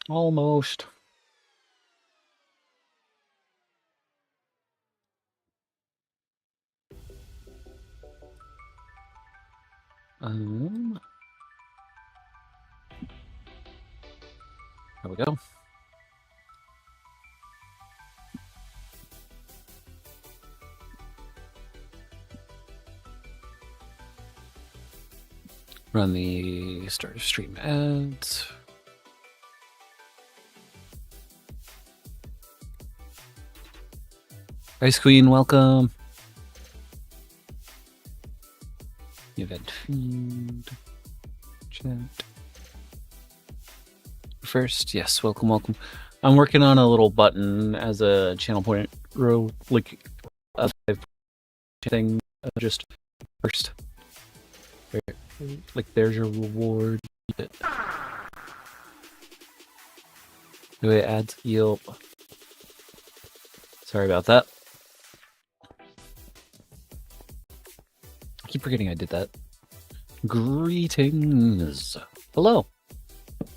Almost. There we go. Run the start stream ads. Ice Queen, welcome. Event feed. Chat. First, yes, welcome, welcome. I'm working on a little button as a channel point row, like a thing. Just first. Like, there's your reward. Wait, ads. Yup. Sorry about that. I keep forgetting I did that. Greetings. Hello.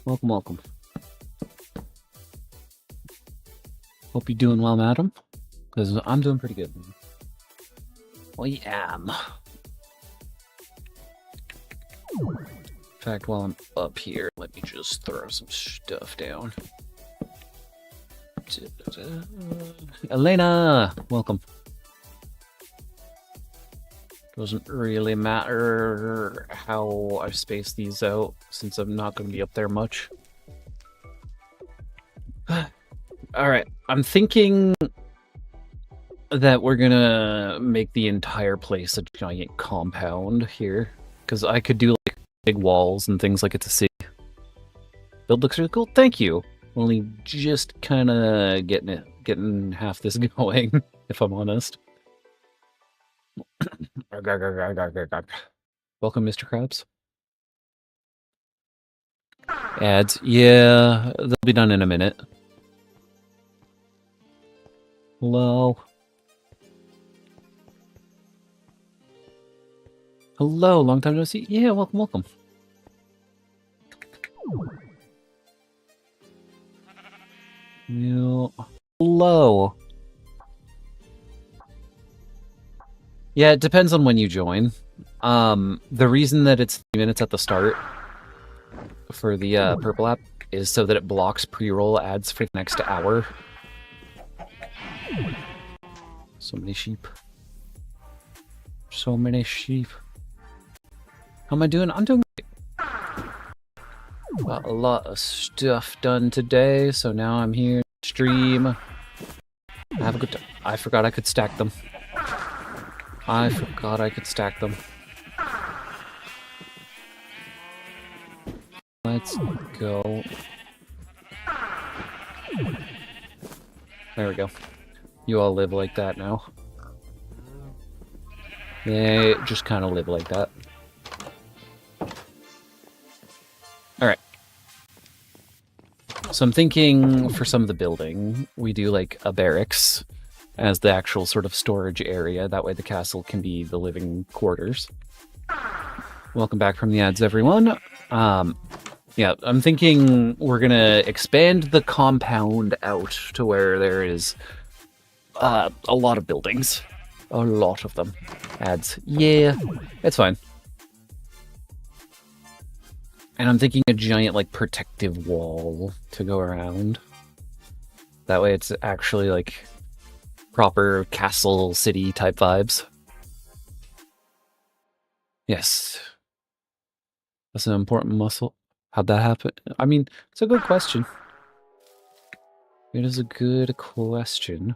Welcome, welcome. Hope you're doing well, madam. Because I'm doing pretty good. I am. In fact, while I'm up here, let me just throw some stuff down. Elena! Welcome. Doesn't really matter how I space these out, since I'm not going to be up there much. Alright, I'm thinking that we're gonna make the entire place a giant compound here. Because I could do like big walls and things like it to see. Build looks really cool. Thank you. Only just kind of getting half this going, if I'm honest. Welcome, Mr. Krabs. Ads. Yeah, they'll be done in a minute. Hello. Hello, long time no see. Yeah, welcome, welcome. Yeah. Hello. Yeah, it depends on when you join. The reason that it's 3 minutes at the start for the purple app is so that it blocks pre-roll ads for the next hour. So many sheep. So many sheep. How am I doing? I'm doing great. Got a lot of stuff done today, so now I'm here to stream. Have a good time. I forgot I could stack them. I forgot I could stack them. Let's go. There we go. You all live like that now. They just kind of live like that. Alright. So I'm thinking for some of the building, we do like a barracks as the actual sort of storage area. That way the castle can be the living quarters. Welcome back from the ads, everyone. Yeah, I'm thinking we're gonna expand the compound out to where there is a lot of buildings. A lot of them. Ads. Yeah, it's fine. And I'm thinking a giant, like, protective wall to go around. That way it's actually, like, proper castle city type vibes. Yes. That's an important muscle. How'd that happen? I mean, it's a good question. It is a good question.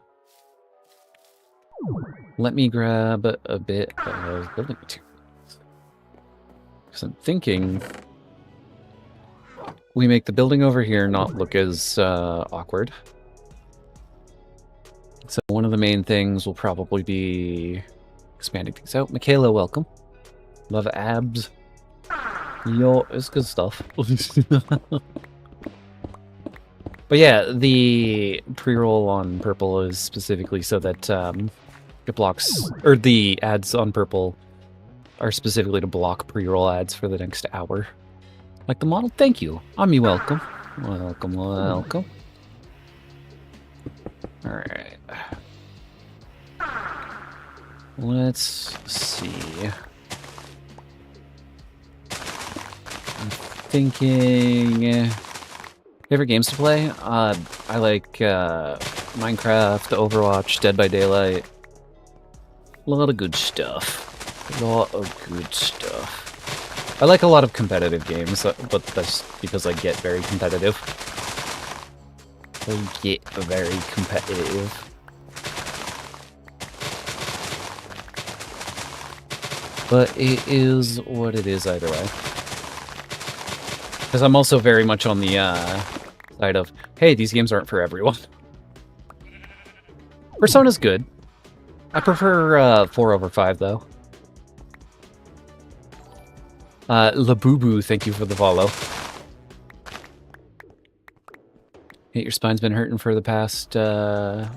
Let me grab a bit of building materials. Because I'm thinking we make the building over here not look as awkward. So one of the main things will probably be expanding things out. Michaela, welcome. Love abs. Yo, it's good stuff. But yeah, the pre-roll on purple is specifically so that it blocks, or the ads on purple are specifically to block pre-roll ads for the next hour. Like the model? Thank you. Ami, welcome. Welcome, welcome. Alright. Let's see. I'm thinking... Favorite games to play? I like Minecraft, Overwatch, Dead by Daylight. A lot of good stuff. A lot of good stuff. I like a lot of competitive games, but that's because I get very competitive. I get very competitive. But it is what it is either way. Because I'm also very much on the side of, hey, these games aren't for everyone. Persona's good. I prefer 4 over 5, though. Labubu, thank you for the follow. Hey, your spine's been hurting for the past... oh,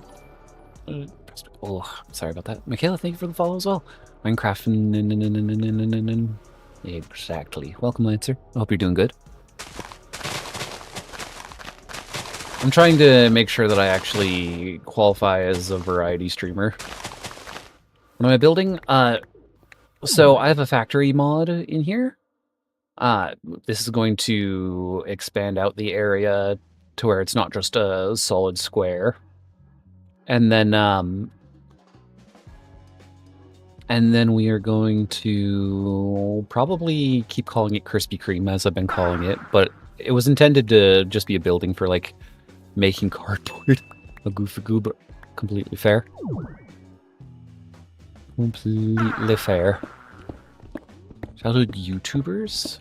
sorry about that. Michaela, thank you for the follow as well. Minecraft... Exactly. Welcome, Lancer. I hope you're doing good. I'm trying to make sure that I actually qualify as a variety streamer. What am I building? So I have a factory mod in here. This is going to expand out the area to where it's not just a solid square. And then we are going to probably keep calling it Krispy Kreme as I've been calling it, but it was intended to just be a building for like making cardboard. A goofy but completely fair. Completely fair. Childhood YouTubers?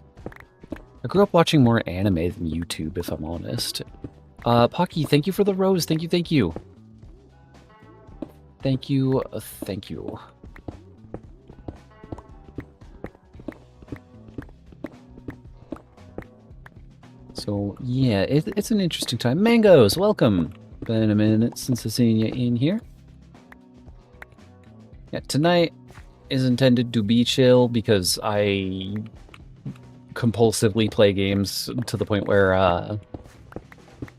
I grew up watching more anime than YouTube, if I'm honest. Pocky, thank you for the rose. Thank you, thank you. Thank you, thank you. So, yeah, it's an interesting time. Mangoes, welcome! Been a minute since I've seen you in here. Yeah, tonight is intended to be chill because I compulsively play games to the point where I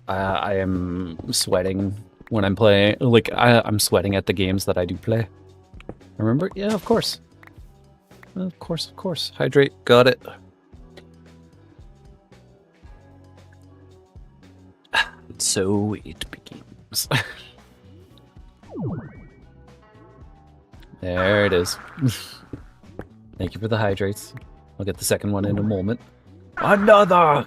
am sweating when I'm playing. Like, I'm sweating at the games that I do play. Remember? Yeah, of course. Of course, of course. Hydrate, got it. So it begins. There it is. Thank you for the hydrates. I'll get the second one in a moment. Another!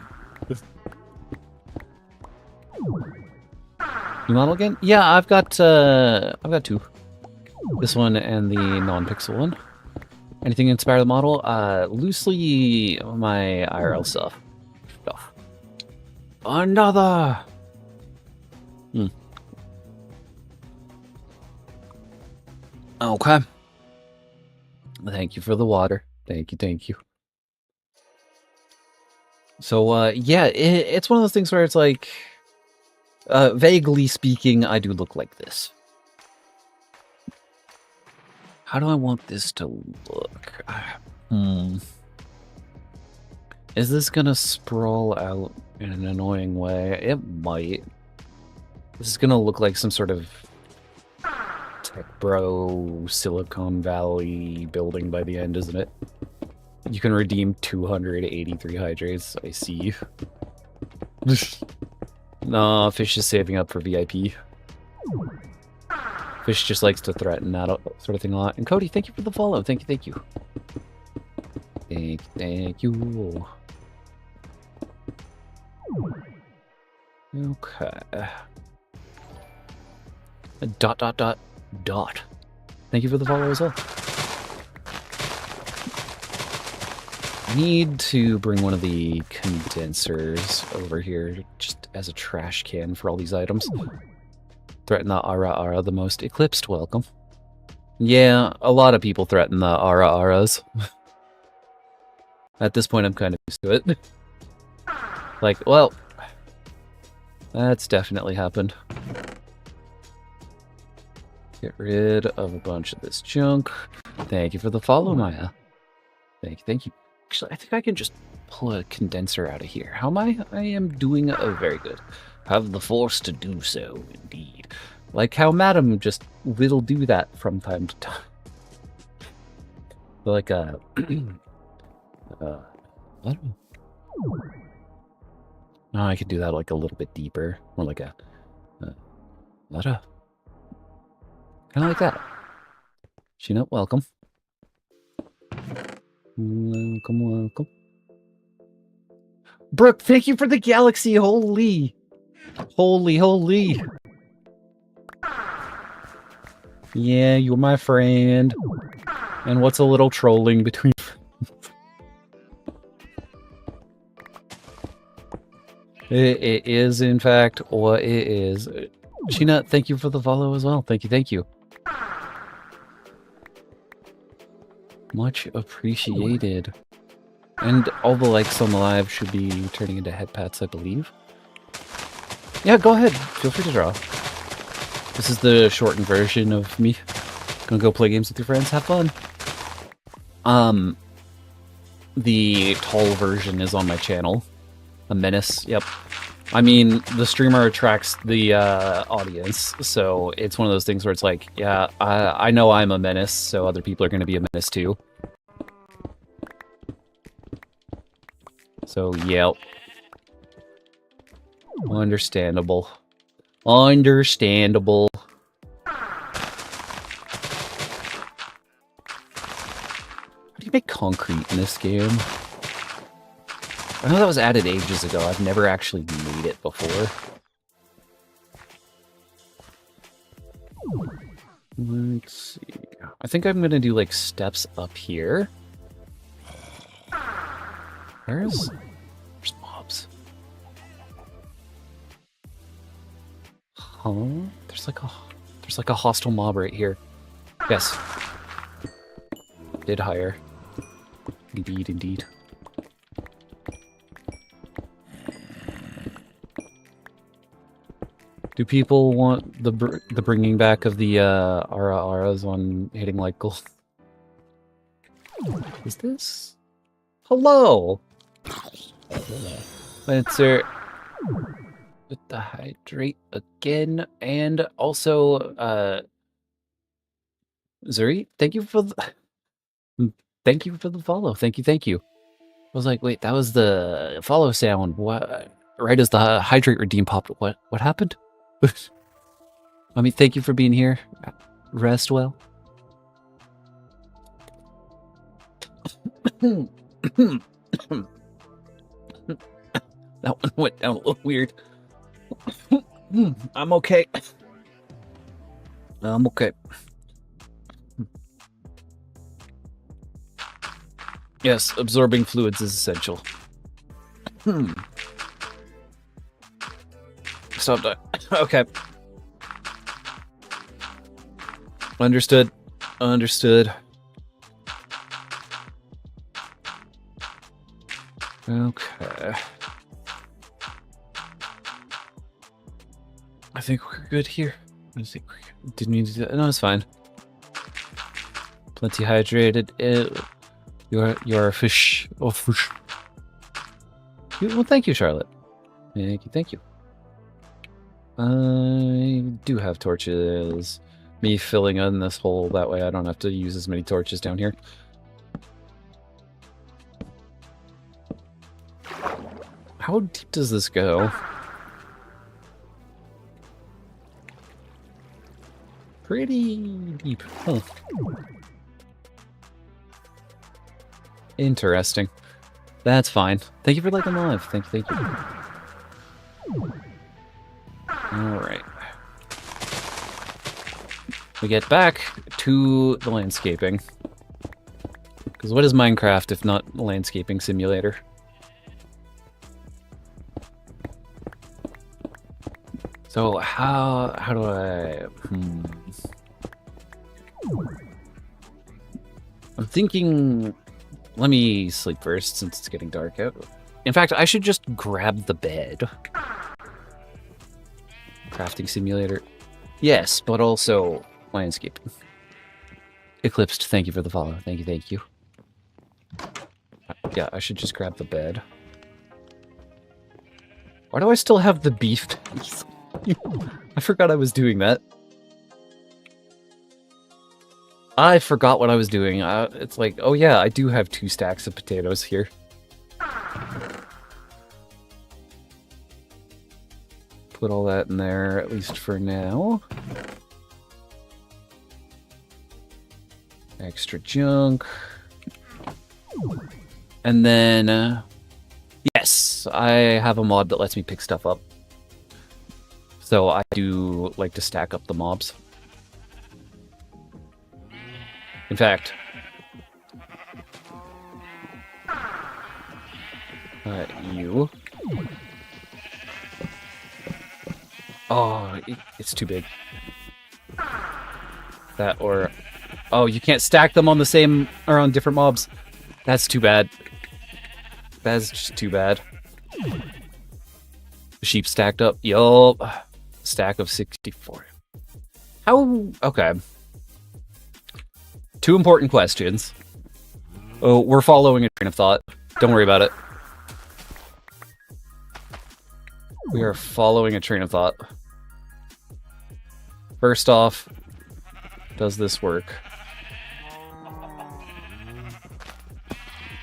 New model again? Yeah, I've got 2. This one and the non-pixel one. Anything inspire the model? Loosely my IRL stuff. Another! Okay. Thank you for the water. Thank you, thank you. So, yeah, it's one of those things where it's like, vaguely speaking, I do look like this. How do I want this to look? Is this gonna sprawl out in an annoying way? It might. This is gonna look like some sort of tech bro Silicon Valley building by the end, isn't it? You can redeem 283 hydrates. I see. No, Fish is saving up for VIP. Fish just likes to threaten that sort of thing a lot. And Cody, thank you for the follow. Thank you, thank you. Thank you. Okay. Dot. Thank you for the follow as well. I need to bring one of the condensers over here just as a trash can for all these items. Threaten the Ara the most. Eclipsed, welcome. Yeah, a lot of people threaten the Aras. At this point, I'm kind of used to it. Like, well, that's definitely happened. Get rid of a bunch of this junk. Thank you for the follow, Maya. Thank you, thank you. Actually, I think I can just pull a condenser out of here. How am I? I am doing very good. Have the force to do so, indeed. Like how Madam just will do that from time to time. Like what? No, I could do that like a little bit deeper, more like a kind of like that. Sheena, welcome. Welcome. Brooke, thank you for the galaxy. Holy. Yeah, you're my friend. And what's a little trolling between It is, in fact, what it is. Sheena, thank you for the follow as well. Thank you. Much appreciated. And all the likes on the live should be turning into head pats, I believe. Yeah, go ahead. Feel free to draw. This is the shortened version of me. Gonna go play games with your friends. Have fun. The tall version is on my channel. A menace, yep. I mean, the streamer attracts the audience, so it's one of those things where it's like, yeah, I know I'm a menace, so other people are going to be a menace too. So, yeah. Understandable. Understandable. How do you make concrete in this game? I know that was added ages ago. I've never actually made it before. Let's see. I think I'm gonna do like steps up here. There's mobs. Huh? There's like a hostile mob right here. Yes. Did hire. Indeed. Do people want the bringing back of the Aras on hitting like gold? Is this? Hello! Lancer with the hydrate again, and also Zuri, thank you for the follow. Thank you. I was like, wait, that was the follow sound. What? Right as the hydrate redeem popped. What happened? I mean, thank you for being here. Rest well. That one went down a little weird. I'm okay. I'm okay. Yes, absorbing fluids is essential. Stop that. Okay. Understood. Okay. I think we're good here. Didn't need to do that. No, it's fine. Plenty hydrated. You're a fish. Oh, fish. Well, thank you, Charlotte. Thank you. I do have torches. Me filling in this hole, that way I don't have to use as many torches down here. How deep does this go? Pretty deep. Huh. Interesting. That's fine. Thank you for liking the live. Thank you. Alright. We get back to the landscaping. Because what is Minecraft if not a landscaping simulator? So how do I... I'm thinking... Let me sleep first since it's getting dark out. In fact, I should just grab the bed. Crafting simulator. Yes, but also landscaping. Eclipsed, thank you for the follow. Thank you. Yeah, I should just grab the bed. Why do I still have the beef? I forgot I was doing that. I forgot what I was doing. It's like, oh yeah, I do have 2 stacks of potatoes here. Put all that in there, at least for now. Extra junk. And then, yes, I have a mod that lets me pick stuff up. So I do like to stack up the mobs. In fact, you. Oh, it's too big. That or... Oh, you can't stack them on the same... or on different mobs. That's too bad. That's just too bad. Sheep stacked up. Yup. Stack of 64. How... Okay. 2 important questions. Oh, we're following a train of thought. Don't worry about it. We are following a train of thought. First off, does this work?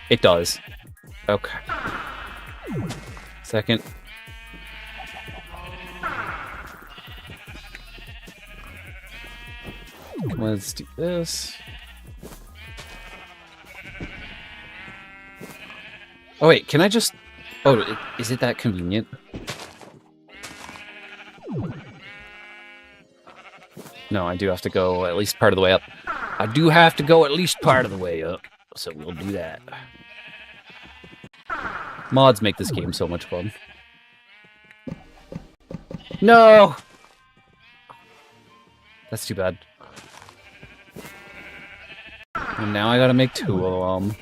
It does. Okay. Second. Let's do this. Oh wait, can I just... Oh, is it that convenient? No, I do have to go at least part of the way up. I do have to go at least part of the way up. So we'll do that. Mods make this game so much fun. No! That's too bad. And now I gotta make 2 of them.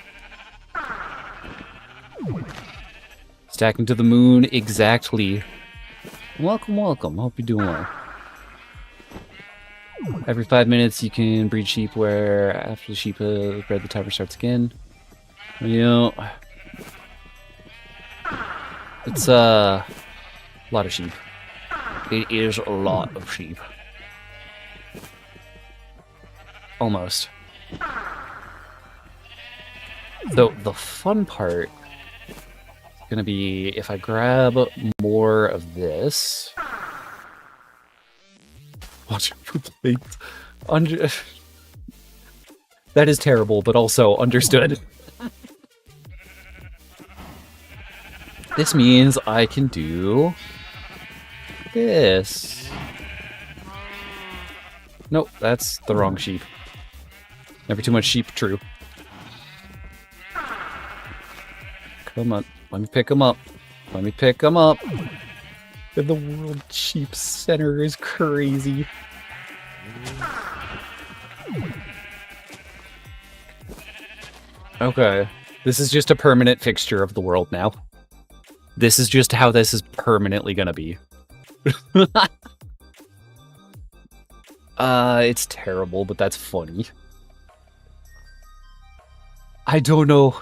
Stacking to the moon, exactly. Welcome, welcome. Hope you're doing well. Every 5 minutes you can breed sheep where after the sheep bred the timer starts again. You know, it's a lot of sheep. It is a lot of sheep. Almost. So the fun part is gonna be if I grab more of this. Watch for plates. That is terrible, but also understood. This means I can do this. Nope, that's the wrong sheep. Never too much sheep, true. Come on, let me pick them up. Let me pick them up. The World Sheep Center is crazy. Okay, this is just a permanent fixture of the world now. This is just how this is permanently gonna be. It's terrible, but that's funny. I don't know.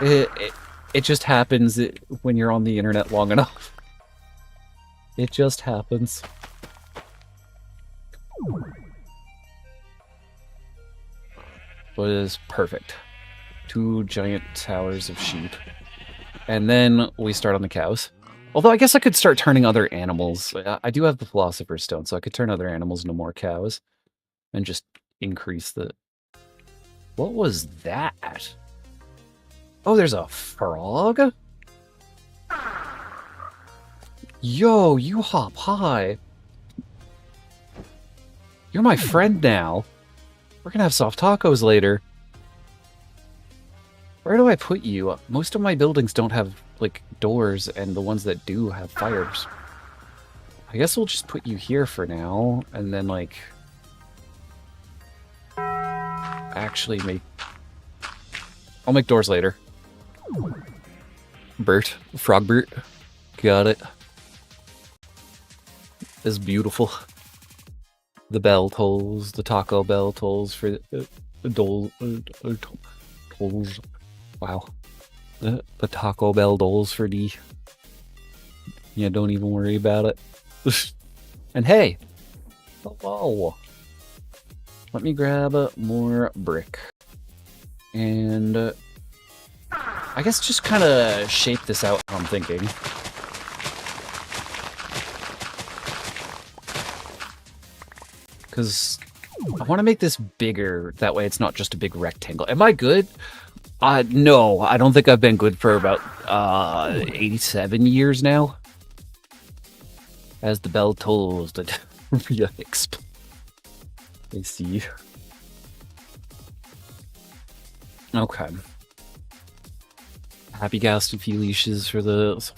It just happens when you're on the internet long enough. It just happens. But it is perfect. 2 giant towers of sheep. And then we start on the cows. Although I guess I could start turning other animals. I do have the Philosopher's Stone, so I could turn other animals into more cows. And just increase the... What was that? Oh, there's a frog? Yo, you hop high. You're my friend now. We're gonna have soft tacos later. Where do I put you? Most of my buildings don't have, like, doors, and the ones that do have fires. I guess we'll just put you here for now, and then, like... actually make... I'll make doors later. Bert. Frog Bert. Got it. Is beautiful. The bell tolls, the Taco Bell tolls for the tolls. Wow. The Taco Bell dolls for D. Yeah, don't even worry about it. And hey! Hello! Let me grab more brick. And I guess just kind of shape this out how I'm thinking. Because I want to make this bigger, that way it's not just a big rectangle. Am I good? No, I don't think I've been good for about 87 years now. As the bell tolls, the exp. I see. Okay. Happy Gast and Felicia's for the...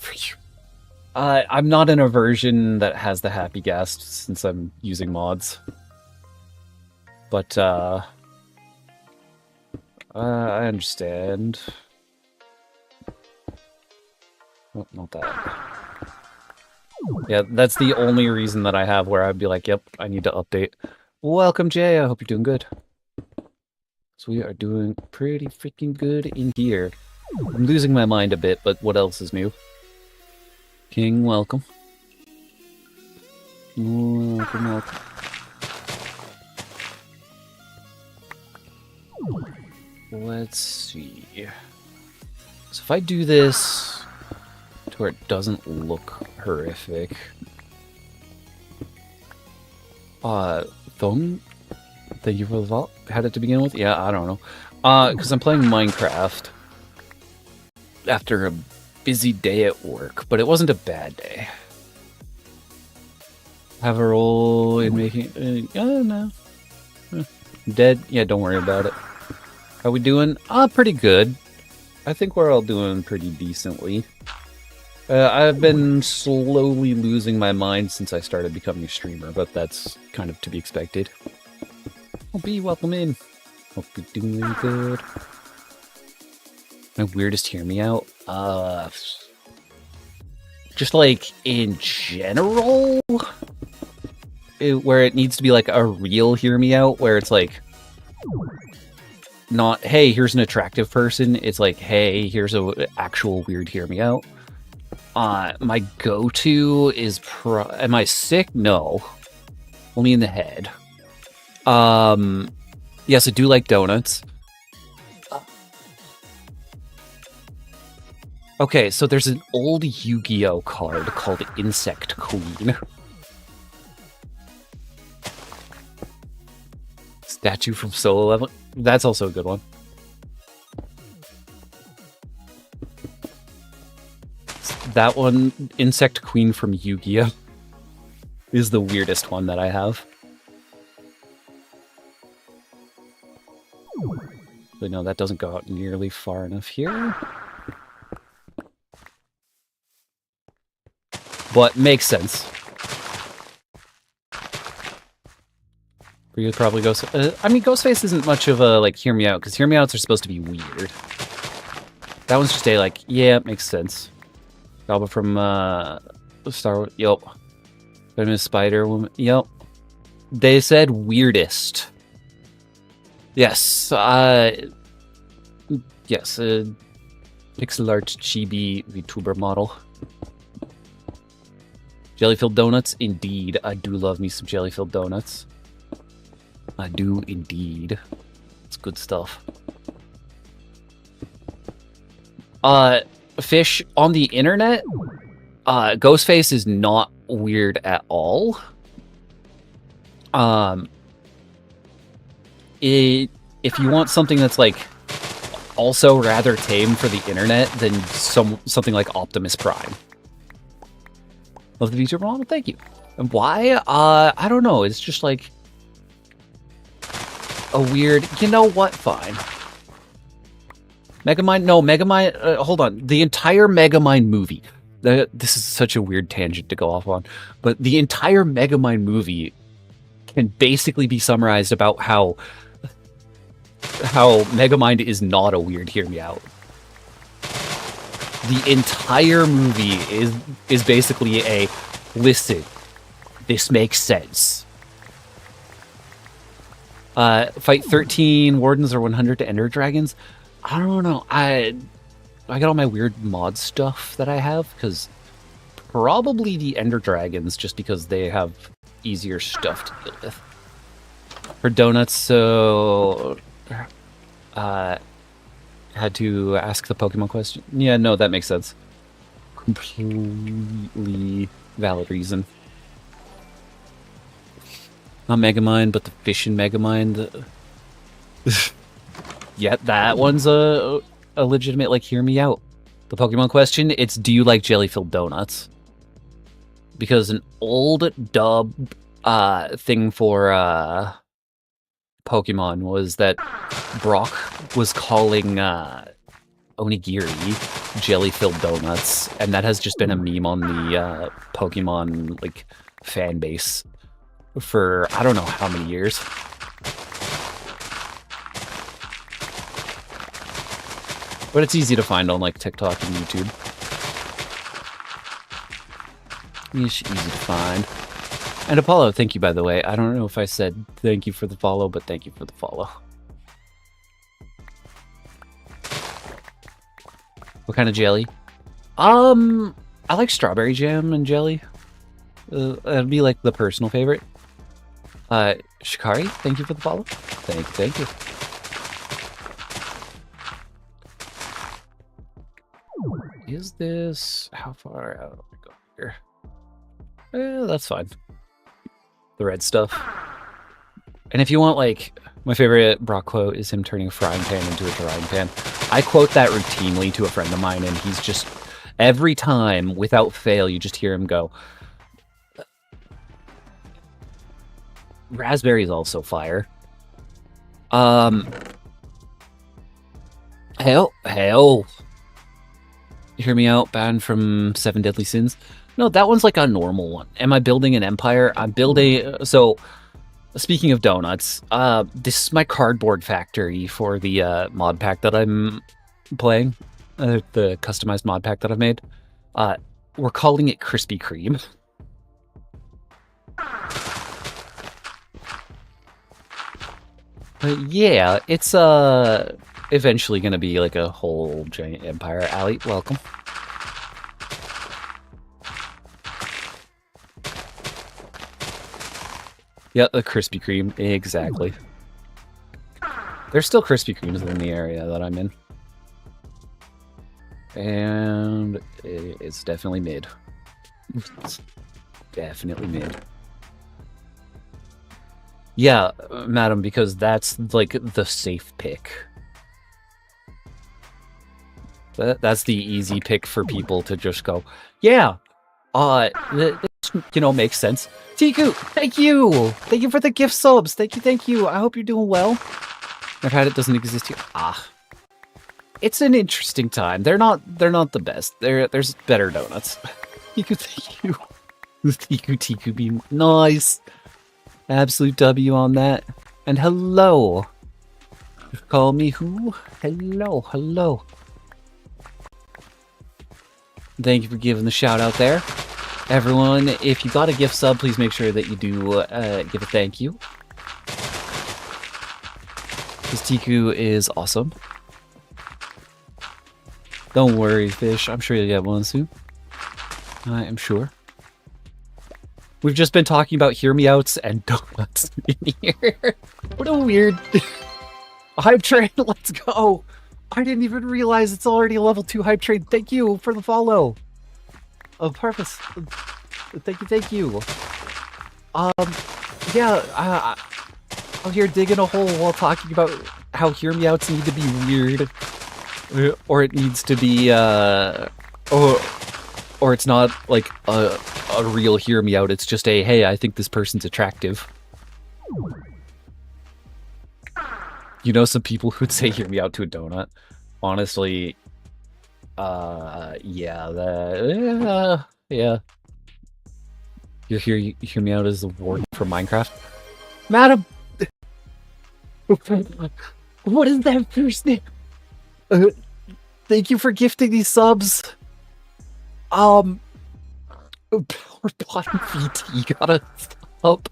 I'm not in a version that has the Happy Gast since I'm using mods. But, I understand. Oh, not that. Yeah, that's the only reason that I have where I'd be like, yep, I need to update. Welcome, Jay. I hope you're doing good. So we are doing pretty freaking good in here. I'm losing my mind a bit, but what else is new? King, welcome. Welcome, welcome. Let's see. So if I do this to where it doesn't look horrific. Phone? Thank you for the vault. Had it to begin with? Yeah, I don't know. Because I'm playing Minecraft after a busy day at work, but it wasn't a bad day. Have a role in making... oh, no. Dead? Yeah, don't worry about it. How we doing? Pretty good. I think we're all doing pretty decently. I've been slowly losing my mind since I started becoming a streamer, but that's kind of to be expected. Oh, B, welcome in. Hope you're doing good. My weirdest hear me out? Just like in general? Where it needs to be like a real hear me out, where it's like not, hey, here's an attractive person. It's like, hey, here's a actual weird hear me out. My go-to is am I sick? No. Only in the head. Yes, I do like donuts. Okay, so there's an old Yu-Gi-Oh card called Insect Queen. Statue from Solo Level. That's also a good one. That one, Insect Queen from Yu-Gi-Oh, is the weirdest one that I have. But no, that doesn't go out nearly far enough here. But makes sense. You probably Ghost. I mean, Ghostface isn't much of a like hear me out because hear me outs are supposed to be weird. That one's just a like, yeah, it makes sense. Alba from Star Wars. Yup. Venomous Spider Woman. Yup. They said weirdest. Yes. Yes. Pixel art chibi VTuber model. Jelly-filled donuts? Indeed. I do love me some jelly-filled donuts. I do indeed. It's good stuff. Fish on the internet? Ghostface is not weird at all. If you want something that's like also rather tame for the internet, then something like Optimus Prime. Love the VTuber model, thank you. And why? I don't know. It's just like a weird. You know what? Fine. Megamind? No, Megamind. Hold on. The entire Megamind movie. This is such a weird tangent to go off on, but the entire Megamind movie can basically be summarized about how Megamind is not a weird hear me out. The entire movie is basically a listen. This makes sense. Fight 13 wardens or 100 to ender dragons. I don't know. I got all my weird mod stuff that I have, because probably the Ender Dragons, just because they have easier stuff to deal with. For donuts, so had to ask the Pokemon question. Yeah, no, that makes sense. Completely valid reason. Not Megamind, but the fish in Megamind. Yeah, that one's a legitimate, like, hear me out. The Pokemon question, it's do you like jelly-filled donuts? Because an old dub thing for Pokemon was that Brock was calling onigiri jelly-filled donuts, and that has just been a meme on the Pokemon, like, fan base for I don't know how many years. But it's easy to find on, like, TikTok and YouTube. It's easy to find. And Apollo, thank you, by the way. I don't know if I said thank you for the follow, but thank you for the follow. What kind of jelly? I like strawberry jam and jelly. That'd be, like, the personal favorite. Shikari, thank you for the follow. Thank you. Is this... How far out do we go here? That's fine. The red stuff. And if you want, like... My favorite Brock quote is him turning a frying pan into a drying pan. I quote that routinely to a friend of mine, and he's just... Every time, without fail, you just hear him go... Raspberry is also fire. Hell. Hear me out, banned from 7 Deadly Sins. No, that one's like a normal one. Am I building an empire? I'm building... So, speaking of donuts, this is my cardboard factory for the mod pack that I'm playing. The customized mod pack that I've made. We're calling it Krispy Kreme. Yeah, it's eventually gonna be like a whole giant empire. Ali, welcome. Yeah, the Krispy Kreme, exactly. There's still Krispy Kremes in the area that I'm in. And it's definitely mid. It's definitely mid. Yeah, madam, because that's, like, the safe pick. That's the easy pick for people to just go, yeah, this, you know, makes sense. Tiku, thank you! Thank you for the gift subs! Thank you! I hope you're doing well. I've had it doesn't exist here. It's an interesting time. They're not the best. There's better donuts. Tiku, thank you. Tiku beam. Nice! Absolute W on that. And hello. Call me who? Hello. Thank you for giving the shout out there. Everyone, if you got a gift sub, please make sure that you do give a thank you. This Tiku is awesome. Don't worry, fish. I'm sure you'll get one soon. I am sure. We've just been talking about hear me outs and donuts in here. What a weird hype train. Let's go. I didn't even realize it's already a level 2 hype train. Thank you for the follow. Of purpose. Thank you. Yeah, I'm here digging a hole while talking about how hear me outs need to be weird. Or it needs to be, or it's not like a real hear me out, it's just a, hey, I think this person's attractive. You know, some people who'd say hear me out to a donut. Honestly, yeah, yeah. You hear me out as the warden from Minecraft? Madam! What is that first name? Thank you for gifting these subs. Power bottom VT gotta stop.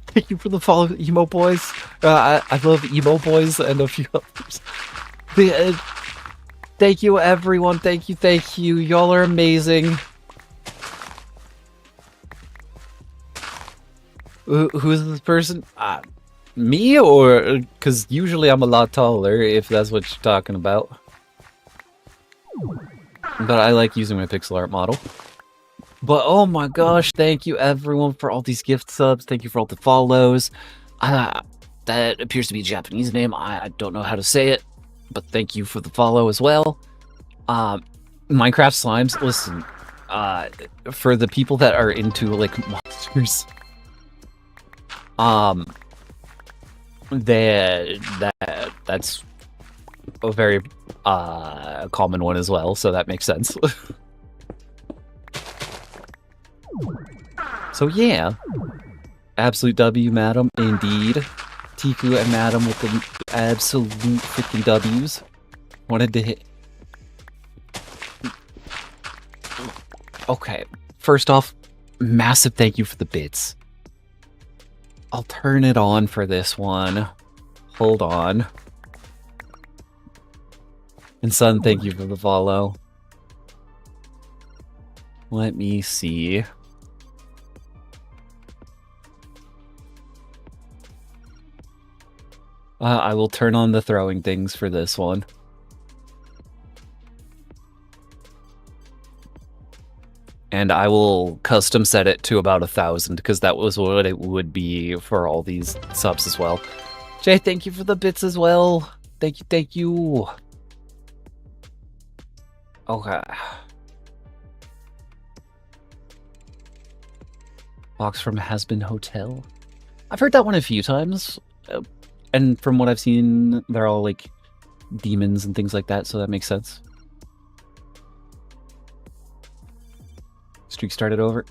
Thank you for the follow, emo boys. I love emo boys and a few others. Thank you, everyone. Thank you. Y'all are amazing. Who's this person? Me, or because usually I'm a lot taller, if that's what you're talking about. But I like using my pixel art model. But oh my gosh, thank you everyone for all these gift subs. Thank you for all the follows. That appears to be a Japanese name. I don't know how to say it, but thank you for the follow as well. Minecraft slimes, listen, for the people that are into like monsters, that's a very common one as well, so that makes sense. So yeah, absolute W, madam, indeed. Tiku and madam with the absolute freaking W's. Wanted to hit. Okay, first off, massive thank you for the bits. I'll turn it on for this one. Hold on. And Sun, thank you for the follow. Let me see. I will turn on the throwing things for this one. And I will custom set it to about 1,000 because that was what it would be for all these subs as well. Jay, thank you for the bits as well. Thank you. Okay. Box from Has-Been Hotel. I've heard that one a few times. And from what I've seen, they're all like demons and things like that, so that makes sense. Streak started over.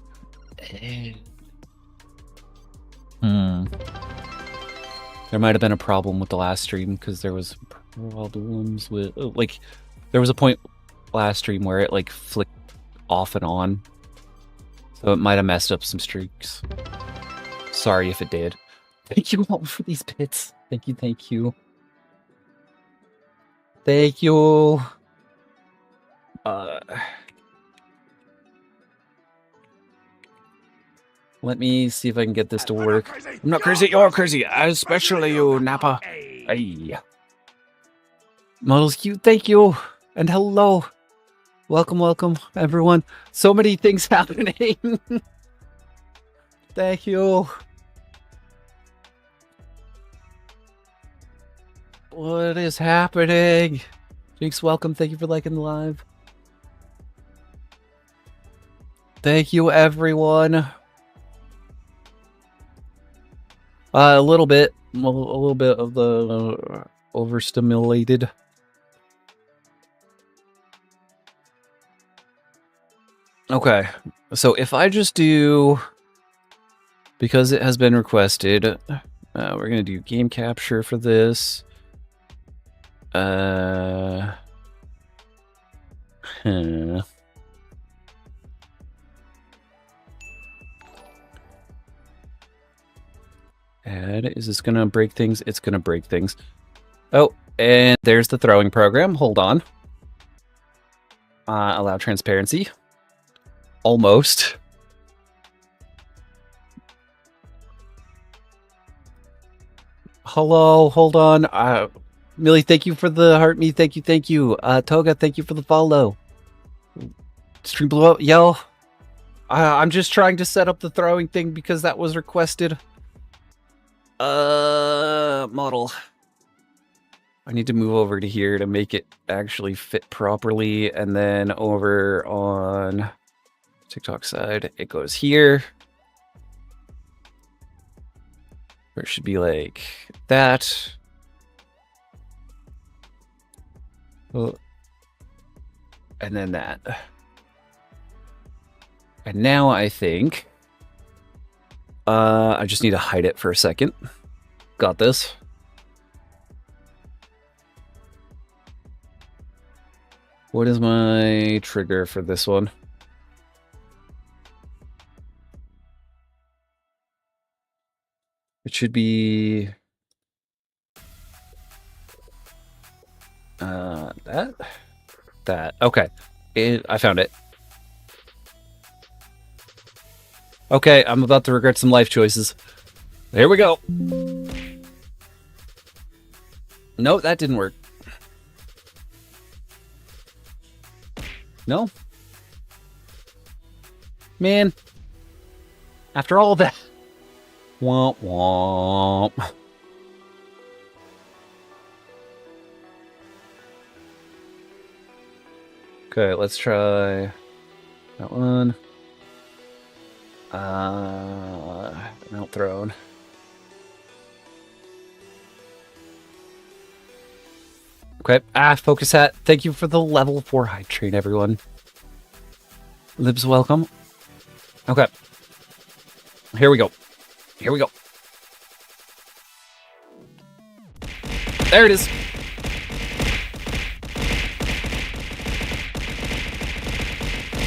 There might have been a problem with the last stream because there was problems with like there was a point last stream where it like flicked off and on, so it might have messed up some streaks. Sorry if it did. Thank you all for these bits. Thank you. Thank you. Let me see if I can get this to work. I'm not crazy, you're crazy, especially you, Nappa. Hey. Models cute, thank you. And hello. Welcome, everyone. So many things happening. Thank you. What is happening? Jinx, welcome. Thank you for liking the live. Thank you, everyone. A little bit of the overstimulated. Okay, so if I just do, because it has been requested, we're gonna do game capture for this. Add, is this gonna break things? It's gonna break things. Oh, and there's the throwing program. Hold on. Allow transparency. Almost. Hello, hold on. Millie, thank you for the heart me. Thank you. Toga, thank you for the follow. Stream blew up. Yo, I'm just trying to set up the throwing thing because that was requested. Model. I need to move over to here to make it actually fit properly, and then over on TikTok side, it goes here. Where it should be like that. And then that. And now I think I just need to hide it for a second. Got this. What is my trigger for this one? It should be that. that. Okay. I found it. Okay, I'm about to regret some life choices. Here we go. No, that didn't work. No? Man. After all that. Womp womp. Okay, let's try that one. Mount Throne. Okay. Focus hat. Thank you for the level 4 hype train, everyone. Libs, welcome. Okay. Here we go. Here we go. There it is.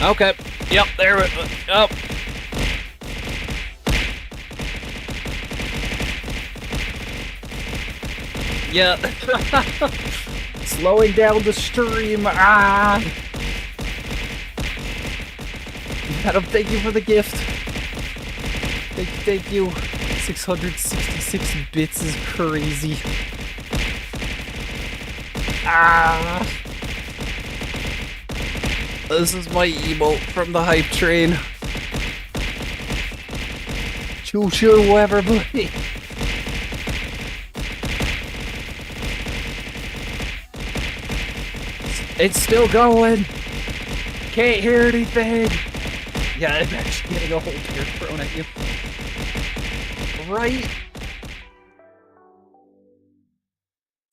Okay. Yep, there we go. Oh. Yeah. Slowing down the stream. Adam, thank you for the gift. Thank you. 666 bits is crazy. This is my emote from the hype train. Choo choo, everybody. It's still going. Can't hear anything. Yeah, I'm actually getting a whole bear thrown at you. Right?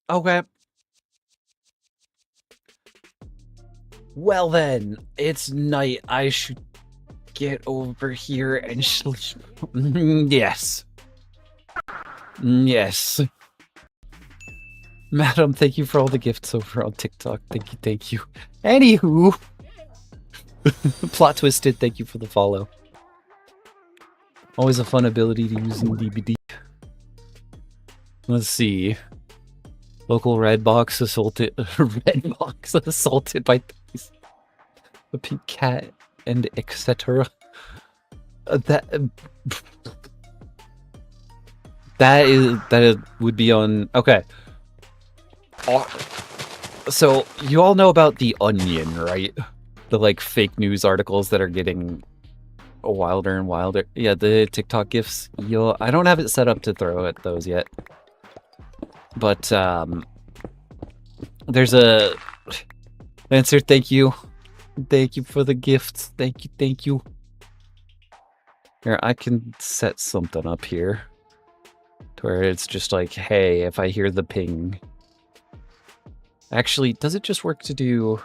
Okay. Well then, it's night. I should get over here and sleep. Yes. Yes. Madam, thank you for all the gifts over on TikTok. Thank you. Anywho. Plot Twisted, thank you for the follow. Always a fun ability to use in DBD. Let's see. Local red box assaulted assaulted by thieves. A pink cat and etc. That would be on. Okay. So you all know about the Onion, right? The like fake news articles that are getting wilder and wilder. Yeah, the TikTok gifs. I don't have it set up to throw at those yet. But there's a answer. Thank you for the gifts. Thank you. Here, I can set something up here to where it's just like, hey, if I hear the ping. Actually, does it just work to do?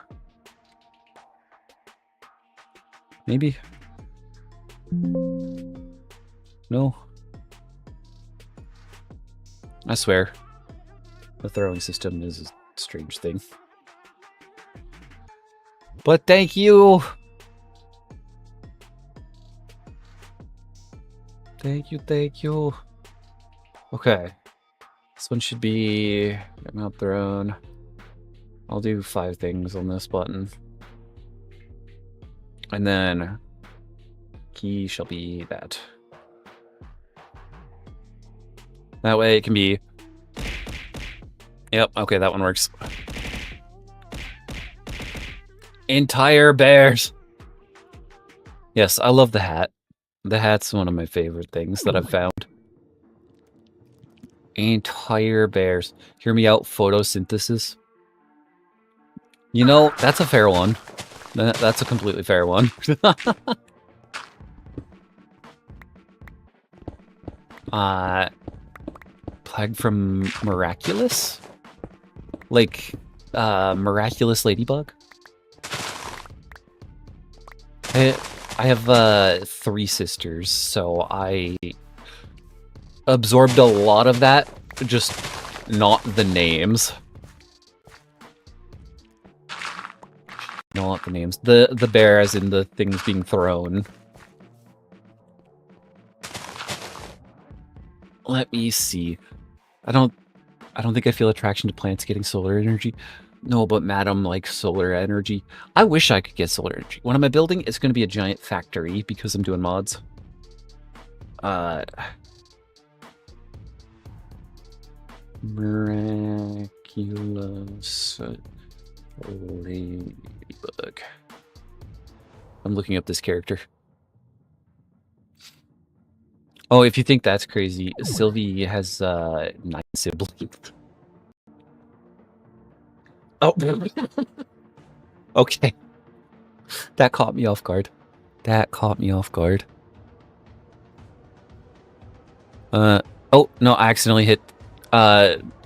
Maybe. No. I swear. The throwing system is a strange thing. But thank you! Thank you. Okay. This one should be Mount Throne. I'll do 5 things on this button. And then key shall be that. That way it can be. Yep, okay, that one works. Entire bears. Yes, I love the hat. The hat's one of my favorite things that I've found. Entire bears. Hear me out, photosynthesis. You know, that's a fair one. That's a completely fair one. Plague from Miraculous? Like, Miraculous Ladybug? I have 3 sisters, so I absorbed a lot of that, just not the names. Not the names. The bear as in the things being thrown. Let me see. I don't think I feel attraction to plants getting solar energy. No, but Madam likes solar energy. I wish I could get solar energy. What am I building? It's going to be a giant factory because I'm doing mods. Miraculous ladybug. I'm looking up this character. Oh, if you think that's crazy, Sylvie has 9 siblings. Oh. Okay. That caught me off guard. Oh, no, I accidentally hit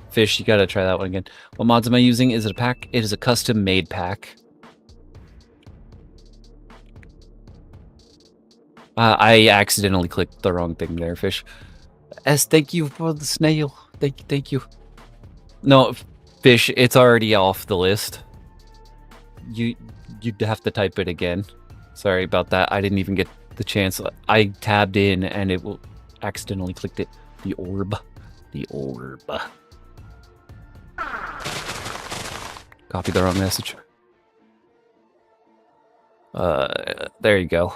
fish. You gotta try that one again. What mods am I using? Is it a pack? It is a custom made pack. I accidentally clicked the wrong thing there, fish. Thank you for the snail. Thank you. No, fish, it's already off the list. You'd have to type it again. Sorry about that. I didn't even get the chance. I tabbed in and it accidentally clicked it. The orb. Copy the wrong message. There you go.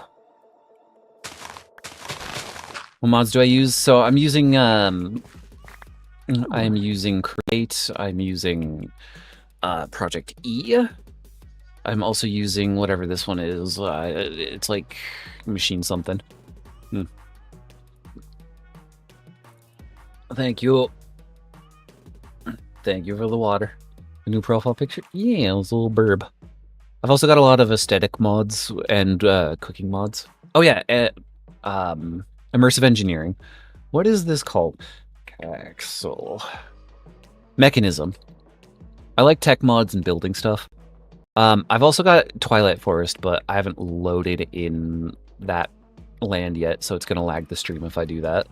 What mods do I use? So I'm using Create. I'm using Project E. I'm also using whatever this one is. It's like machine something. Thank you. Thank you for the water. A new profile picture? Yeah, it was a little burb. I've also got a lot of aesthetic mods and cooking mods. Oh yeah, immersive engineering. What is this called? Axle. Mechanism. I like tech mods and building stuff. I've also got Twilight Forest, but I haven't loaded in that land yet, so it's going to lag the stream if I do that.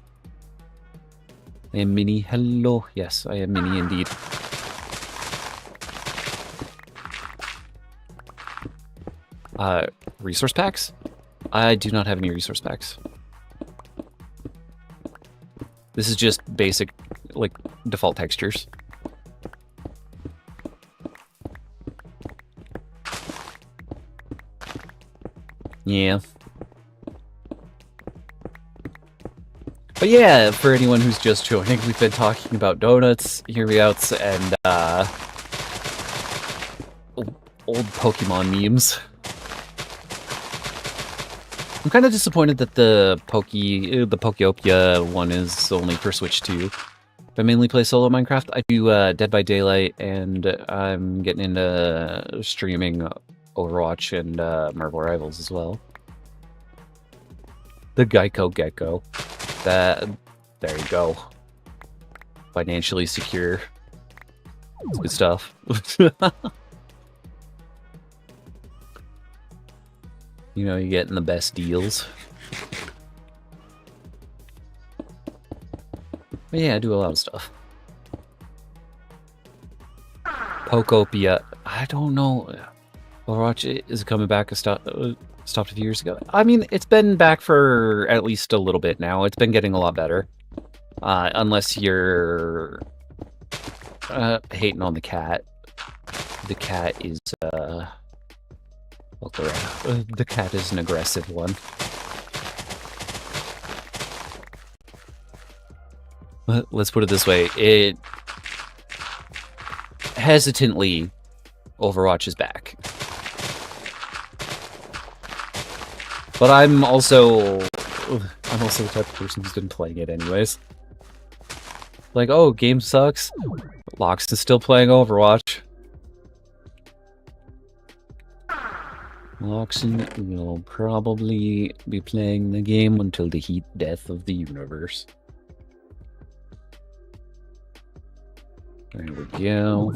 I am mini. Hello. Yes, I am mini indeed. Resource packs? I do not have any resource packs. This is just basic, like, default textures. Yeah. But yeah, for anyone who's just joining, we've been talking about donuts, here-we-outs, and old Pokemon memes. I'm kind of disappointed that the Pokeopia one is only for Switch 2. I mainly play solo Minecraft. I do Dead by Daylight, and I'm getting into streaming Overwatch and Marvel Rivals as well. The Geico Gecko. There you go. Financially secure. It's good stuff. You know, you're getting the best deals. But yeah, I do a lot of stuff. Pokopia. I don't know. Overwatch is coming back. Stopped a few years ago. I mean, it's been back for at least a little bit now. It's been getting a lot better. Unless you're hating on the cat. The cat is well, the cat is an aggressive one. Let's put it this way. It hesitantly Overwatch is back. But I'm also the type of person who's been playing it anyways. Like, oh, game sucks. Lox is still playing Overwatch. Loxin will probably be playing the game until the heat death of the universe. There we go.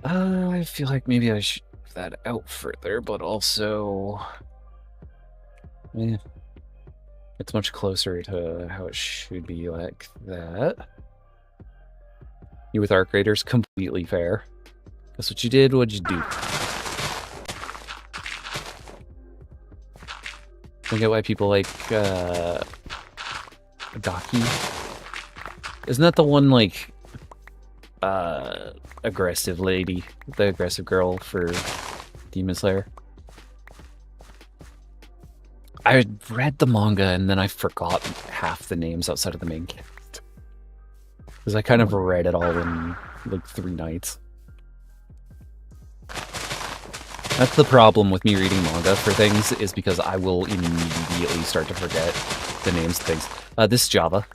I feel like maybe I should move that out further, but also... it's much closer to how it should be like that. You with Arc Raiders, completely fair. That's what you did, what'd you do? I get why people like, Daki. Isn't that the one, like, aggressive lady, the aggressive girl for Demon Slayer. I read the manga and then I forgot half the names outside of the main cast. Because I kind of read it all in like 3 nights. That's the problem with me reading manga for things, is because I will immediately start to forget the names of things. This is Java.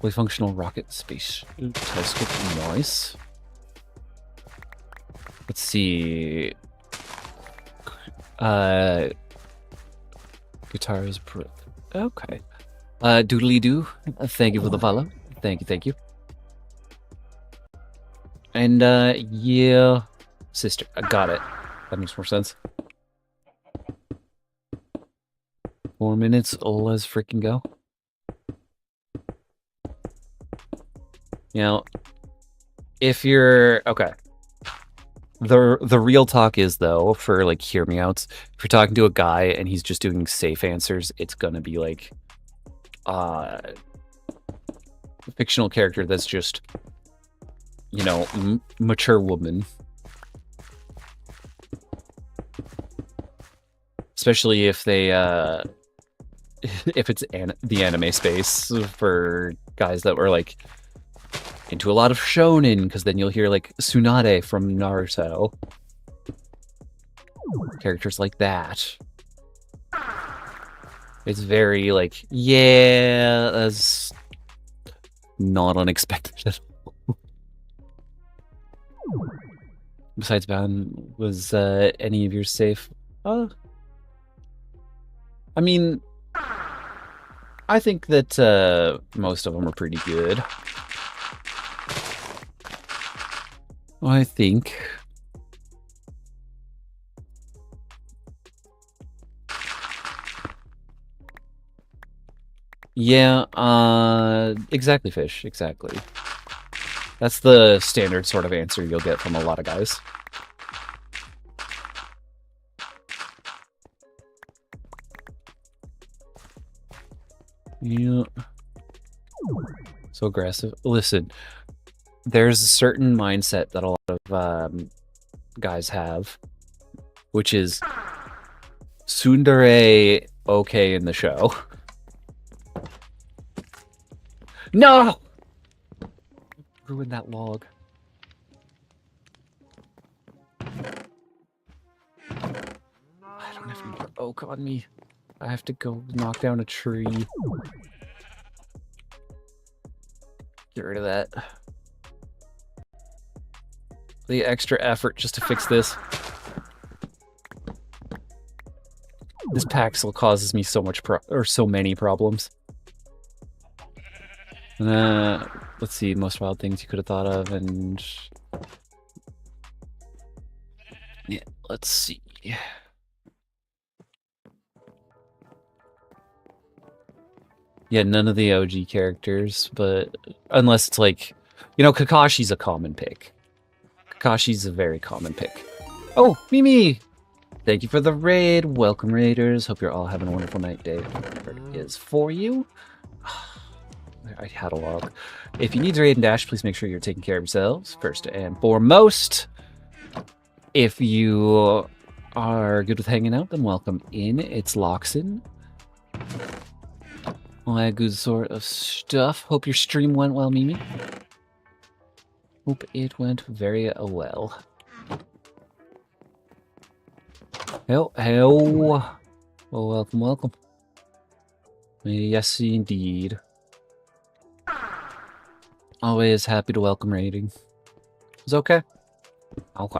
Fully functional rocket space telescope, nice. Let's see. Guitar is okay. Doodly doo. Thank you for the follow. Thank you. And yeah, sister, I got it. That makes more sense. 4 minutes. Let's freaking go. You know, if you're okay. The real talk is, though, for like hear me outs, if you're talking to a guy and he's just doing safe answers, it's gonna be like a fictional character that's just, you know, mature woman. Especially if they if it's the anime space for guys that were like into a lot of shonen, because then you'll hear like Tsunade from Naruto. Characters like that. It's very like, yeah, that's not unexpected at all. Besides Ban, was any of yours safe? I mean, I think that most of them are pretty good. I think. Yeah, exactly, Fish, exactly. That's the standard sort of answer you'll get from a lot of guys. Yeah. So aggressive. Listen, there's a certain mindset that a lot of guys have, which is tsundere okay in the show. No! Ruined that log. I don't have any more oak on me. I have to go knock down a tree. Get rid of that. The extra effort just to fix this. This Paxel causes me so much so many problems. Let's see, most wild things you could have thought of, and yeah, let's see. Yeah, none of the OG characters, but unless it's like, you know, Kakashi's a common pick. Kakashi's a very common pick. Oh, Mimi! Thank you for the raid. Welcome, raiders. Hope you're all having a wonderful night, day. Whatever it is for you. I had a log. If you need to raid and dash, please make sure you're taking care of yourselves, first and foremost. If you are good with hanging out, then welcome in. Itsloxin. All that good sort of stuff. Hope your stream went well, Mimi. Hope it went very well. Well, welcome. Yes, indeed. Always happy to welcome raiding. It's okay. Okay.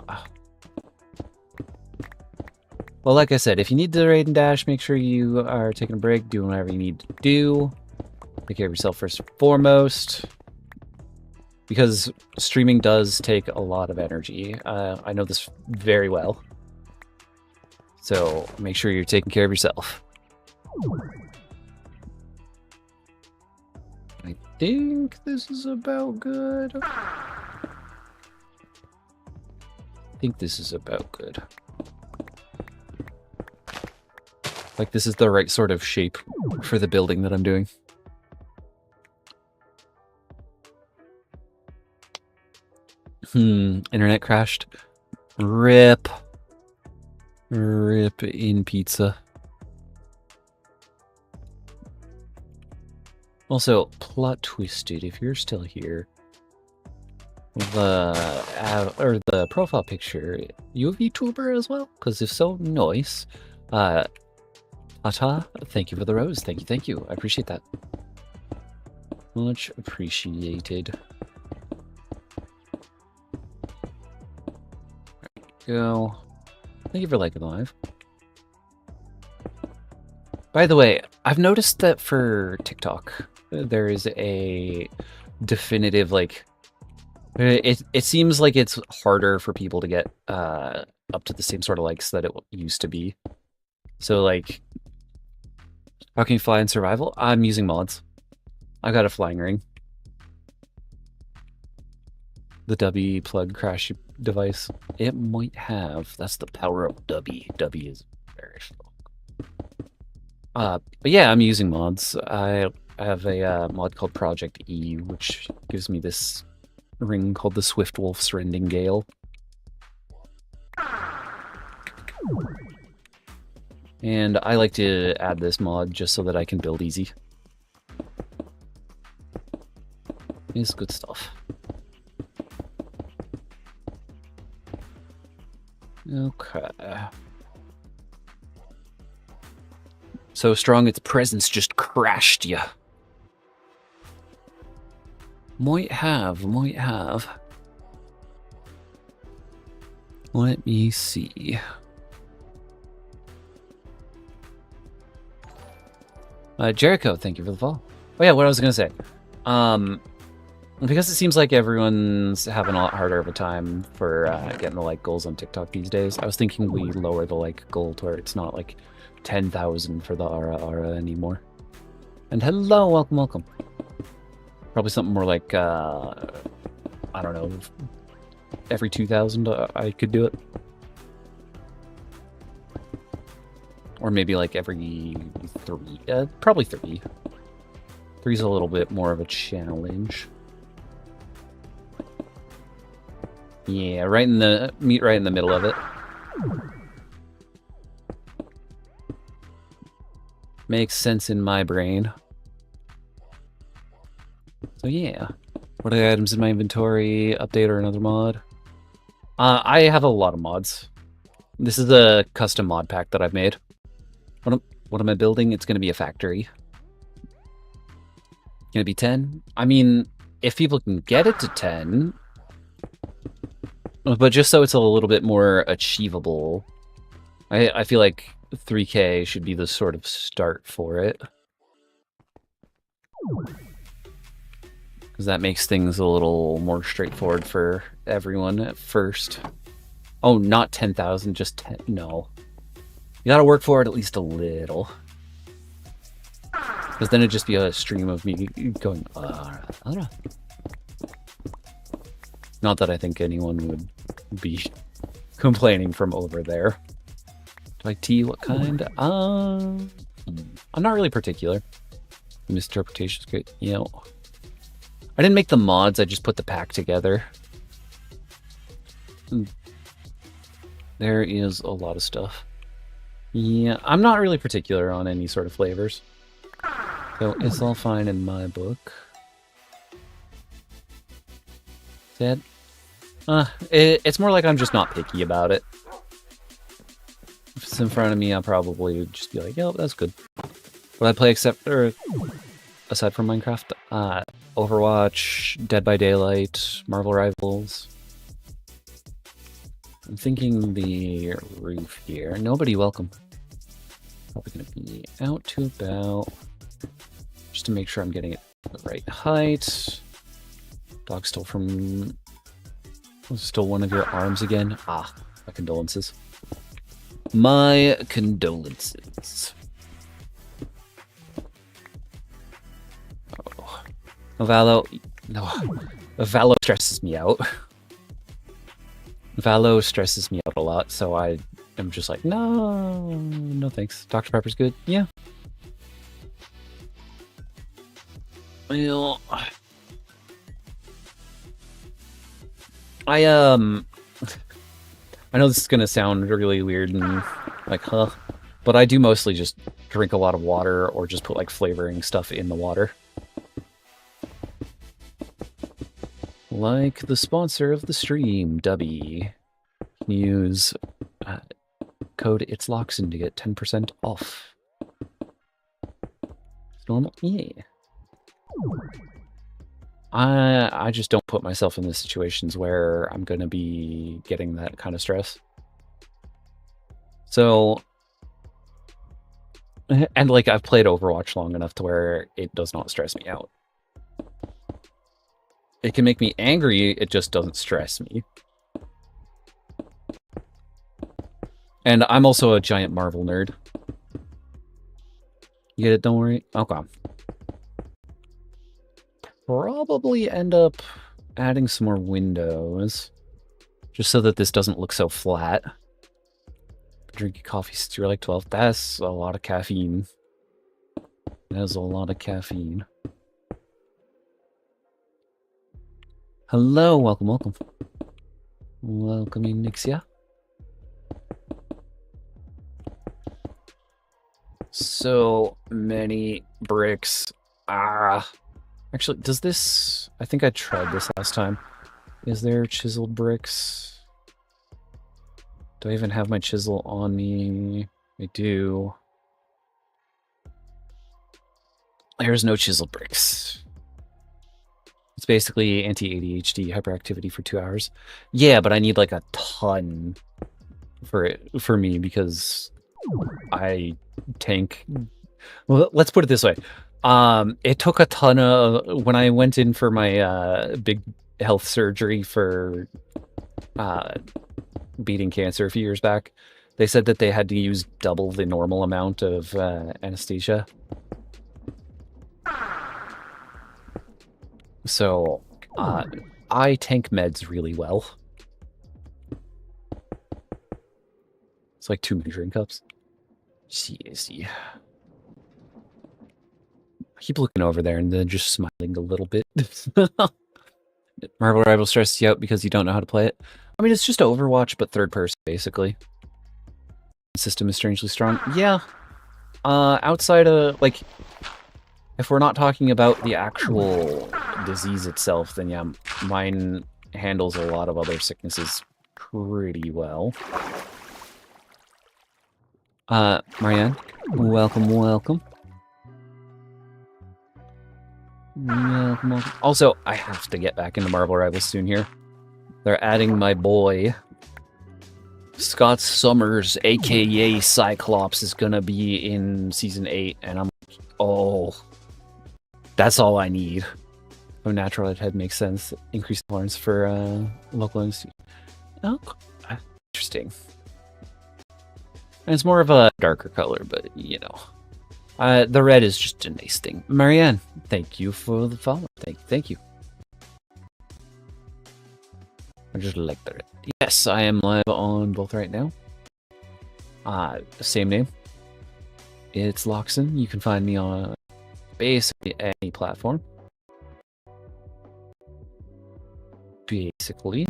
Well, like I said, if you need to raid and dash, make sure you are taking a break, doing whatever you need to do. Take care of yourself first and foremost. Because streaming does take a lot of energy. I know this very well. So make sure you're taking care of yourself. I think this is about good. Like, this is the right sort of shape for the building that I'm doing. Internet crashed. Rip. Rip in pizza. Also, plot twisted, if you're still here. The profile picture, you a VTuber as well? Because if so, nice. Ata, thank you for the rose. Thank you. I appreciate that. Much appreciated. Go. Thank you for liking the live. By the way, I've noticed that for TikTok, there is a definitive, like, it seems like it's harder for people to get up to the same sort of likes that it used to be. So, like, how can you fly in survival? I'm using mods. I got a flying ring. The W plug crash device. It might have. That's the power of W. W is very slow. But yeah, I'm using mods. I have a mod called Project E, which gives me this ring called the Swift Wolf's Rending Gale. And I like to add this mod just so that I can build easy. It's good stuff. Okay. So strong its presence just crashed ya. Might have. Let me see. Jericho, thank you for the follow. Oh yeah, what I was gonna say. Because it seems like everyone's having a lot harder of a time for getting the like goals on TikTok these days, I was thinking we lower the like goal to where it's not like 10,000 for the Ara anymore. And hello, welcome. Probably something more like, I don't know, every 2,000 I could do it. Or maybe like every 3, probably 3. 3's a little bit more of a challenge. Yeah, right in the middle of it. Makes sense in my brain. So yeah. What are the items in my inventory? Update or another mod? I have a lot of mods. This is a custom mod pack that I've made. What am I building? It's going to be a factory. Gonna be 10? I mean, if people can get it to 10... But just so it's a little bit more achievable, I feel like 3K should be the sort of start for it. Because that makes things a little more straightforward for everyone at first. Oh, not 10,000, just 10. No. You gotta work for it at least a little. Because then it'd just be a stream of me going, Not that I think anyone would be complaining from over there. Do I tea? What kind? I'm not really particular. Misinterpretation's great. You know, I didn't make the mods. I just put the pack together. There is a lot of stuff. Yeah, I'm not really particular on any sort of flavors. So it's all fine in my book. Sad. It's more like I'm just not picky about it. If it's in front of me, I'll probably just be like, "Yep, that's good." What I play aside from Minecraft, Overwatch, Dead by Daylight, Marvel Rivals. I'm thinking the roof here. Nobody welcome. Probably gonna be out to about, just to make sure I'm getting it the right height. Dog stole one of your arms again. Ah, my condolences. My condolences. Oh. Valo stresses me out. Valo stresses me out a lot, so I am just like, no thanks. Dr. Pepper's good? Yeah. Well, I know this is gonna sound really weird and like, huh, but I do mostly just drink a lot of water or just put like flavoring stuff in the water. Like the sponsor of the stream, Dubby. Use code Itsloxin to get 10% off. Normal? Yeah. I just don't put myself in the situations where I'm going to be getting that kind of stress. So, and like I've played Overwatch long enough to where it does not stress me out. It can make me angry, it just doesn't stress me. And I'm also a giant Marvel nerd. You get it? Don't worry. Okay. Probably end up adding some more windows, just so that this doesn't look so flat. Drinking coffee since you're like 12. That's a lot of caffeine. That's a lot of caffeine. Hello, welcome, welcome. Welcome in, Nixia. So many bricks. Actually, does this... I think I tried this last time. Is there chiseled bricks? Do I even have my chisel on me? I do. There's no chiseled bricks. It's basically anti-ADHD hyperactivity for 2 hours. Yeah, but I need like a ton for me because I tank. Well, let's put it this way. It took a ton of... When I went in for my big health surgery for beating cancer a few years back, they said that they had to use double the normal amount of anesthesia. So, I tank meds really well. It's like 2 measuring cups. See. I keep looking over there and then just smiling a little bit. Marvel Rival stresses you out because you don't know how to play it. I mean, it's just Overwatch, but third person, basically. The system is strangely strong. Yeah. Outside of, like... If we're not talking about the actual disease itself, then yeah, mine handles a lot of other sicknesses pretty well. Marianne, welcome. Welcome. Also, I have to get back into Marvel Rivals soon here. They're adding my boy. Scott Summers, aka Cyclops, is gonna be in Season 8, and I'm like, oh... That's all I need. Oh, natural head makes sense. Increased tolerance for local anesthesia. Oh, interesting. And it's more of a darker color, but you know, the red is just a nice thing. Marianne, thank you for the follow. Thank you. I just like the red. Yes, I am live on both right now. Same name. It's Itsloxin. You can find me on basically any platform. Basically.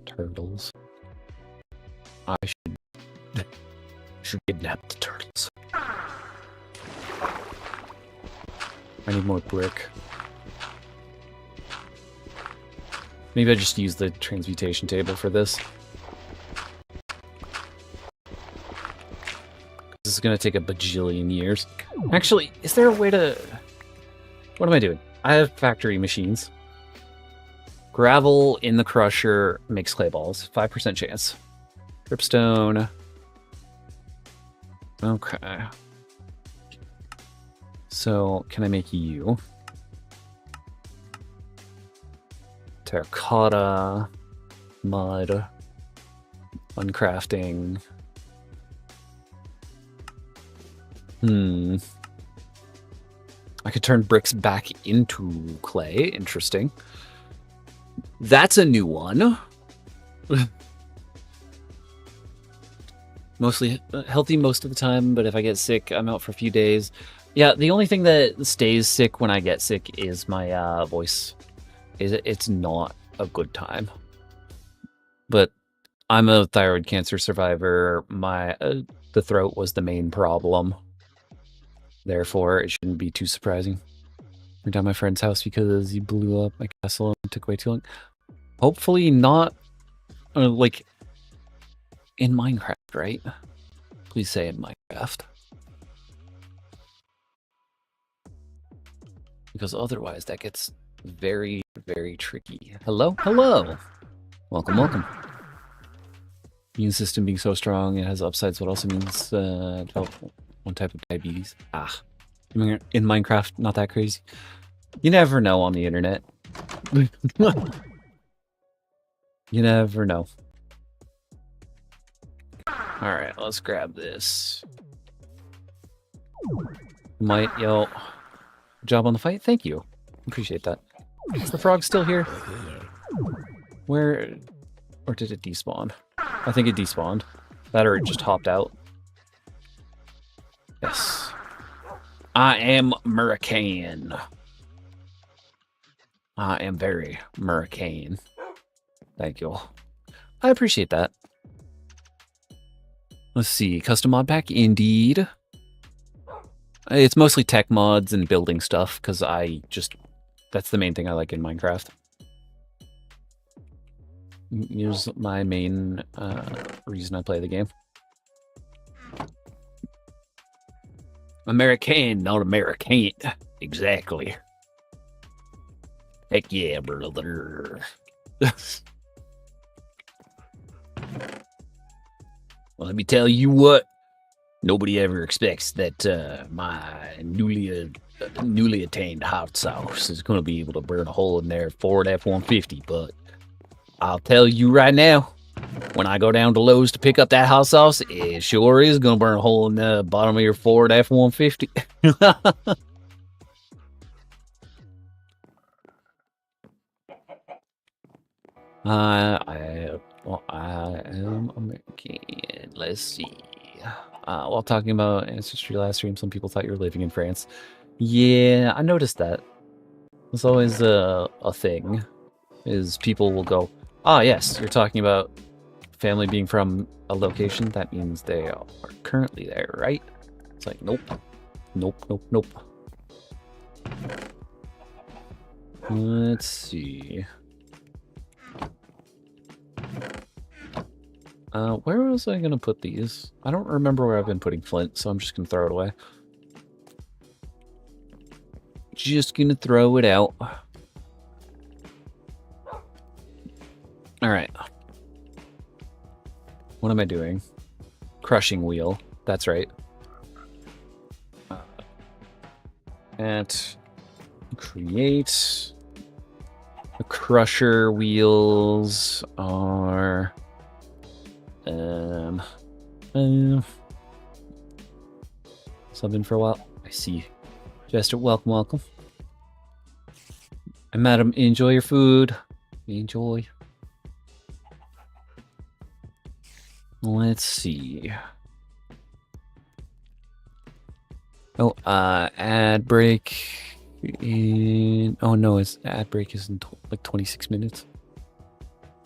Turtles. I should kidnap the turtles. I need more brick. Maybe I just use the transmutation table for this. This is gonna take a bajillion years. Actually, is there a way to... What am I doing? I have factory machines. Gravel in the crusher makes clay balls. 5% chance. Dripstone. Okay. So, can I make you? Terracotta. Mud. Uncrafting. I could turn bricks back into clay. Interesting. That's a new one. Mostly healthy most of the time, but if I get sick, I'm out for a few days. Yeah, the only thing that stays sick when I get sick is my voice. It's not a good time. But I'm a thyroid cancer survivor. The throat was the main problem. Therefore, it shouldn't be too surprising. We're down my friend's house because he blew up my castle and it took way too long. Hopefully not, like, in Minecraft, right? Please say in Minecraft. Because otherwise that gets very, very tricky. Hello? Hello! Welcome, welcome. Immune system being so strong, it has upsides, what also means develop one type of diabetes. In Minecraft, not that crazy. You never know on the internet. You never know. Alright, let's grab this. Yo. Job on the fight? Thank you. Appreciate that. Is the frog still here? Where... Or did it despawn? I think it despawned. That or it just hopped out. Yes. I am American. I am very American. Thank you. I appreciate that. Let's see. Custom mod pack? Indeed. It's mostly tech mods and building stuff, because that's the main thing I like in Minecraft. Here's my main reason I play the game. American, not American. Exactly. Heck yeah, brother. Well, let me tell you what. Nobody ever expects that my newly attained hot sauce is going to be able to burn a hole in their Ford F-150, but I'll tell you right now, when I go down to Lowe's to pick up that hot sauce, it sure is going to burn a hole in the bottom of your Ford F-150. I am American. Let's see. While talking about ancestry last stream, some people thought you were living in France. Yeah, I noticed that. It's always a thing, is people will go, ah, yes, you're talking about family being from a location. That means they are currently there, right? It's like, nope. Nope, nope, nope. Let's see. Where was I gonna put these? I don't remember where I've been putting flint, so I'm just gonna throw it away. Just gonna throw it out. Alright. What am I doing? Crushing wheel. That's right. And create. The crusher wheels are... Subbing for a while. I see. Jester, welcome, welcome. And madam, enjoy your food. Enjoy. Let's see. Oh, ad break in... Oh no, it's ad break is in like 26 minutes.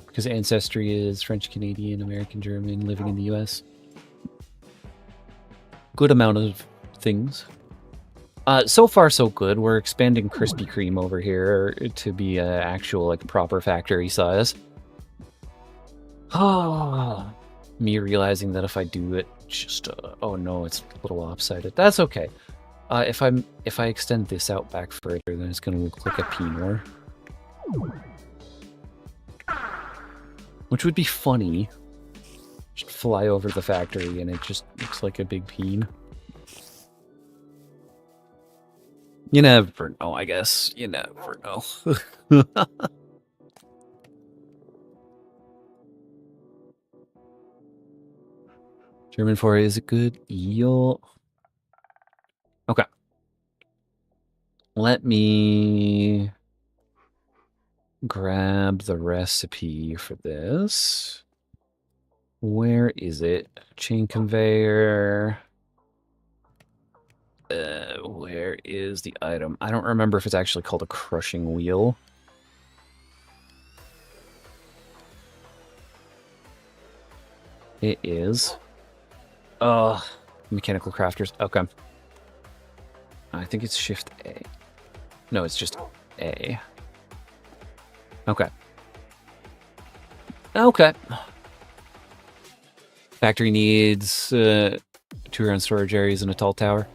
Because ancestry is French, Canadian, American, German, living in the US. Good amount of things. So far, so good. We're expanding Krispy Kreme over here to be an actual, like, proper factory size. Ah, me realizing that if I do it, just oh no, it's a little lopsided. That's okay. If I extend this out back further, then it's gonna look like a penor. Which would be funny. Just fly over the factory and it just looks like a big peen. You never know, I guess. You never know. German for is it good? Yo. Okay. Let me grab the recipe for this. Where is it? Chain conveyor. Where is the item? I don't remember if it's actually called a crushing wheel. It is. Mechanical crafters. Okay. I think it's Shift A. No, it's just A. Okay. Okay. Factory needs 2 round storage areas and a tall tower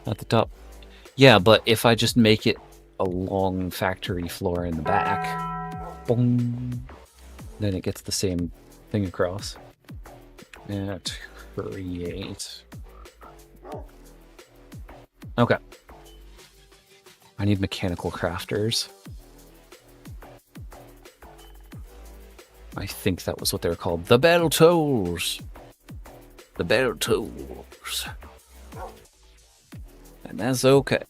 at the top. Yeah, but if I just make it a long factory floor in the back, boom, then it gets the same thing across. And create. Okay. I need mechanical crafters. I think that was what they were called. The battle tools. The battle tools. And that's okay.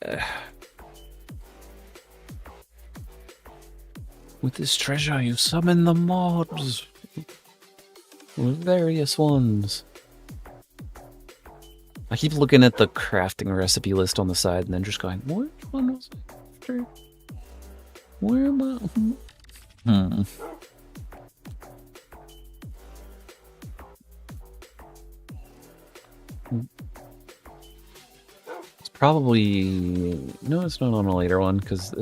With this treasure, you summon the mods. Various ones. I keep looking at the crafting recipe list on the side and then just going, which one was I after? Where am I? It's probably... No, it's not on a later one, because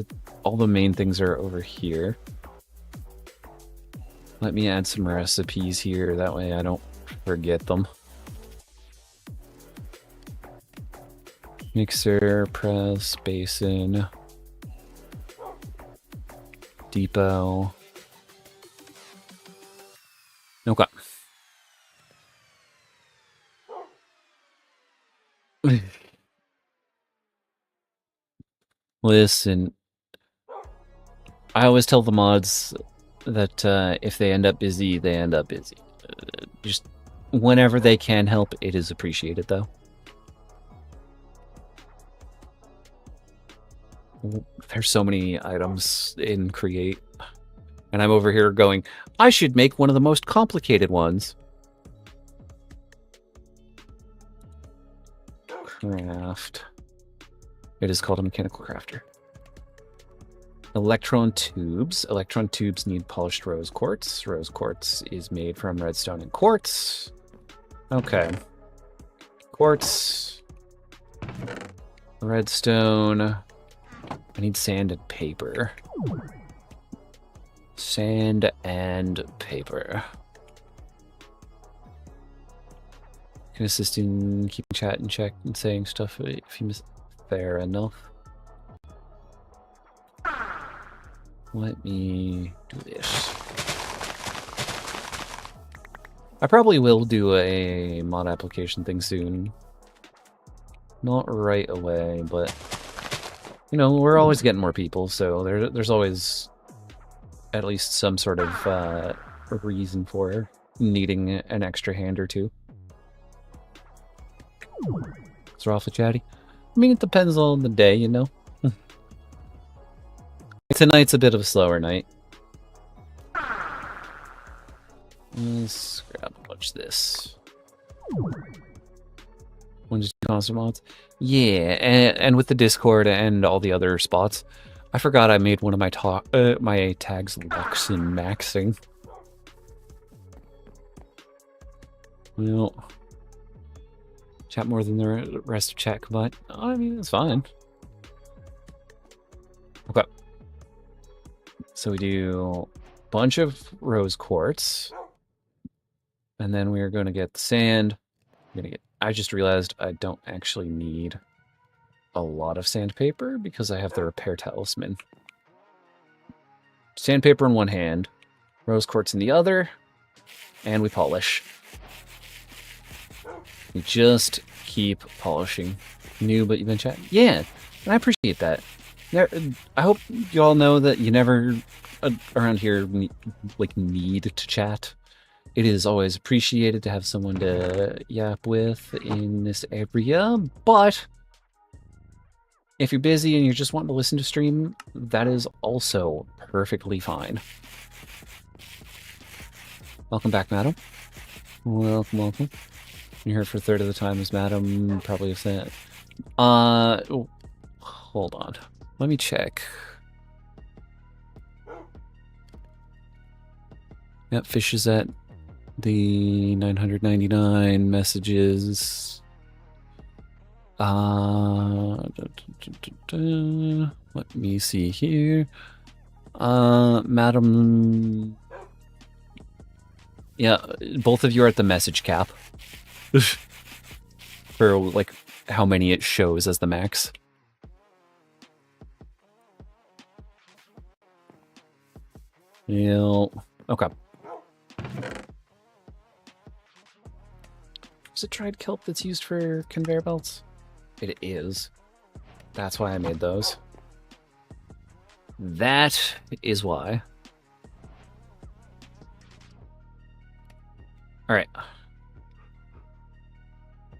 all the main things are over here. Let me add some recipes here, that way I don't forget them. Mixer, press, basin, depot. Okay. Listen, I always tell the mods that if they end up busy, they end up busy. Just whenever they can help, it is appreciated, though. There's so many items in Create, and I'm over here going, I should make one of the most complicated ones. Craft. It is called a mechanical crafter. Electron tubes. Electron tubes need polished rose quartz. Rose quartz is made from redstone and quartz. Okay. Quartz. Redstone. I need sand and paper. Sand and paper. Can assist in keeping chat in check and saying stuff if you miss. Fair enough. Let me do this. I probably will do a mod application thing soon. Not right away, but you know, we're always getting more people, so there's always at least some sort of reason for needing an extra hand or two. It's awfully chatty. I mean, it depends on the day, you know? Tonight's a bit of a slower night. Let's grab a bunch of this. When just constant mods? Yeah, and with the Discord and all the other spots, I forgot I made one of my my tags Lux and Maxing. Well, chat more than the rest of chat combined. I mean, it's fine. Okay. So we do a bunch of rose quartz. And then we are going to get the sand. I just realized I don't actually need a lot of sandpaper because I have the repair talisman. Sandpaper in one hand, rose quartz in the other, and we polish. We just keep polishing. New, but you've been chatting? Yeah, and I appreciate that. I hope you all know that you never around here need to chat. It is always appreciated to have someone to yap with in this area, but if you're busy and you're just wanting to listen to stream, that is also perfectly fine. Welcome back, madam. Welcome, welcome. You're here for a third of the time as madam, probably if that. Hold on. Let me check. Yep, fish is at the 999 messages. Let me see here. Madam. Yeah, both of you are at the message cap. For, like, how many it shows as the max. Yeah. Okay. Is it dried kelp that's used for conveyor belts? It is. That's why I made those. That is why. All right.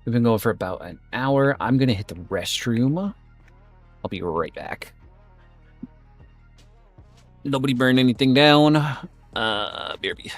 We've been going for about an hour. I'm going to hit the restroom. I'll be right back. Nobody burn anything down. BRB.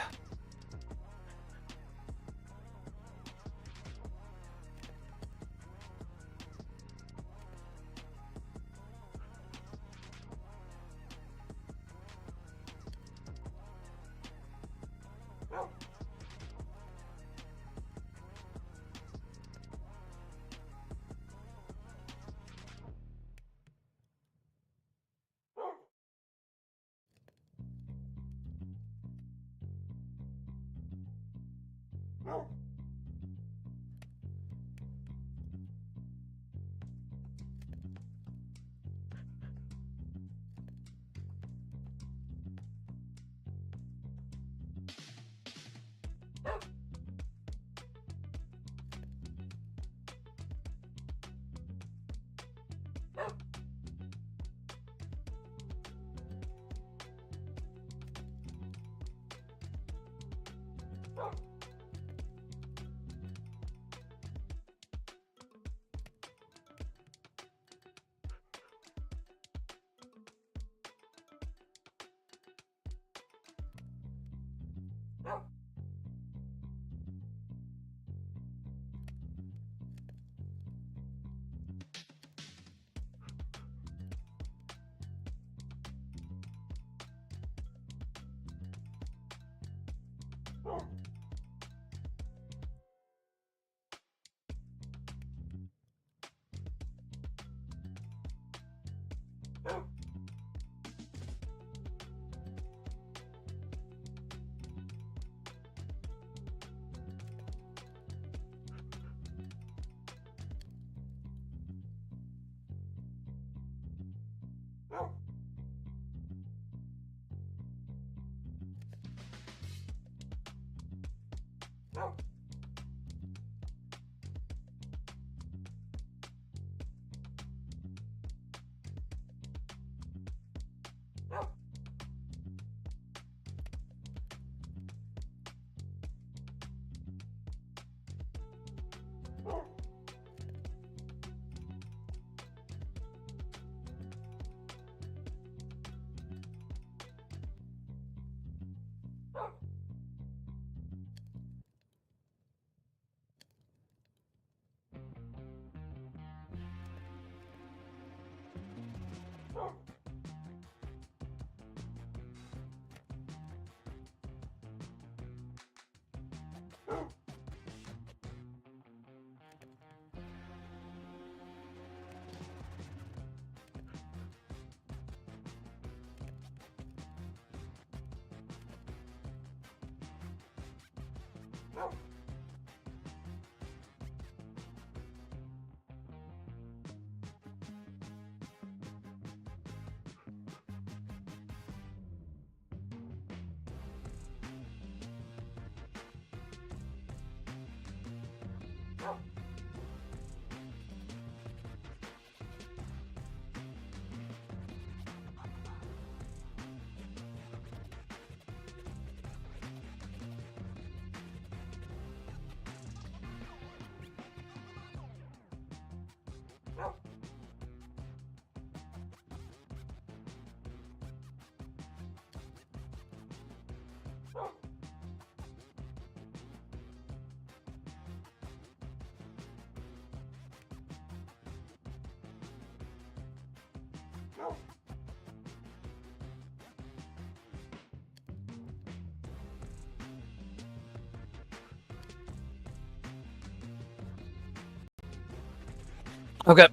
Okay.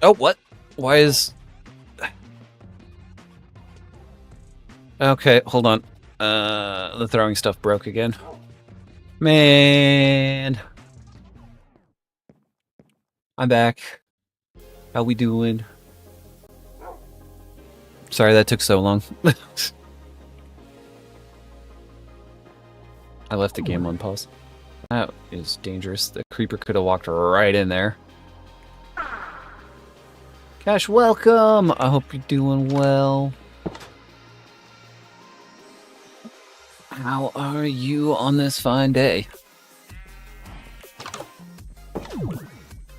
Oh, what? Why is... Okay, hold on. The throwing stuff broke again. Man. I'm back. How we doing? Sorry that took so long. I left the game on pause. That is dangerous. The creeper could have walked right in there. Cash, welcome! I hope you're doing well. How are you on this fine day?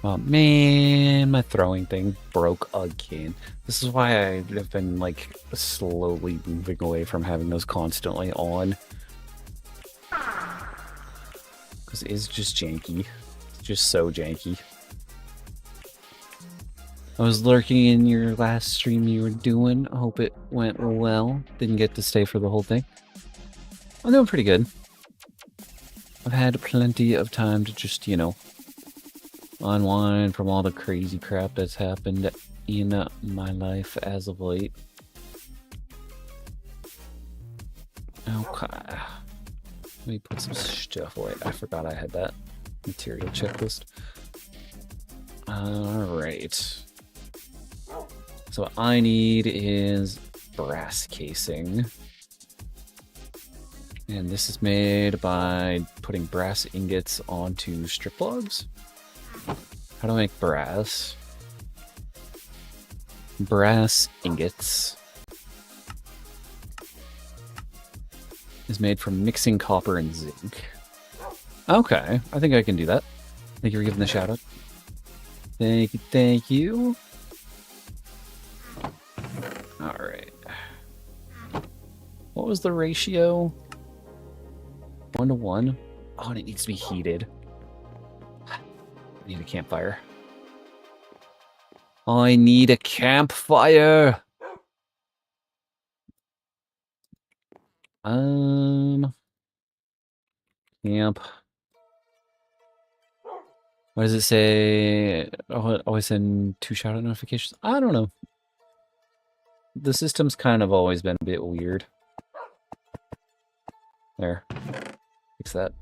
Oh man, my throwing thing broke again. This is why I've been like slowly moving away from having those constantly on. Because it's just janky. It's just so janky. I was lurking in your last stream you were doing. I hope it went well. Didn't get to stay for the whole thing. I'm doing pretty good. I've had plenty of time to just, you know, unwind from all the crazy crap that's happened in my life as of late. Okay. Let me put some stuff away. I forgot I had that material checklist. Alright. So what I need is brass casing. And this is made by putting brass ingots onto strip logs. How do I make brass? Brass ingots is made from mixing copper and zinc. Okay, I think I can do that. Thank you for giving the shout out. Thank you, thank you. Alright. What was the ratio? 1 to 1? Oh, and it needs to be heated. I need a campfire. I need a campfire! Camp. What does it say? Oh, always send 2 shout-out notifications? I don't know. The system's kind of always been a bit weird. There. Fix that.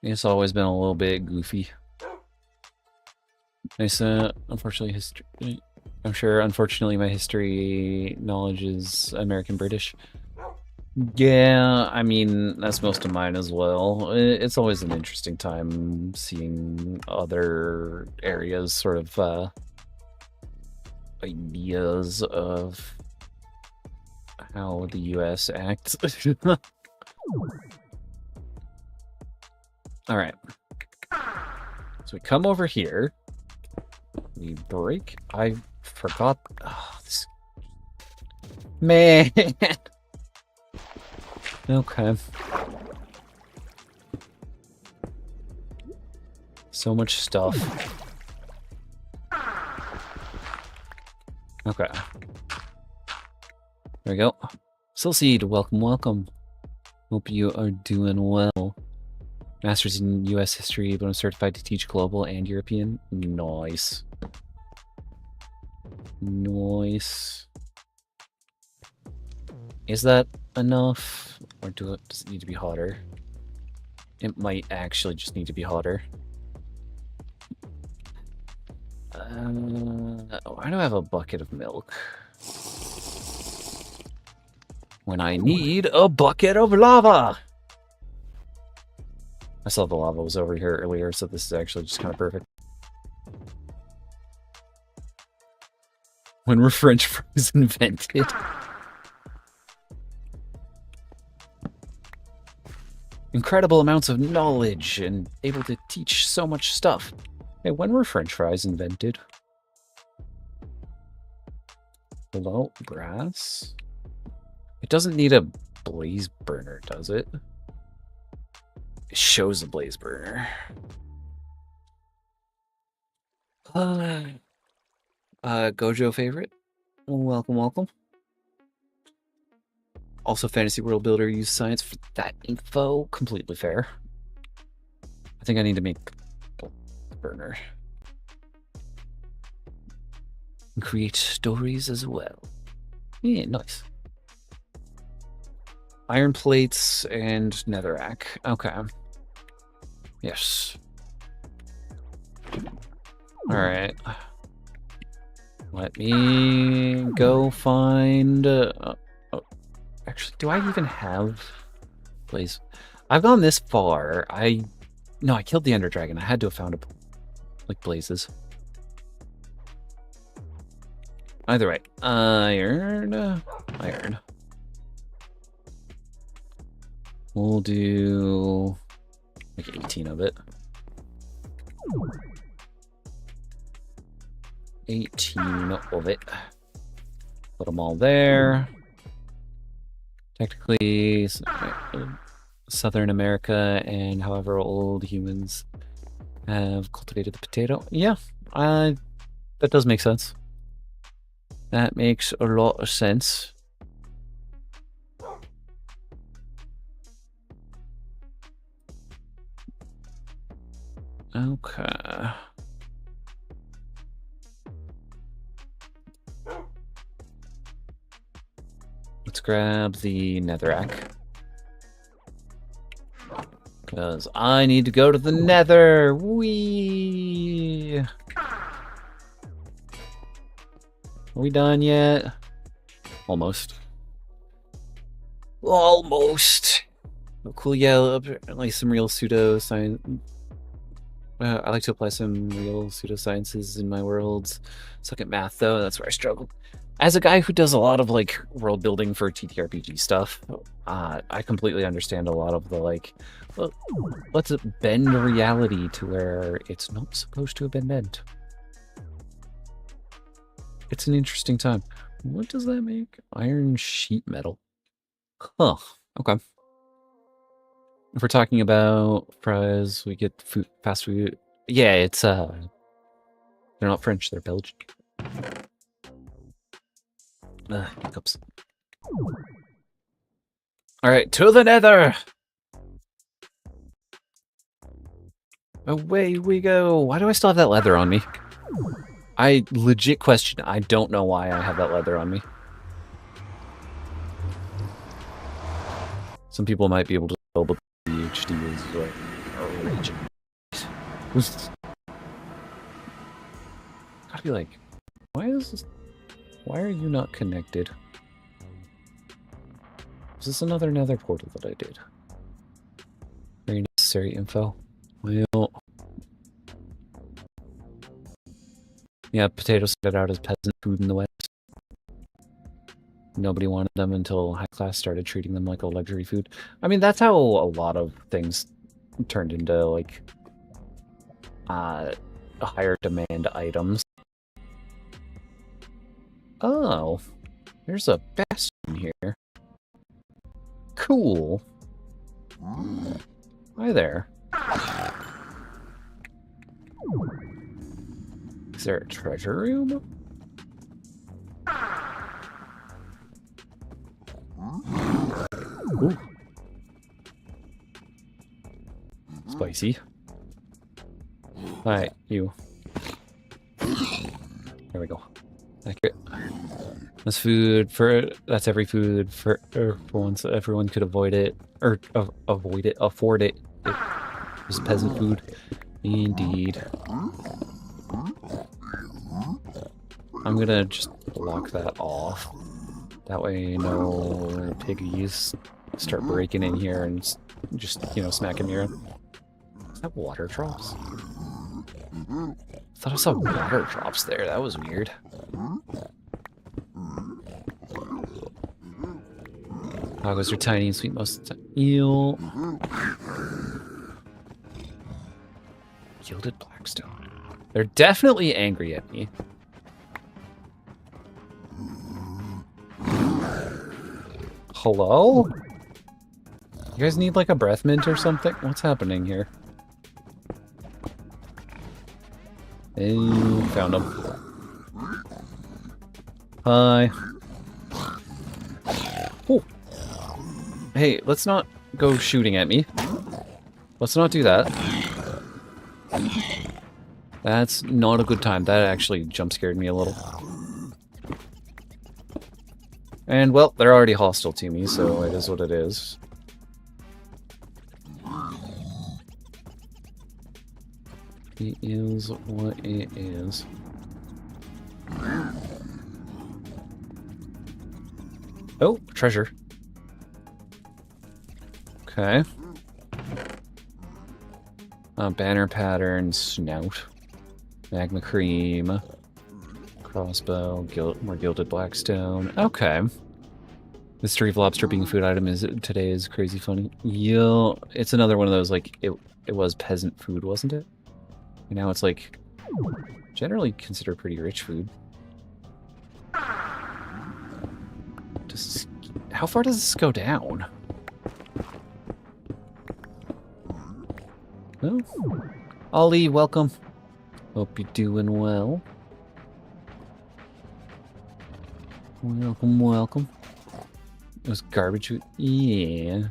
It's always been a little bit goofy. Nice, unfortunately, history. I'm sure, unfortunately, my history knowledge is American-British. Yeah, I mean, that's most of mine as well. It's always an interesting time seeing other areas, sort of, ideas of how the US acts. Alright. So we come over here. We break. I forgot. Oh, this... Man! Okay. So much stuff. Okay. There we go. Silseed, welcome, welcome. Hope you are doing well. Masters in U.S. History, but I'm certified to teach global and European. Nice. Nice. Is that enough? Or does it need to be hotter? It might actually just need to be hotter. Why do I have a bucket of milk? When I need a bucket of lava! I saw the lava was over here earlier, so this is actually just kind of perfect. When were French fries invented? Incredible amounts of knowledge and able to teach so much stuff. Hey, when were French fries invented? Hello, brass? It doesn't need a blaze burner, does it? It shows a blaze burner. Gojo favorite? Welcome, welcome. Also, Fantasy World Builder used science for that info. Completely fair. I think I need to make a burner. and create stories as well. Yeah, nice. Iron plates and netherrack. Okay. Yes. Alright. Let me go find... actually, do I even have... Blaze? I've gone this far. No, I killed the Ender Dragon. I had to have found like blazes. Either way. Iron. Iron. We'll do like 18 of it. 18 of it. Put them all there. Technically, Southern America and however old humans have cultivated the potato. Yeah, that does make sense. That makes a lot of sense. Okay. Let's grab the netherrack. Because I need to go to the nether. Whee! Are we done yet? Almost. Almost. Oh, cool, yeah, like some real pseudoscience. I like to apply some real pseudosciences in my worlds. Suck at math, though. That's where I struggle. As a guy who does a lot of, like, world building for TTRPG stuff, I completely understand a lot of the, like, well, let's bend reality to where it's not supposed to have been bent. It's an interesting time. What does that make? Iron sheet metal. Huh. Okay. If we're talking about fries, we get food, fast food. Yeah, it's, they're not French, they're Belgian. Hiccups. Alright, to the nether! Away we go! Why do I still have that leather on me? I legit question, I don't know why I have that leather on me. Some people might be able to tell, but PhD is like raging. Gotta be like, why are you not connected? Is this another nether portal that I did? Very necessary info. Well, yeah, potatoes started out as peasant food in the West. Nobody wanted them until high class started treating them like a luxury food. I mean, that's how a lot of things turned into, like, higher demand items. Oh, there's a bastion here. Cool. Hi there. Is there a treasure room? Ooh. Spicy. Alright, you. There we go. Accurate. That's food for. That's every food for once. So everyone could avoid it or afford it. It was peasant food, indeed. I'm gonna just block that off. That way, no piggies start breaking in here and just, you know, smacking me around. Is that water drops? I thought I saw water drops there. That was weird. Doggos are tiny and sweet most of the time. Eel. Gilded blackstone. They're definitely angry at me. Hello? You guys need like a breath mint or something? What's happening here? Hey, found him. Hi. Oh. Hey, let's not go shooting at me. Let's not do that. That's not a good time. That actually jump scared me a little. And, well, they're already hostile to me, so it is what it is. It is what it is. Oh, treasure. Okay. Banner pattern, snout. Magma cream. Crossbow, more gilded blackstone. Okay. Mystery of lobster being a food item today is crazy funny. Yo, it's another one of those, like, it was peasant food, wasn't it? And now it's, like, generally considered pretty rich food. How far does this go down? Oh. Ollie, welcome. Hope you're doing well. Welcome, welcome. It was garbage food? Yeah.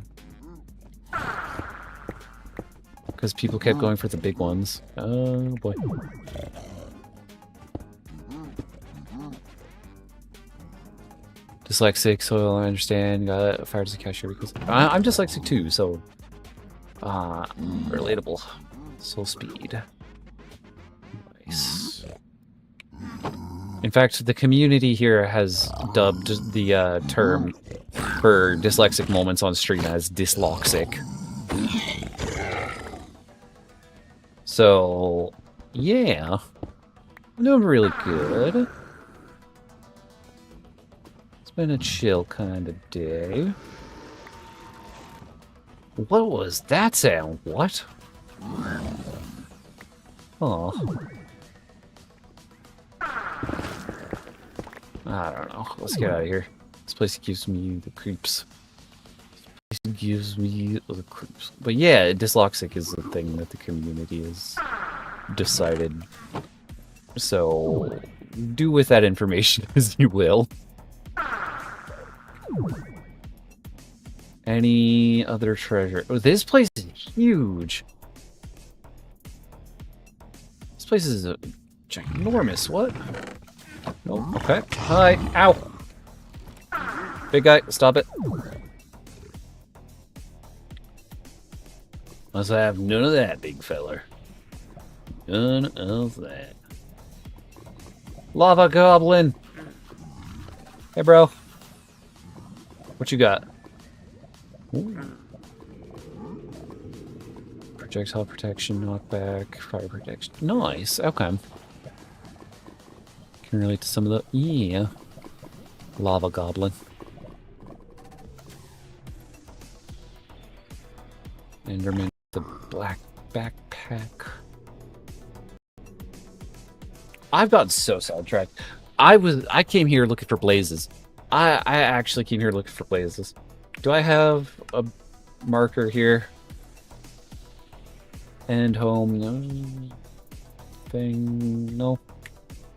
Because people kept going for the big ones. Oh, boy. Dyslexic, so I understand. Got a fire as a cashier because I'm dyslexic too, so relatable. Soul speed. Nice. In fact, the community here has dubbed the term for dyslexic moments on stream as Dysloxic. So, yeah. I'm doing really good. It's been a chill kind of day. What was that sound? What? Oh. I don't know. Let's get out of here. This place gives me the creeps. It gives me the creeps. But yeah, dyslexic is the thing that the community has decided. So, do with that information as you will. Any other treasure? Oh, this place is huge. This place is ginormous. What? Nope. Okay. Hi. Ow. Big guy, stop it. Must have none of that, big feller. None of that. Lava goblin. Hey, bro. What you got? Ooh. Projectile protection, knockback, fire protection. Nice. Okay. Can relate to some of the... Yeah. Lava goblin. Enderman, the black backpack. I've gotten so sidetracked. I came here looking for blazes. I actually came here looking for blazes. Do I have a marker here? End home, no. Thing, no.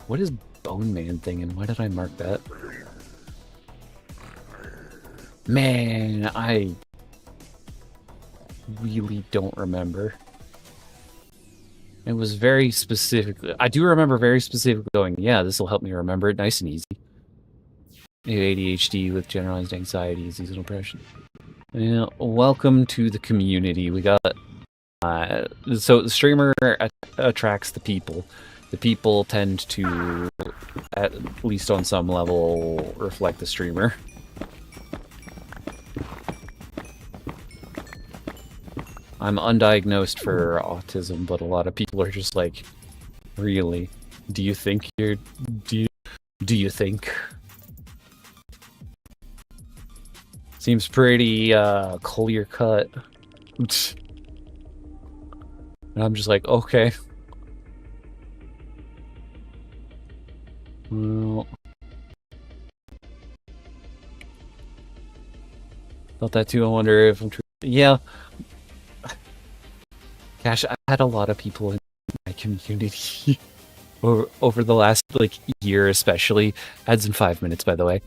What is Bone Man thing and why did I mark that? Man, I really don't remember. It was very specific. I do remember very specifically going, yeah, this will help me remember it nice and easy. ADHD with generalized anxiety, seasonal depression. Yeah, welcome to the community. We got so the streamer attracts the people. The people tend to, at least on some level, reflect the streamer. I'm undiagnosed for autism, but a lot of people are just like, really? Do you think you're... Do you think? Seems pretty clear cut. And I'm just like, okay. Well, felt that too. I wonder if I'm true. Yeah. Gosh, I had a lot of people in my community over the last like year, especially. Ads in 5 minutes, by the way.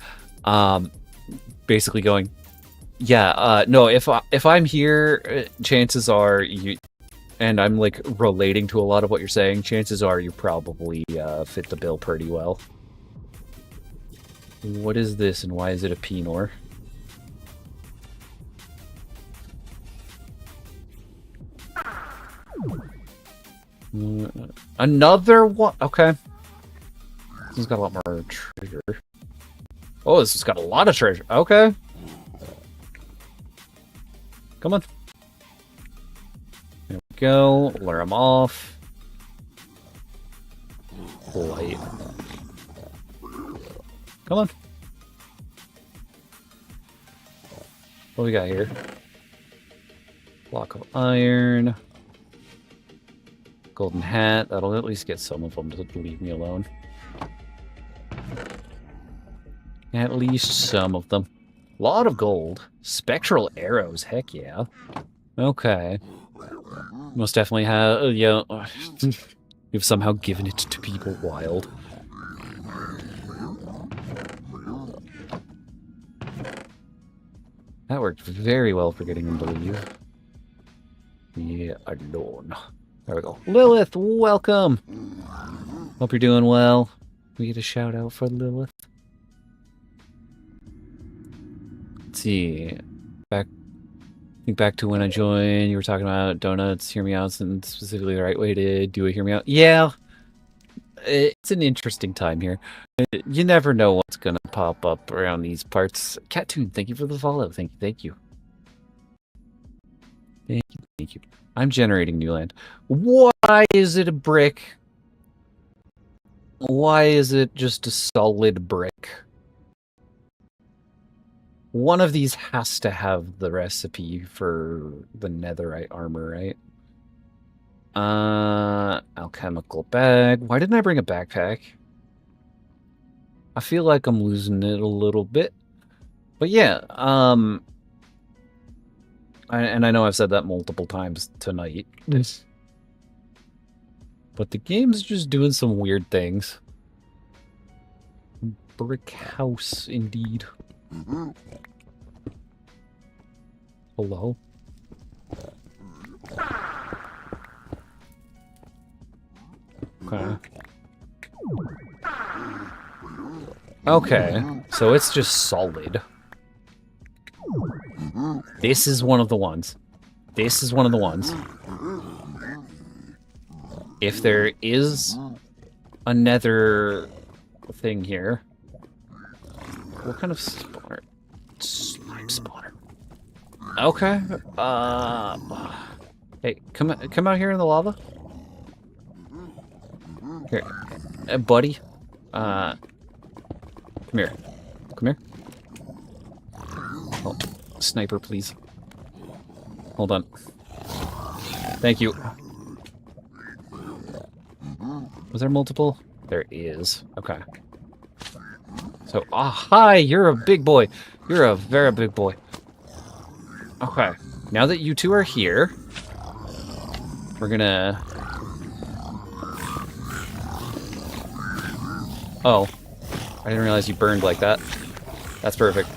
Basically going, yeah, no. If I'm here, chances are you, and I'm like relating to a lot of what you're saying. Chances are you probably fit the bill pretty well. What is this and why is it a Pinor? Another one? Okay. This one's got a lot more treasure. Oh, this has got a lot of treasure. Okay. Come on. There we go. Lure him off. Light. Come on. What do we got here? Block of iron. Golden hat. That'll at least get some of them to leave me alone. At least some of them. A lot of gold. Spectral arrows. Heck yeah. Okay. Most definitely have... yeah. You've somehow given it to people wild. That worked very well for getting him to leave. Yeah, alone. There we go. Lilith, welcome! Hope you're doing well. We get a shout out for Lilith. Let's see. Think back to when I joined, you were talking about donuts, hear me out, and specifically the right way to do a hear me out. Yeah, it's an interesting time here. You never know what's going to pop up around these parts. Cattoon, thank you for the follow. Thank you, thank you. Thank you, thank you. I'm generating new land. Why is it a brick? Why is it just a solid brick? One of these has to have the recipe for the netherite armor, right? Alchemical bag. Why didn't I bring a backpack? I feel like I'm losing it a little bit. But yeah, and I know I've said that multiple times tonight. But the game's just doing some weird things. Brick house, indeed. Hello? Okay. Okay, so it's just solid. This is one of the ones. This is one of the ones. If there is another thing here... What kind of spawner? Slime spawner. Okay. Hey, come out here in the lava. Here, buddy. Come here. Come here. Oh, sniper, please. Hold on. Thank you. Was there multiple? There is. Okay. So, hi, you're a big boy. You're a very big boy. Okay, now that you two are here, we're gonna... Oh, I didn't realize you burned like that. That's perfect.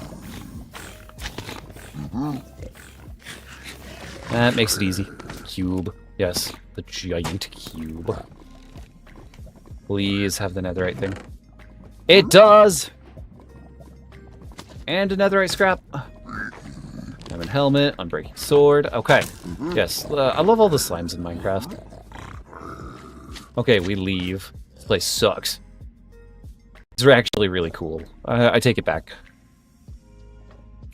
That makes it easy. Cube. Yes, the giant cube. Please have the netherite thing. It does! And a netherite scrap. Diamond helmet, unbreaking sword. Okay. Yes, I love all the slimes in Minecraft. Okay, we leave. This place sucks. These are actually really cool. I take it back.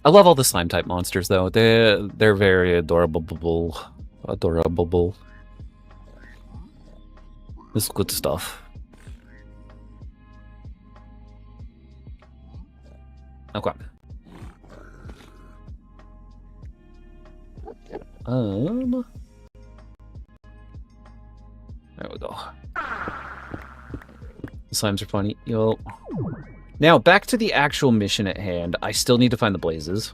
I love all the slime type monsters though. They're very adorable. Adorable. This is good stuff. Okay. There we go. The slimes are funny. Yo. Now, back to the actual mission at hand. I still need to find the blazes.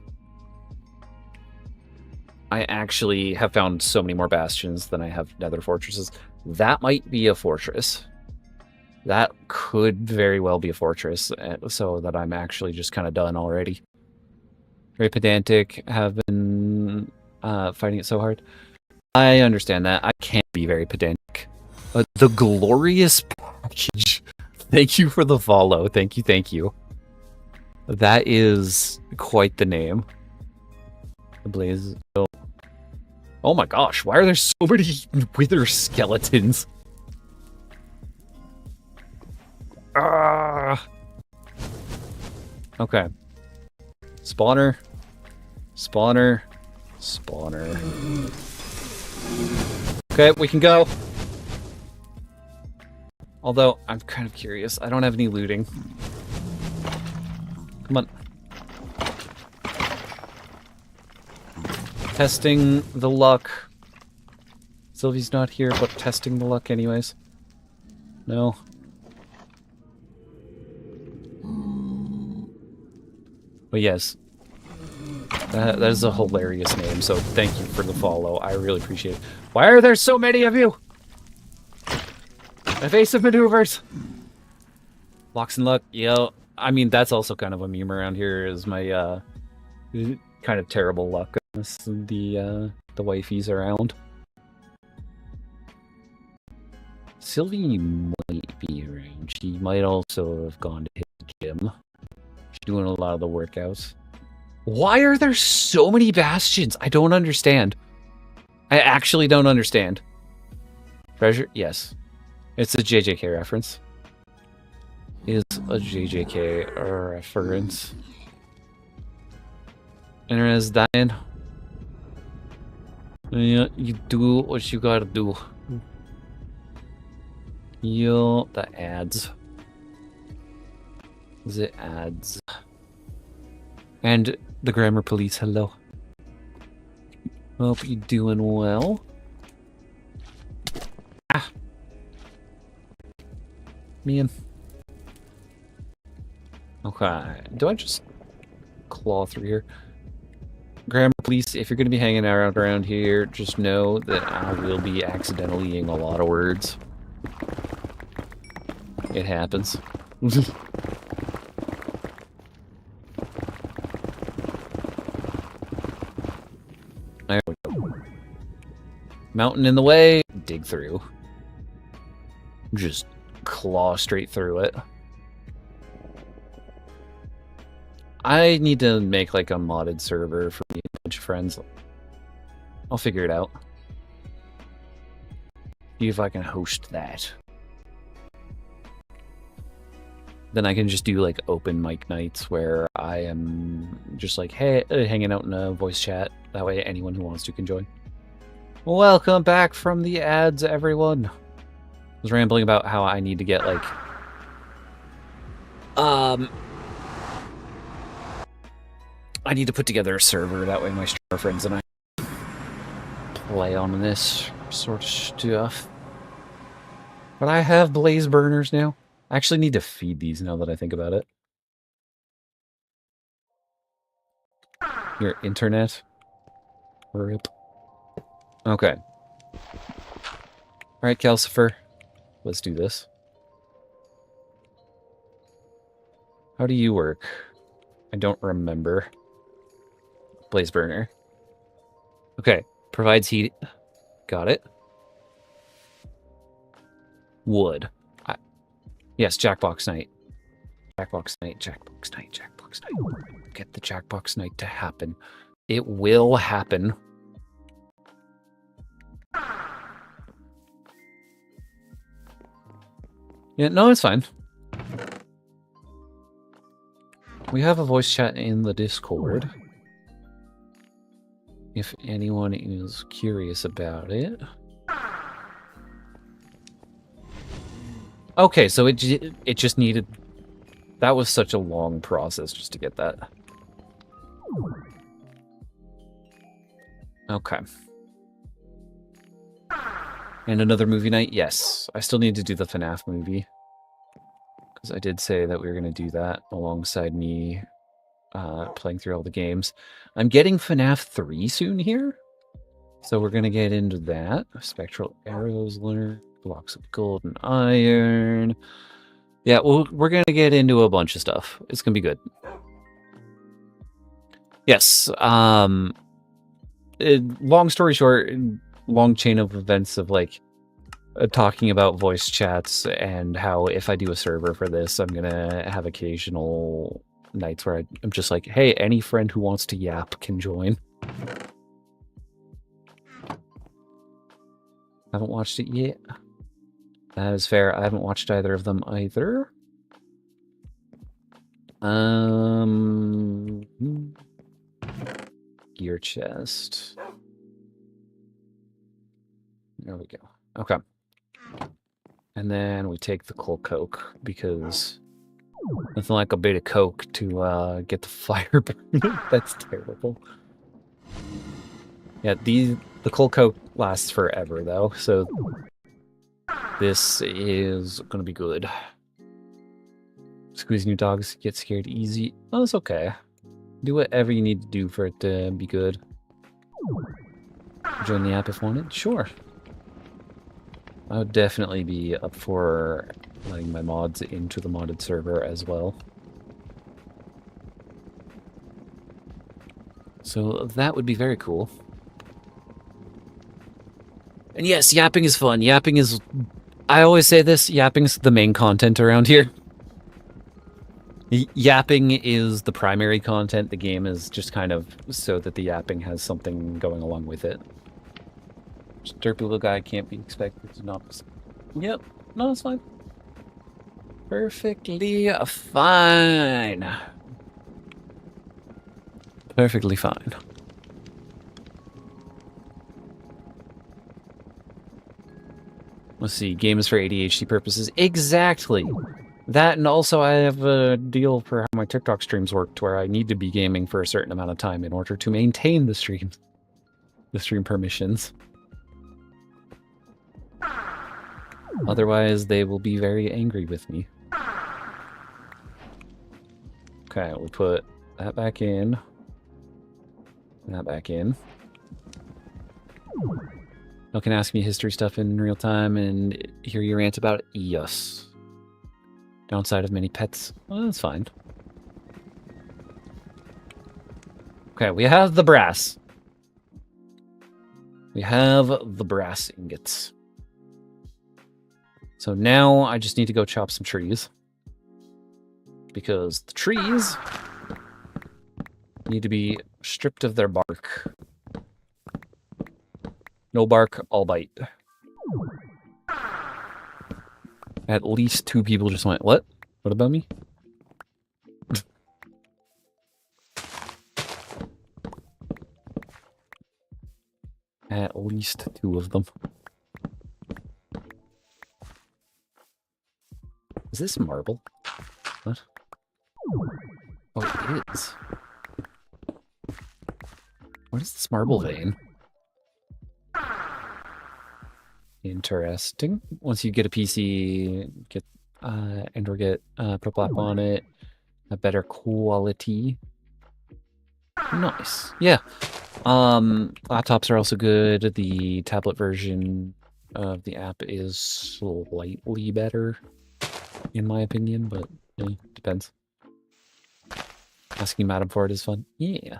I actually have found so many more bastions than I have nether fortresses. That might be a fortress. That could very well be a fortress, so that I'm actually just kind of done already. Very pedantic, have been fighting it so hard. I understand that. I can be very pedantic. The glorious package. Thank you for the follow. Thank you, thank you. That is quite the name. The Blaze. Oh my gosh, why are there so many wither skeletons? Ah. Okay. Spawner. Spawner. Spawner. Okay, we can go. Although, I'm kind of curious. I don't have any looting. Come on. Testing the luck. Sylvie's not here, but testing the luck anyways. No. But yes. That is a hilarious name, so thank you for the follow. I really appreciate it. Why are there so many of you? Evasive maneuvers. Locks and luck. Yo, I mean, that's also kind of a meme around here, is my kind of terrible luck. The wifey's around. Sylvie might be around. She might also have gone to hit the gym. She's doing a lot of the workouts. Why are there so many bastions? I don't understand. I actually don't understand. Treasure? Yes. It's a JJK reference. Is a JJK reference. And as dying. Yeah, you do what you gotta do. Yo, the ads. The ads. And the grammar police, hello. Hope you're doing well. Ah. Man. Okay, do I just claw through here? Grammar police, if you're going to be hanging out around here, just know that I will be accidentally eating a lot of words. It happens. There we go. Mountain in the way, dig through. Just claw straight through it. I need to make like a modded server for me and a bunch of friends. I'll figure it out. See if I can host that. Then I can just do like open mic nights where I am just like, hey, hanging out in a voice chat. That way anyone who wants to can join. Welcome back from the ads, everyone. I was rambling about how I need to get like... I need to put together a server, that way my streamer friends and I play on this sort of stuff. But I have blaze burners now. I actually need to feed these now that I think about it. Your internet? RIP. Okay. Alright, Calcifer. Let's do this. How do you work? I don't remember. Blaze burner. Okay. Provides heat. Got it. Wood. Yes, Jackbox Night. Jackbox Night, Jackbox Night, Jackbox Night. Get the Jackbox Night to happen. It will happen. Yeah, no, it's fine. We have a voice chat in the Discord. If anyone is curious about it. Okay, so it just needed... That was such a long process just to get that. Okay. And another movie night? Yes. I still need to do the FNAF movie. Because I did say that we were going to do that alongside me playing through all the games. I'm getting FNAF 3 soon here. So we're going to get into that. Spectral arrows learned. Blocks of gold and iron. Yeah, well, we're going to get into a bunch of stuff. It's going to be good. Yes. Long story short, long chain of events of like talking about voice chats and how if I do a server for this, I'm going to have occasional nights where I'm just like, hey, any friend who wants to yap can join. Haven't watched it yet. That is fair. I haven't watched either of them either. Gear chest. There we go. Okay. And then we take the coal coke because nothing like a bit of coke to get the fire burning. That's terrible. Yeah, the coal coke lasts forever though, so this is gonna be good. Squeezing your dogs get scared easy. Oh, it's okay. Do whatever you need to do for it to be good. Join the app if wanted? Sure. I would definitely be up for letting my mods into the modded server as well. So that would be very cool. And yes, yapping is fun. Yapping is... I always say this, yapping's the main content around here. Yapping is the primary content. The game is just kind of so that the yapping has something going along with it. Just derpy little guy can't be expected to not... Yep. No, it's fine. Perfectly fine. Perfectly fine. Let's see. Game is for ADHD purposes. Exactly. That, and also I have a deal for how my TikTok streams work, to where I need to be gaming for a certain amount of time in order to maintain the stream permissions. Otherwise, they will be very angry with me. Okay, we'll put that back in. That back in. You can ask me history stuff in real time and hear your rant about it. Yes. Downside of many pets. Well, that's fine. Okay, we have the brass. We have the brass ingots. So now I just need to go chop some trees. Because the trees need to be stripped of their bark. No bark, all bite. At least 2 people just went, what? What about me? At least 2 of them. Is this marble? What? Oh, it is. What is this marble vein? Interesting. Once you get a PC, get and/or get purple app on it, a better quality. Nice. Yeah. Laptops are also good. The tablet version of the app is slightly better, in my opinion, but depends. Asking Madam for it is fun. Yeah.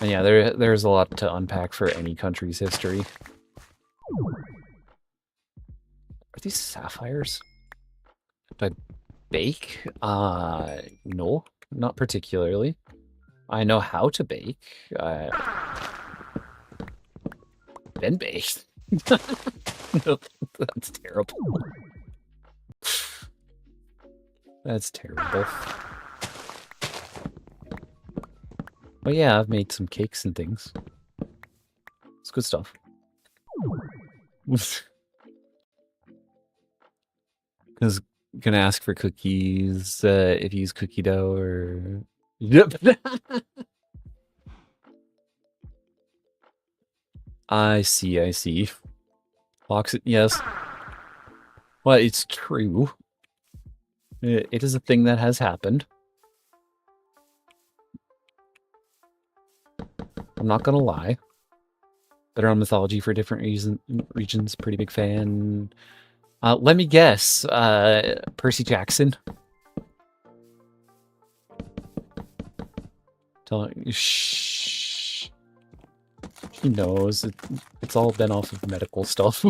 And yeah, there's a lot to unpack for any country's history. Are these sapphires? Do I bake? No, not particularly. I know how to bake. Been baked. No, that's terrible. That's terrible. But yeah, I've made some cakes and things. It's good stuff. Because gonna ask for cookies if you use cookie dough or... Yep. I see, I see. Box it, yes. Well, it's true. It is a thing that has happened. I'm not gonna lie. Better on mythology for different regions. Pretty big fan. Let me guess. Percy Jackson. Shh. He knows. It's all been off of medical stuff.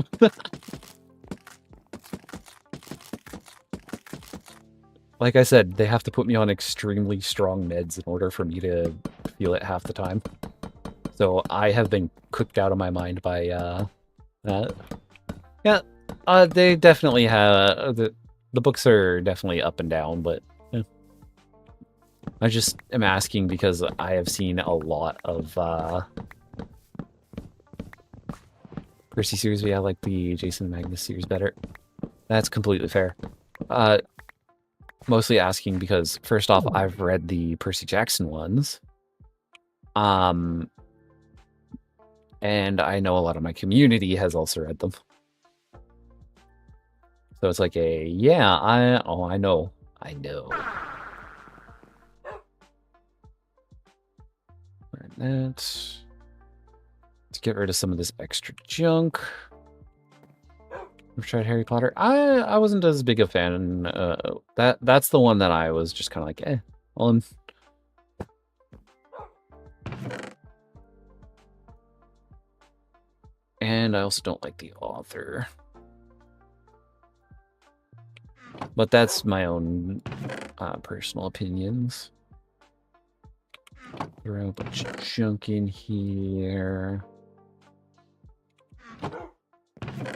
like I said, they have to put me on extremely strong meds in order for me to feel it half the time. So I have been cooked out of my mind by that. Yeah, they definitely have the books are definitely up and down, but yeah. I just am asking because I have seen a lot of Percy series. Yeah, like the Jason Magnus series better. That's completely fair. Mostly asking because first off, I've read the Percy Jackson ones. And I know a lot of my community has also read them. So it's like yeah, I know. Let's get rid of some of this extra junk. I've tried Harry Potter. I wasn't as big a fan. That's the one that I was just kind of like, well, and I also don't like the author. But that's my own personal opinions. Throw a bunch of junk in here.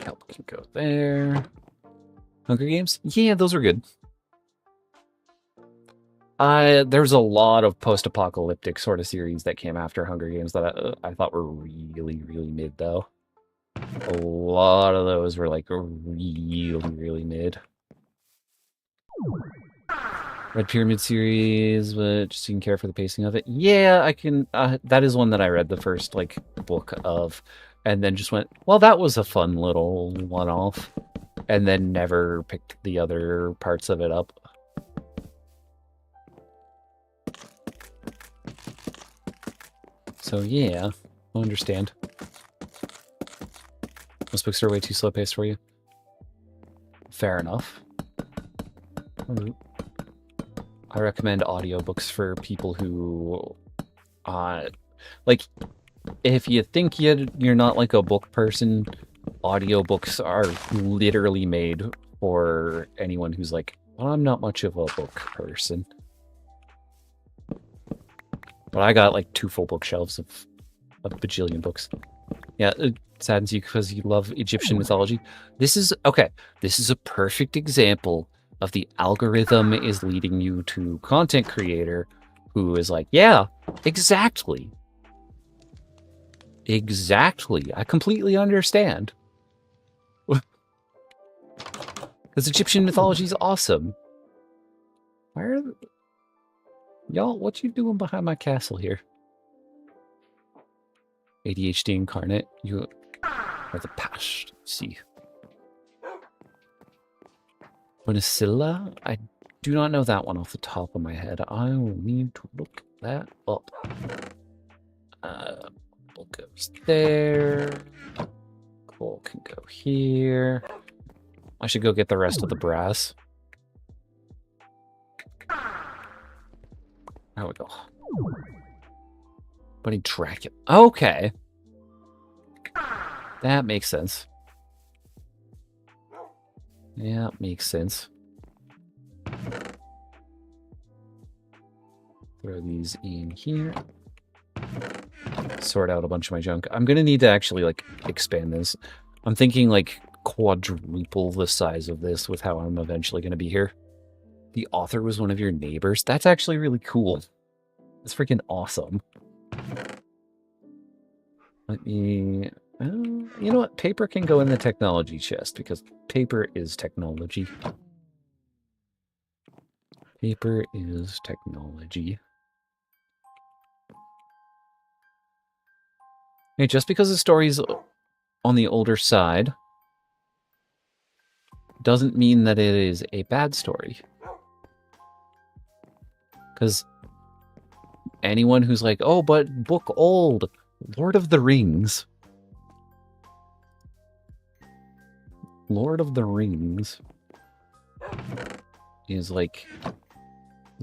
Help can go there. Hunger Games? Yeah, those are good. There's a lot of post-apocalyptic sort of series that came after Hunger Games that I thought were really, really mid, though. A lot of those were, like, really, really mid. Red Pyramid series, but just didn't care for the pacing of it. Yeah, I can... that is one that I read the first, like, book of, and then just went, well, that was a fun little one-off, and then never picked the other parts of it up. So, yeah, I understand. Most books are way too slow-paced for you. Fair enough. I recommend audiobooks for people who, like, if you think you're not like a book person, audiobooks are literally made for anyone who's like, well, I'm not much of a book person. But I got like 2 full bookshelves of a bajillion books. Yeah, it saddens you because you love Egyptian mythology. This is a perfect example of the algorithm is leading you to content creator who is like, yeah, exactly. Exactly. I completely understand. Because Egyptian mythology is awesome. Why are y'all, what you doing behind my castle here? ADHD incarnate, you are the past. Let's see. Bonicilla? I do not know that one off the top of my head. I will need to look that up. Coal goes there. Coal can go here. I should go get the rest of the brass. There we go. Bunny Dracula. Okay. That makes sense. Yeah, makes sense. Throw these in here. Sort out a bunch of my junk. I'm gonna need to actually, like, expand this. I'm thinking, like, quadruple the size of this with how I'm eventually gonna be here. The author was one of your neighbors? That's actually really cool. That's freaking awesome. Let me... you know what? Paper can go in the technology chest because paper is technology. Paper is technology. Hey, just because the story's on the older side doesn't mean that it is a bad story. Because anyone who's like, oh, but book old, Lord of the Rings. Lord of the Rings is like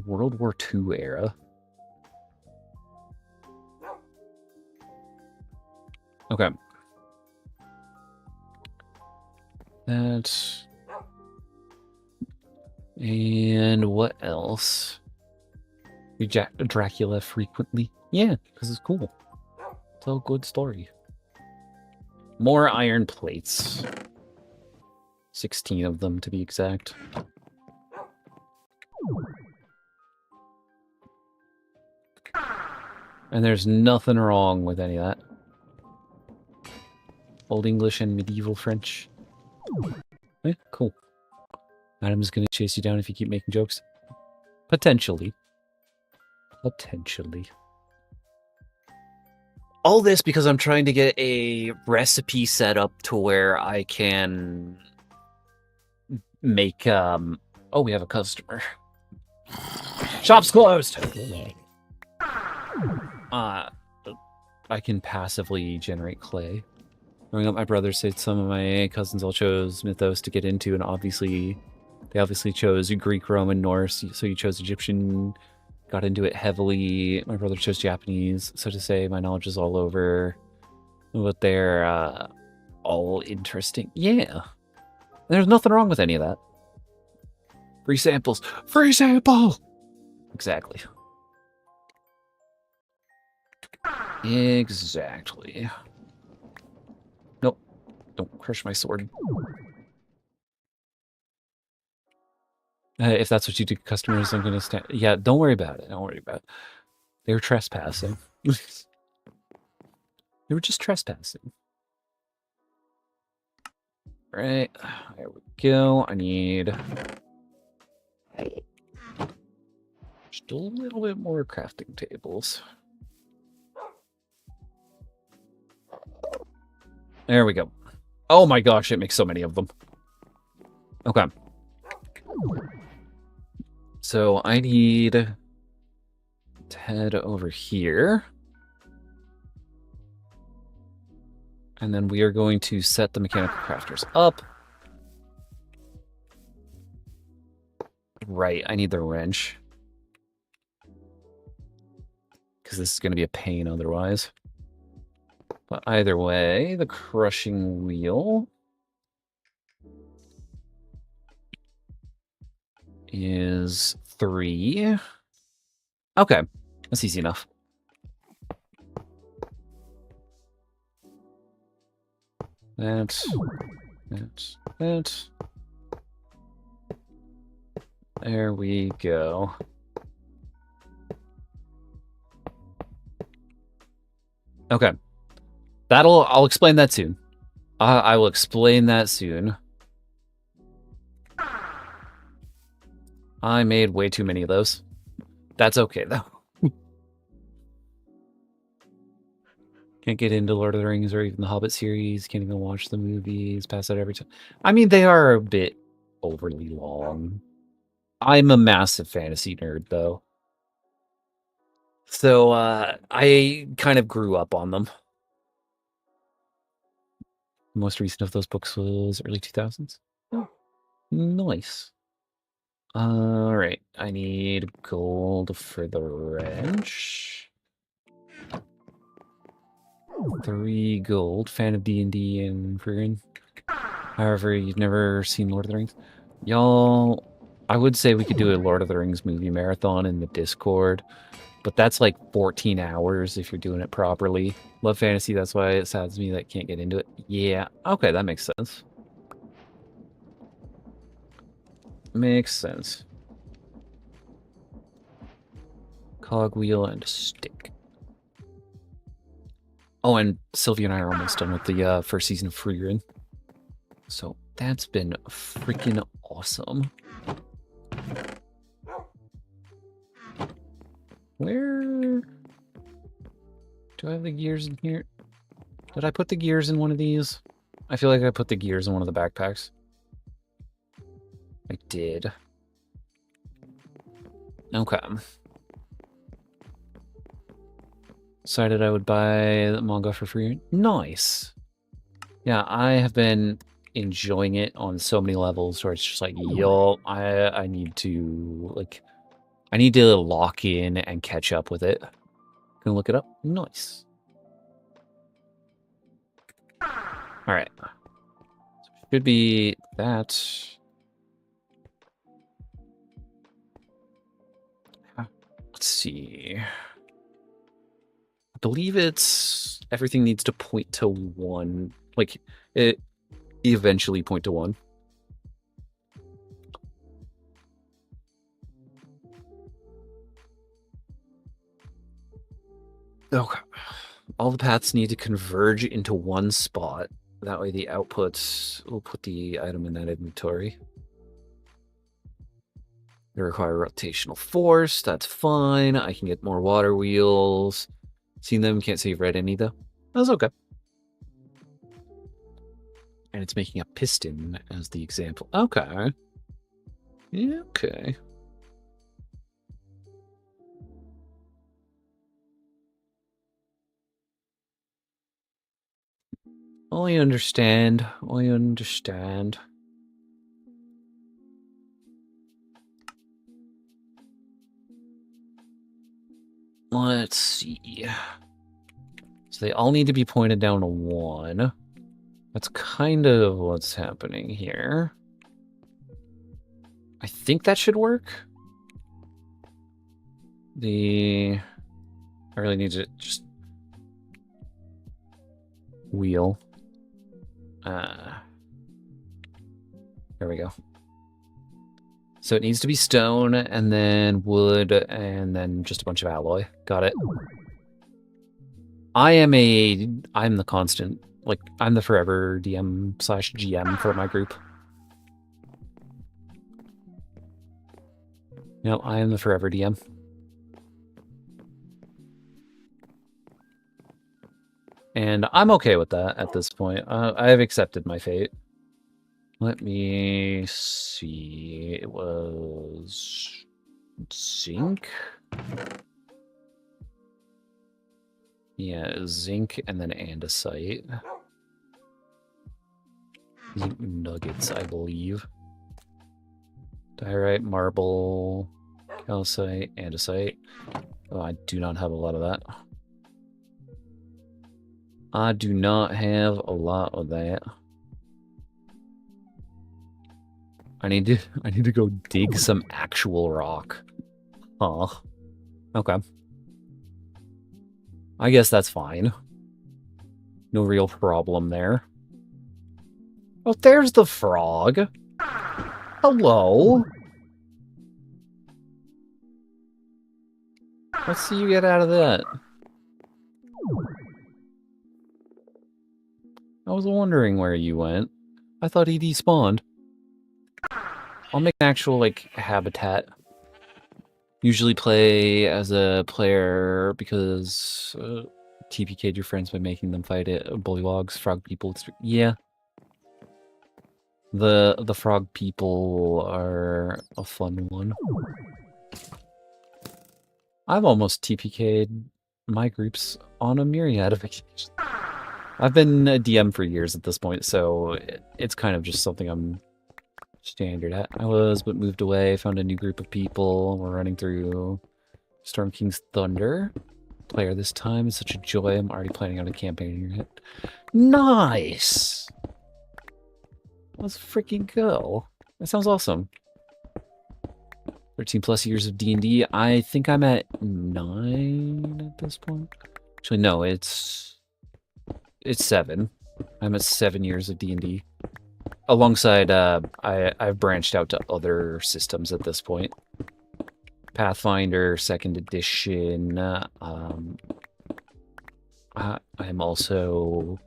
World War II era. Okay. And what else? We Dracula frequently. Yeah, because it's cool. It's a good story. More iron plates. 16 of them, to be exact. And there's nothing wrong with any of that. Old English and medieval French. Yeah, cool. Adam's gonna chase you down if you keep making jokes. Potentially. Potentially. All this because I'm trying to get a recipe set up to where I can make, oh, we have a customer. Shop's closed! I can passively generate clay. Growing up, my brother said some of my cousins all chose mythos to get into, and they obviously chose Greek, Roman, Norse, so you chose Egyptian, got into it heavily. My brother chose Japanese, so to say, my knowledge is all over, but they're all interesting. Yeah. There's nothing wrong with any of that. Free samples. Free sample! Exactly. Exactly. Nope. Don't crush my sword. If that's what you do, customers, I'm gonna stand. Yeah, don't worry about it. Don't worry about it. They were trespassing. They were just trespassing. Right. There we go. I need just a little bit more crafting tables. There we go. Oh my gosh, it makes so many of them. Okay. So I need to head over here. And then we are going to set the mechanical crafters up. Right, I need the wrench. Because this is going to be a pain otherwise. But either way, the crushing wheel is 3. Okay, that's easy enough. That. There we go. Okay. I'll explain that soon. I will explain that soon. I made way too many of those. That's okay, though. Can't get into Lord of the Rings or even the Hobbit series. Can't even watch the movies. Pass out every time. I mean, they are a bit overly long. I'm a massive fantasy nerd, though. So, I kind of grew up on them. The most recent of those books was early 2000s. Oh, nice. Alright, I need gold for the wrench. 3 gold. Fan of D&D and Friggin. However, you've never seen Lord of the Rings. Y'all, I would say we could do a Lord of the Rings movie marathon in the Discord, but that's like 14 hours if you're doing it properly. Love fantasy, that's why it saddens me that I can't get into it. Yeah, okay, that makes sense. Makes sense. Cogwheel and stick. Oh, and Sylvia and I are almost done with the first season of Friggin. So that's been freaking awesome. Where do I have the gears in here? Did I put the gears in one of these? I feel like I put the gears in one of the backpacks. I did. Okay. Decided I would buy the manga for free. Nice. Yeah, I have been enjoying it on so many levels where it's just like, yo, I need to, like, I need to lock in and catch up with it. Gonna look it up? Nice. Alright. Should be that. Let's see. I believe it's everything needs to point to 1. Like, it eventually point to 1. Okay. All the paths need to converge into 1 spot. That way the outputs will put the item in that inventory. They require rotational force. That's fine. I can get more water wheels. Seen them. Can't say you've read any, though. That's okay. And it's making a piston as the example. Okay. Yeah, okay. I understand. I understand. Let's see. So they all need to be pointed down to 1. That's kind of what's happening here. I think that should work. I really need to just wheel. There we go. So it needs to be stone, and then wood, and then just a bunch of alloy. Got it. I'm the constant, like, I'm the forever DM/GM for my group. No, I am the forever DM. And I'm okay with that at this point. I have accepted my fate. Let me see. It was zinc. Yeah, zinc and then andesite. Zinc nuggets, I believe. Diorite, marble, calcite, andesite. Oh, I do not have a lot of that. I do not have a lot of that. I need to go dig some actual rock. Huh. Okay. I guess that's fine. No real problem there. Oh, there's the frog. Hello. Let's see you get out of that. I was wondering where you went. I thought he despawned. I'll make an actual, like, habitat. Usually play as a player because TPK'd your friends by making them fight it. Bullywogs, frog people. Yeah. The frog people are a fun one. I've almost TPK'd my groups on a myriad of occasions. I've been a DM for years at this point, so it's kind of just something I'm standard at. I was, but moved away, found a new group of people. We're running through Storm King's Thunder. Player this time is such a joy. I'm already planning on a campaign here. Nice! Let's freaking go. That sounds awesome. 13 plus years of D&D. I think I'm at 9 at this point. Actually, no, it's 7. I'm at 7 years of D&D. Alongside, I've branched out to other systems at this point. Pathfinder, 2nd edition. I'm also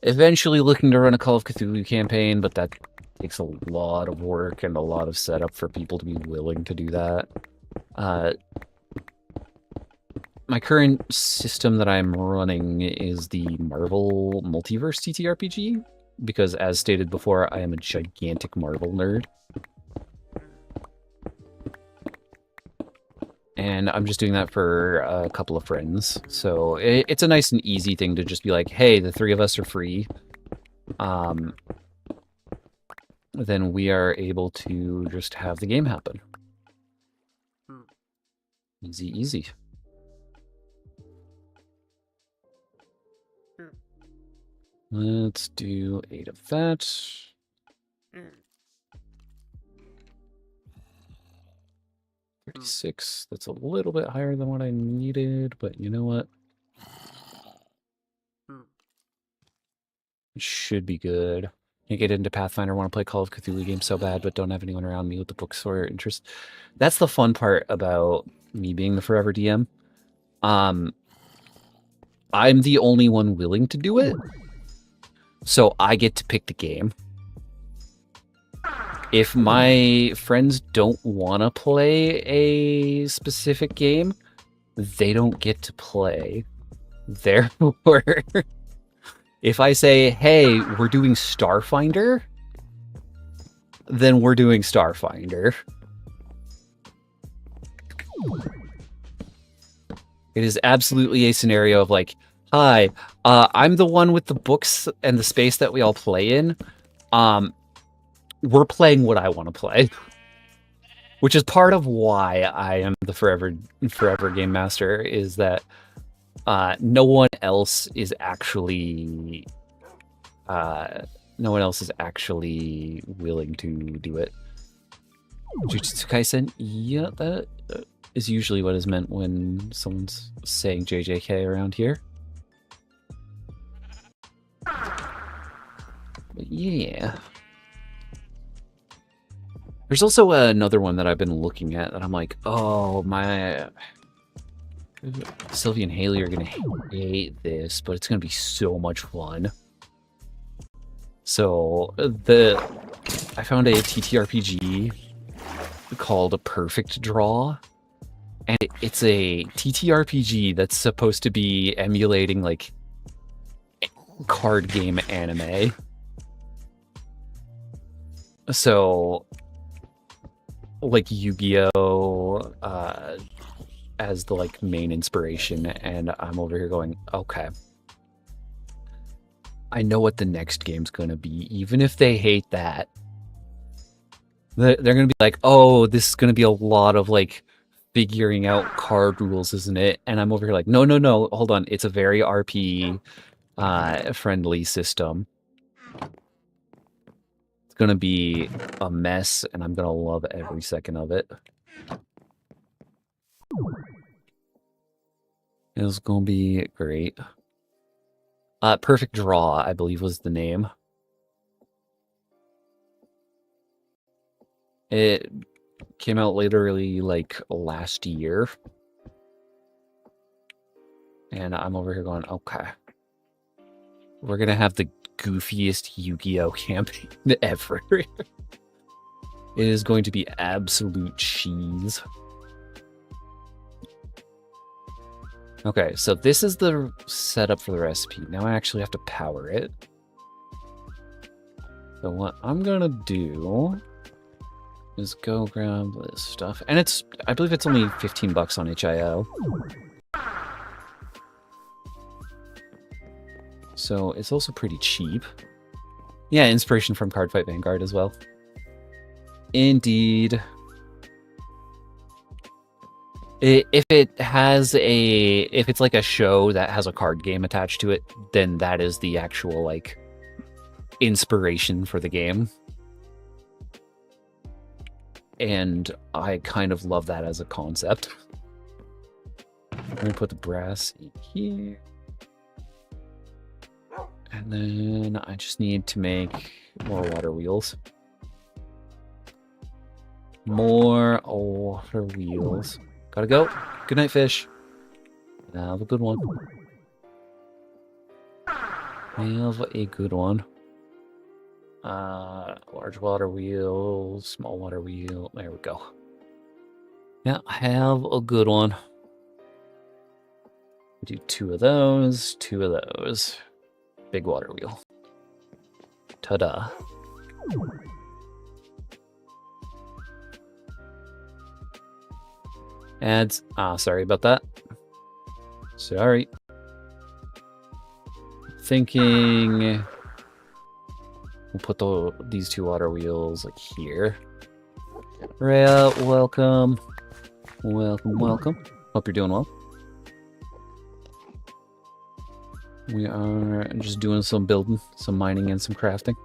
eventually looking to run a Call of Cthulhu campaign, but that takes a lot of work and a lot of setup for people to be willing to do that. My current system that I'm running is the Marvel Multiverse TTRPG, because as stated before, I am a gigantic Marvel nerd. And I'm just doing that for a couple of friends. So it's a nice and easy thing to just be like, hey, the 3 of us are free. Then we are able to just have the game happen. Easy, easy. Let's do 8 of that. 56. That's a little bit higher than what I needed, but you know what? It should be good. Can't get into Pathfinder, want to play Call of Cthulhu games so bad, but don't have anyone around me with the books or interest. That's the fun part about me being the forever DM. I'm the only one willing to do it, so I get to pick the game. If my friends don't want to play a specific game, they don't get to play. Therefore, if I say, hey, we're doing Starfinder, then we're doing Starfinder. It is absolutely a scenario of like, hi, I'm the one with the books and the space that we all play in. We're playing what I want to play. Which is part of why I am the forever game master, is that no one else is actually willing to do it. Jujutsu Kaisen, yeah, that is usually what is meant when someone's saying JJK around here. But yeah. There's also another one that I've been looking at that I'm like, oh, my... Sylvie and Haley are going to hate this, but it's going to be so much fun. So, I found a TTRPG called A Perfect Draw, and it's a TTRPG that's supposed to be emulating, like, card game anime. So... like Yu-Gi-Oh! As the like main inspiration, and I'm over here going, okay, I know what the next game's gonna be, even if they hate that. They're gonna be like, oh, this is gonna be a lot of like figuring out card rules, isn't it? And I'm over here like, no, hold on, it's a very RP friendly system. Gonna be a mess, and I'm gonna love every second of it. It's gonna be great. Perfect Draw, I believe, was the name. It came out literally like last year, and I'm over here going, okay, we're gonna have the goofiest Yu-Gi-Oh! Campaign ever. It is going to be absolute cheese. Okay, so this is the setup for the recipe. Now I actually have to power it. So what I'm gonna do is go grab this stuff. And I believe it's only 15 bucks on itch.io. So it's also pretty cheap. Yeah, inspiration from Cardfight Vanguard as well. Indeed. If it's like a show that has a card game attached to it, then that is the actual like inspiration for the game. And I kind of love that as a concept. I'm gonna put the brass in here. And then I just need to make more water wheels. More water wheels. Gotta go. Good night, fish. Have a good one. Have a good one. Large water wheel, small water wheel. There we go. Yeah, have a good one. Do 2 of those, 2 of those. Big water wheel. Ta-da. Ads. Sorry about that. Sorry. Thinking we'll put these 2 water wheels like here. Rhea, welcome. Welcome. Hope you're doing well. We are just doing some building, some mining, and some crafting.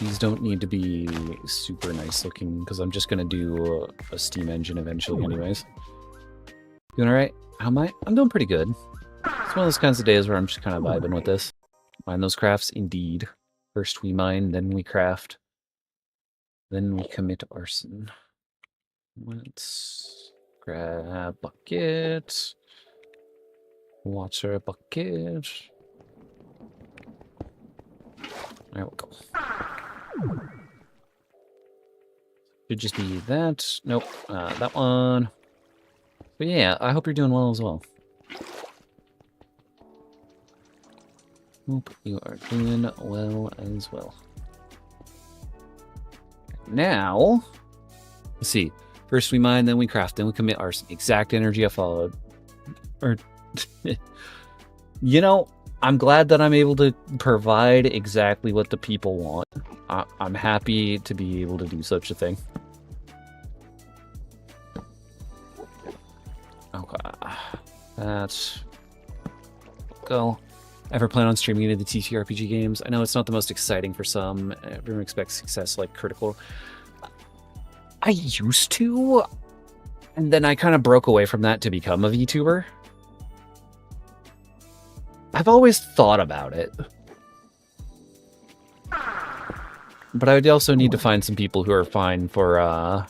These don't need to be super nice looking because I'm just gonna do a steam engine eventually anyways. Doing alright? How am I? I'm doing pretty good. It's one of those kinds of days where I'm just kind of vibing with this. Mine those crafts, indeed. First we mine, then we craft. Then we commit arson. Let's grab bucket. Water bucket. There we go. Should just be that. Nope, that one. But yeah, I hope you're doing well as well. Hope you are doing well as well. Now, let's see. First we mine, then we craft, then we commit arson. Exact energy I followed. Or, you know, I'm glad that I'm able to provide exactly what the people want. I'm happy to be able to do such a thing. Okay. That's... Go. Ever plan on streaming into the TTRPG games? I know it's not the most exciting for some. Everyone expects success like critical. I used to, and then I kind of broke away from that to become a VTuber. I've always thought about it. But I would also need to find some people who are fine for, oh,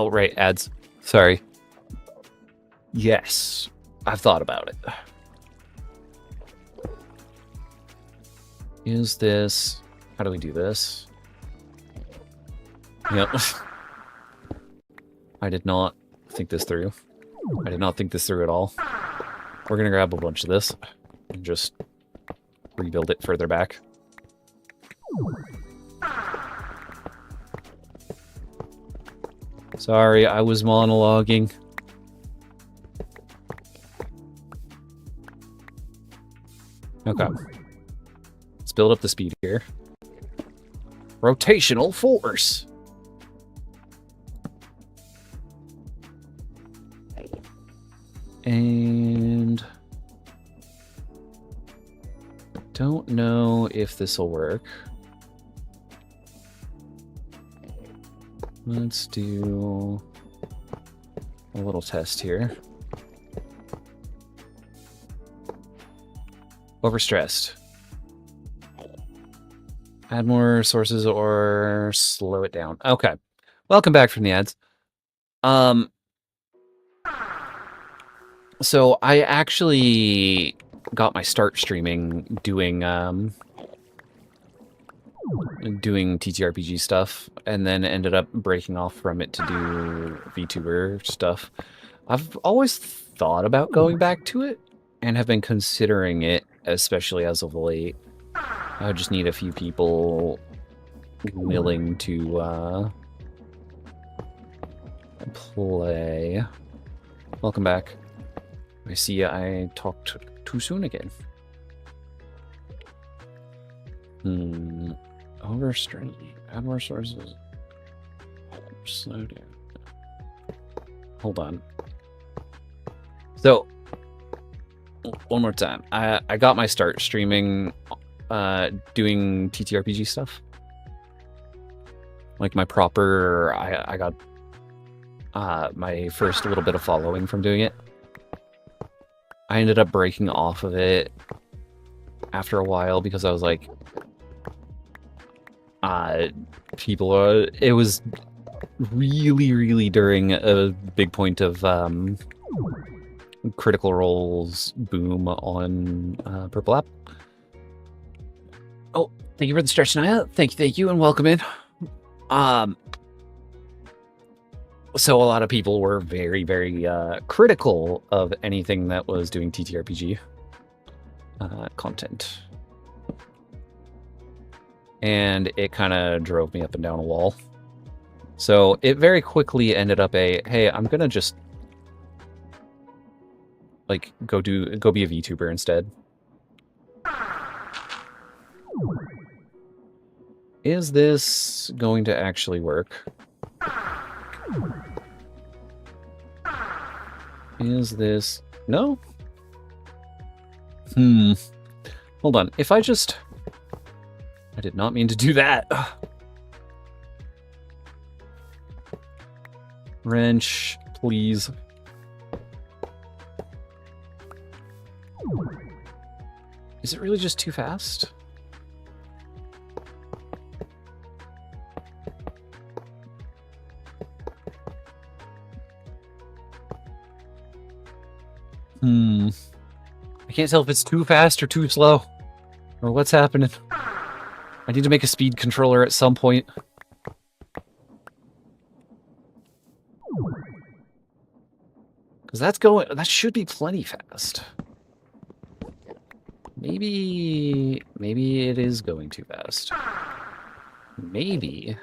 right, ads. Sorry. Yes, I've thought about it. Is this... How do we do this? Yep. I did not think this through. I did not think this through at all. We're gonna grab a bunch of this and just rebuild it further back. Sorry, I was monologuing. Okay. Let's build up the speed here. Rotational force. And don't know if this will work. Let's do a little test here. Overstressed. Add more sources or slow it down. Okay. Welcome back from the ads. So I actually got my start streaming doing TTRPG stuff, and then ended up breaking off from it to do VTuber stuff. I've always thought about going back to it, and have been considering it, especially as of late. I just need a few people willing to play. Welcome back. I see I talked too soon again. Overstrain. Add more sources. Slow down. Hold on. So, one more time. I got my start streaming, doing TTRPG stuff. Like my proper, I got my first little bit of following from doing it. I ended up breaking off of it after a while because I was like, it was really during a big point of Critical Role's boom on Purple App. Oh, thank you for the stretch, Naya. Thank you, and welcome in. So a lot of people were very critical of anything that was doing TTRPG content. And it kind of drove me up and down a wall. So it very quickly ended up hey, I'm gonna just like go be a VTuber instead. Is this going to actually work? Is this... No? Hold on. If I just... I did not mean to do that. Ugh. Wrench, please. Is it really just too fast? I can't tell if it's too fast or too slow. Or what's happening. I need to make a speed controller at some point. Because that should be plenty fast. Maybe it is going too fast. Maybe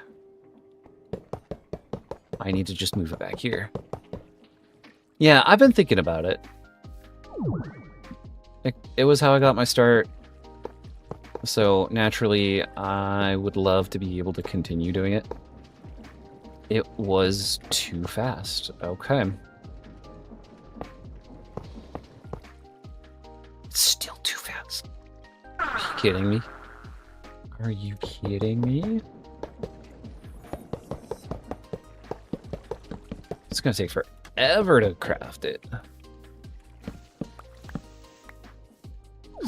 I need to just move it back here. Yeah, I've been thinking about it. It was how I got my start. So naturally, I would love to be able to continue doing it. It was too fast. Okay. It's still too fast. Are you kidding me? Are you kidding me? It's gonna take forever to craft it.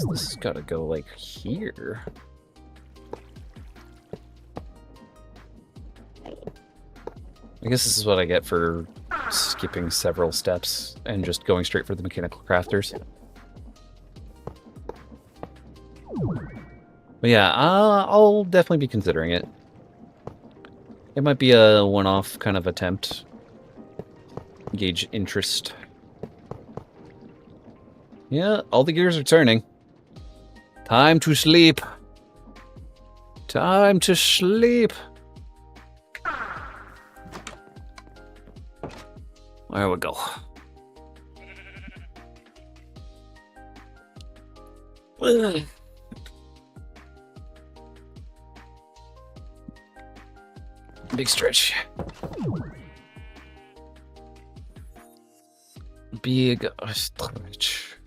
This has got to go like here. I guess this is what I get for skipping several steps and just going straight for the mechanical crafters. But yeah, I'll definitely be considering it. It might be a one-off kind of attempt. Gauge interest. Yeah, all the gears are turning. Time to sleep. Time to sleep. There we go. Big stretch. Big stretch.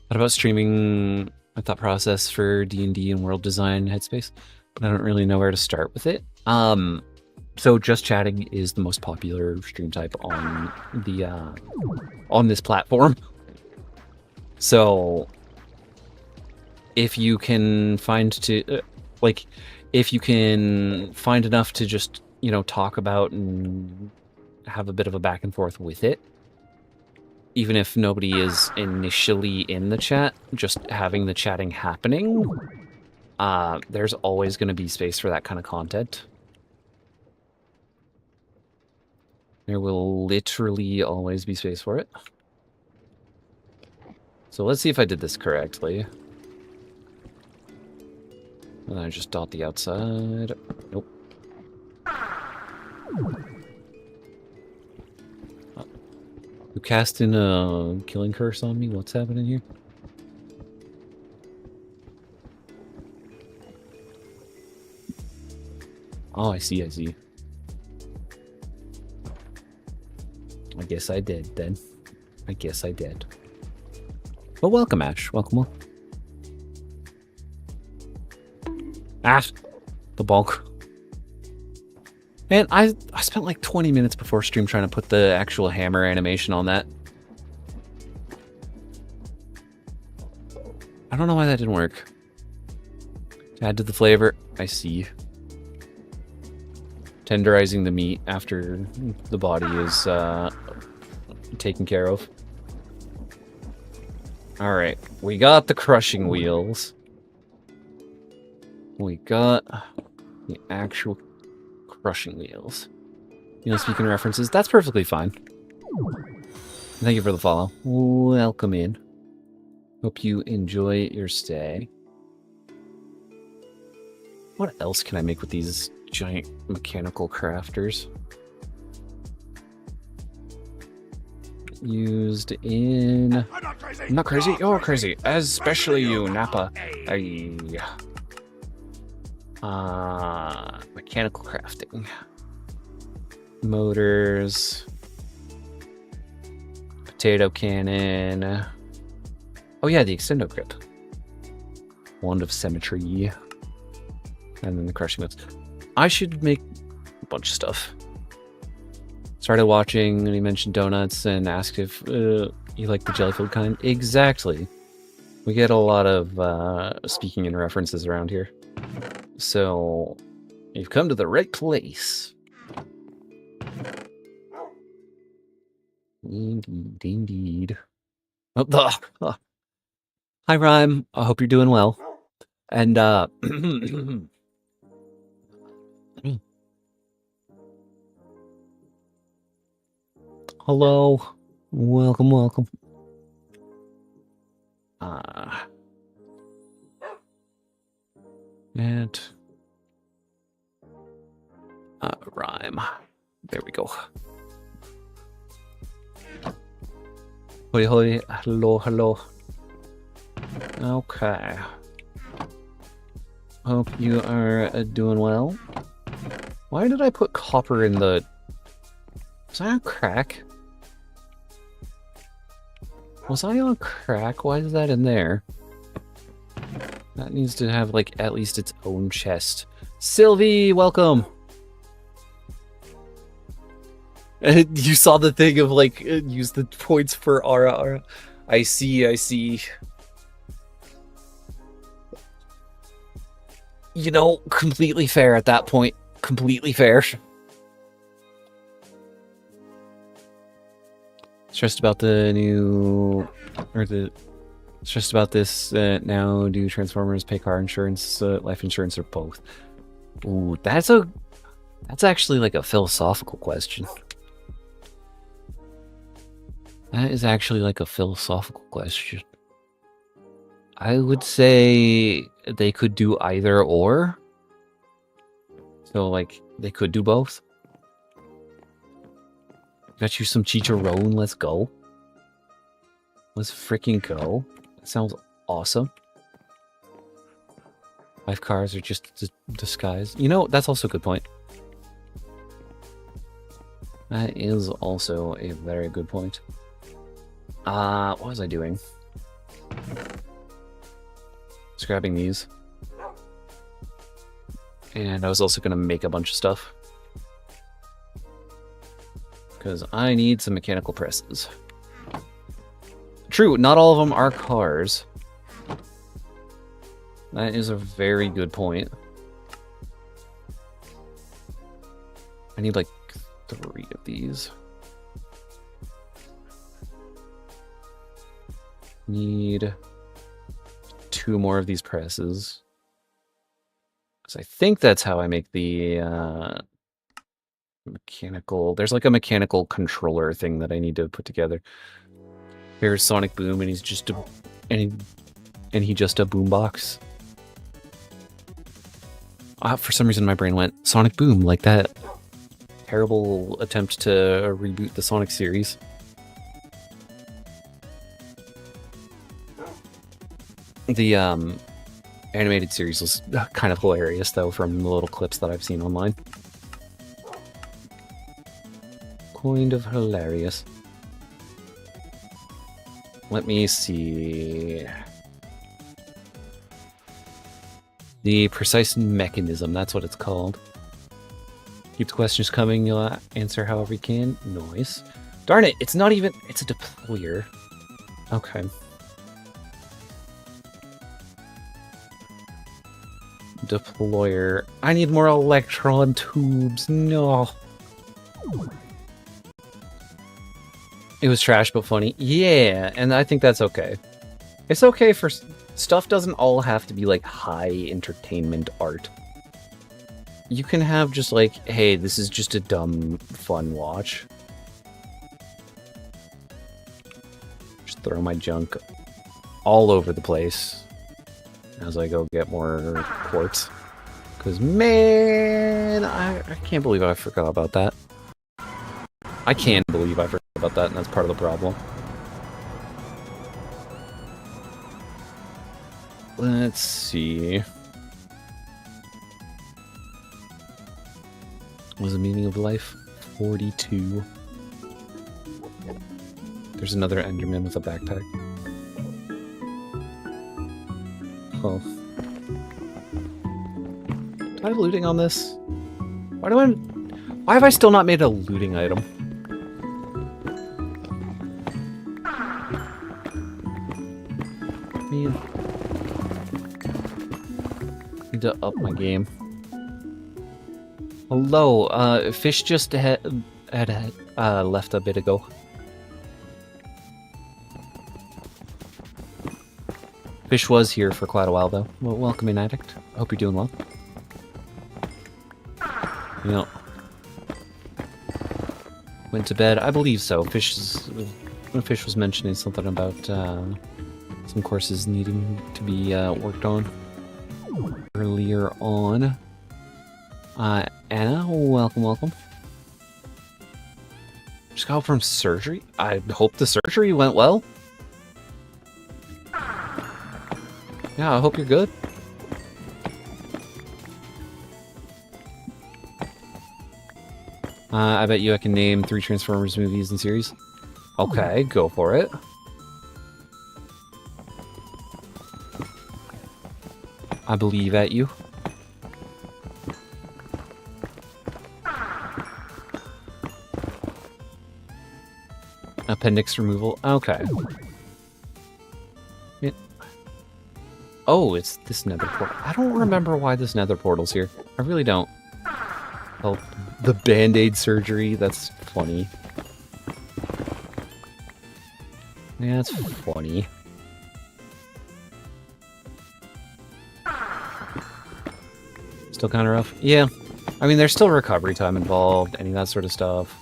What about streaming? My thought process for D&D and world design headspace, but I don't really know where to start with it. So just chatting is the most popular stream type on the on this platform. So if you can find if you can find enough to just, you know, talk about and have a bit of a back and forth with it, even if nobody is initially in the chat, just having the chatting happening, there's always going to be space for that kind of content. There will literally always be space for it. So let's see if I did this correctly. And I just dot the outside. Nope. You casting a killing curse on me? What's happening here? Oh, I see, I see. I guess I did, then. I guess I did. Well, welcome, Ash. Welcome. Ash! The bulk. Man, I spent like 20 minutes before stream trying to put the actual hammer animation on that. I don't know why that didn't work. Add to the flavor. I see. Tenderizing the meat after the body is taken care of. Alright, we got the crushing wheels. We got the actual crushing wheels. You know, speaking of references, that's perfectly fine. Thank you for the follow. Welcome in. Hope you enjoy your stay. What else can I make with these giant mechanical crafters? Used in... I'm not crazy. You're crazy. Especially you, Nappa. Mechanical crafting. Motors. Potato cannon. Oh yeah, the extendo grip. Wand of symmetry. And then the crushing moves. I should make a bunch of stuff. Started watching, and he mentioned donuts and asked if you like the jelly-filled kind. Exactly. We get a lot of speaking and references around here. So, you've come to the right place. Indeed, indeed. Oh, hi, Rhyme. I hope you're doing well. And, hello. Welcome, welcome. And Rhyme. There we go. Hoi hoi, hello, hello. Okay. Hope you are doing well. Why did I put copper in the... Was I on crack? Was I on crack? Why is that in there? That needs to have, like, at least its own chest. Sylvie, welcome! You saw the thing of, like, use the points for Ara. I see, I see. You know, completely fair at that point. Completely fair. Stressed about the new... Or the... Stressed about this now. Do Transformers pay car insurance, life insurance, or both? Ooh, that's actually like a philosophical question. That is actually like a philosophical question. I would say they could do either or. So, like, they could do both. Got you some chicharron, let's go. Let's freaking go. That sounds awesome. 5 cars are just disguised. You know, that's also a good point. That is also a very good point. What was I doing? Just grabbing these. And I was also going to make a bunch of stuff. Because I need some mechanical presses. True, not all of them are cars. That is a very good point. I need like 3 of these. Need 2 more of these presses. Because I think that's how I make the mechanical... There's like a mechanical controller thing that I need to put together. Here's Sonic Boom, and he's just a... And he just a boombox. For some reason my brain went Sonic Boom, like that terrible attempt to reboot the Sonic series. The animated series was kind of hilarious, though, from the little clips that I've seen online. Kind of hilarious. Let me see. The precise mechanism, that's what it's called. Keep the questions coming, you'll answer however you can. Nice. Darn it, it's not even... It's a deployer. Okay. Deployer. I need more electron tubes. No. It was trash but funny. Yeah, and I think that's okay. It's okay for... Stuff doesn't all have to be like high entertainment art. You can have just like, hey, this is just a dumb, fun watch. Just throw my junk all over the place as I go get more quartz. Because, man, I can't believe I forgot about that. I can believe I forgot about that, and that's part of the problem. Let's see. What was the meaning of life? 42. There's another Enderman with a backpack. Oh. I looting on this? Why have I still not made a looting item? Man. Need to up my game. Hello, fish just had left a bit ago. Fish was here for quite a while though. Well, welcome in, Addict. I hope you're doing well. You went to bed. I believe so. Fish was mentioning something about some courses needing to be worked on earlier on. Anna, welcome. Just got home from surgery. I hope the surgery went well. Yeah, I hope you're good. I bet you I can name 3 Transformers movies and series. Okay, go for it. I believe at you. Appendix removal. Okay. Oh, it's this nether portal. I don't remember why this nether portal's here. I really don't. Oh, the band-aid surgery. That's funny. Yeah, that's funny. Still kind of rough. Yeah. I mean, there's still recovery time involved, any of that sort of stuff.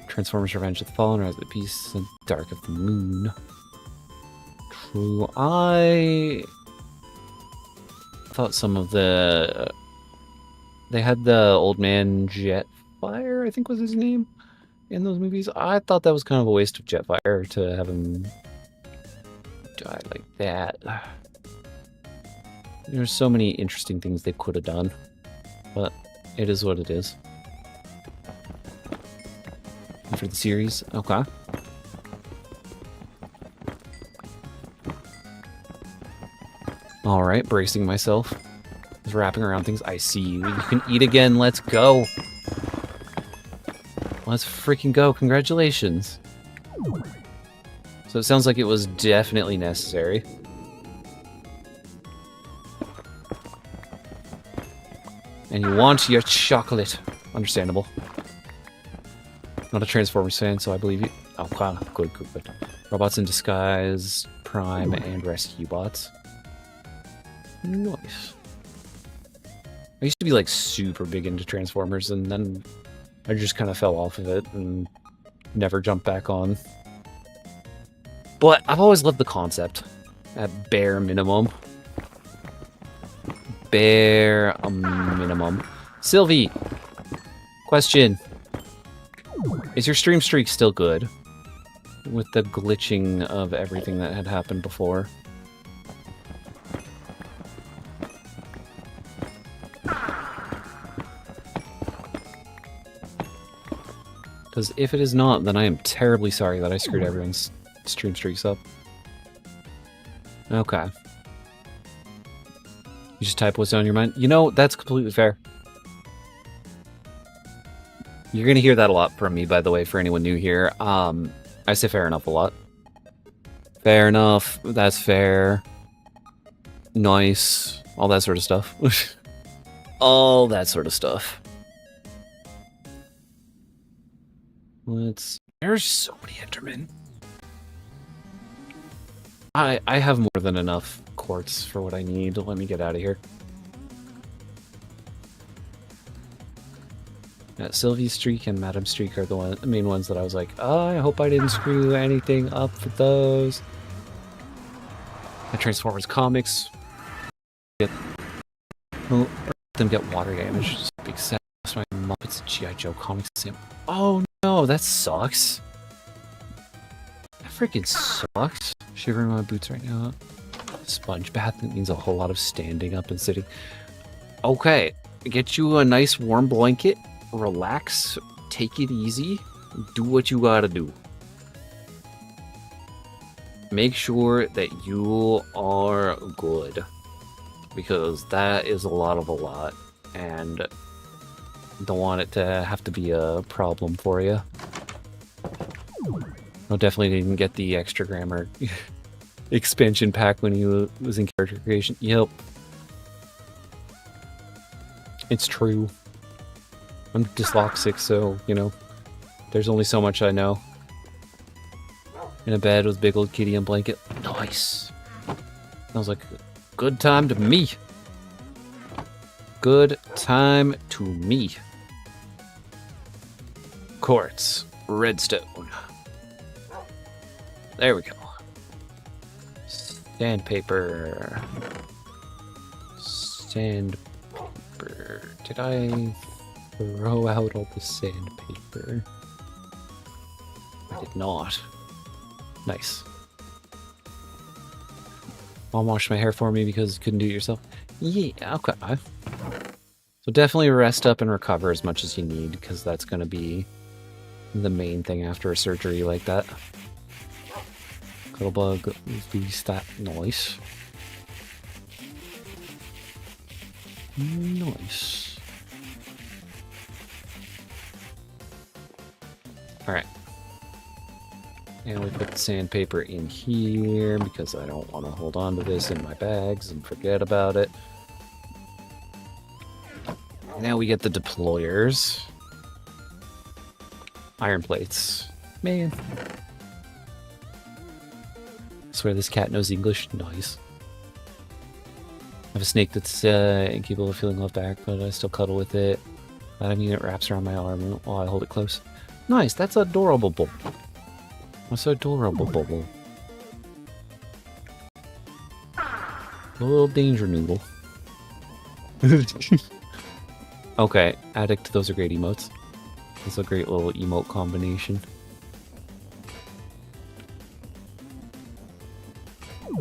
Transformers Revenge of the Fallen, Rise of the Beast, and Dark of the Moon. True. I thought some of the... They had the old man Jetfire, I think was his name, in those movies. I thought that was kind of a waste of Jetfire to have him die like that. There's so many interesting things they could have done, but it is what it is. And for the series, okay. Alright, bracing myself. Just wrapping around things. I see you. You can eat again. Let's go. Let's freaking go. Congratulations. So it sounds like it was definitely necessary. And you want your chocolate. Understandable. Not a Transformers fan, so I believe you. Oh, wow. Good. Robots in Disguise, Prime, and Rescue Bots. Nice. I used to be like super big into Transformers, and then I just kind of fell off of it and never jumped back on. But I've always loved the concept, at bare minimum. Bare minimum. Sylvie, question. Is your stream streak still good? With the glitching of everything that had happened before. Because if it is not, then I am terribly sorry that I screwed everyone's stream streaks up. Okay. You just type what's on your mind. You know, that's completely fair. You're going to hear that a lot from me, by the way, for anyone new here. I say fair enough a lot. Fair enough. That's fair. Nice. All that sort of stuff. All that sort of stuff. There's so many Endermen. I have more than enough quartz for what I need. Let me get out of here. Yeah, Sylvie's streak and Madam's streak are the main ones that I was like, oh, I hope I didn't screw anything up for those. The Transformers comics. Let them get water damage. Just big set. That's my Muppets G.I. Joe comics. Oh no, that sucks. That freaking sucks. Shivering my boots right now. Sponge bath. It means a whole lot of standing up and sitting. Okay, get you a nice warm blanket. Relax. Take it easy. Do what you gotta do. Make sure that you are good. Because that is a lot of a lot. and don't want it to have to be a problem for you. I definitely didn't get the extra grammar expansion pack when he was in character creation. Yep. It's true. I'm dyslexic, so, you know, there's only so much I know. In a bed with big old kitty and blanket. Nice. Sounds like a good time to me. Good time to me. Quartz. Redstone. There we go. Sandpaper. Sandpaper. Did I throw out all the sandpaper? I did not. Nice. Mom washed my hair for me because you couldn't do it yourself. Yeah, okay. So definitely rest up and recover as much as you need, because that's going to be the main thing after a surgery like that. Cuttlebug, beast, that nice. Nice. Alright. And we put the sandpaper in here because I don't want to hold on to this in my bags and forget about it. Now we get the deployers. Iron plates. Man. I swear this cat knows English. Nice. I have a snake that's incapable of feeling love back, but I still cuddle with it. I mean, it wraps around my arm while I hold it close. Nice, that's adorable. That's so adorable, Bubble. A little danger noodle. Okay, addict, those are great emotes. That's a great little emote combination.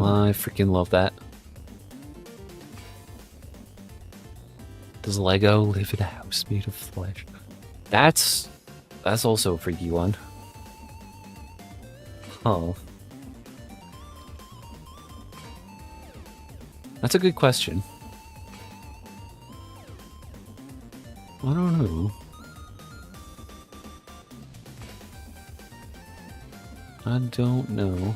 I freaking love that. Does Lego live in a house made of flesh? That's also a freaky one. Oh. That's a good question. I don't know. I don't know.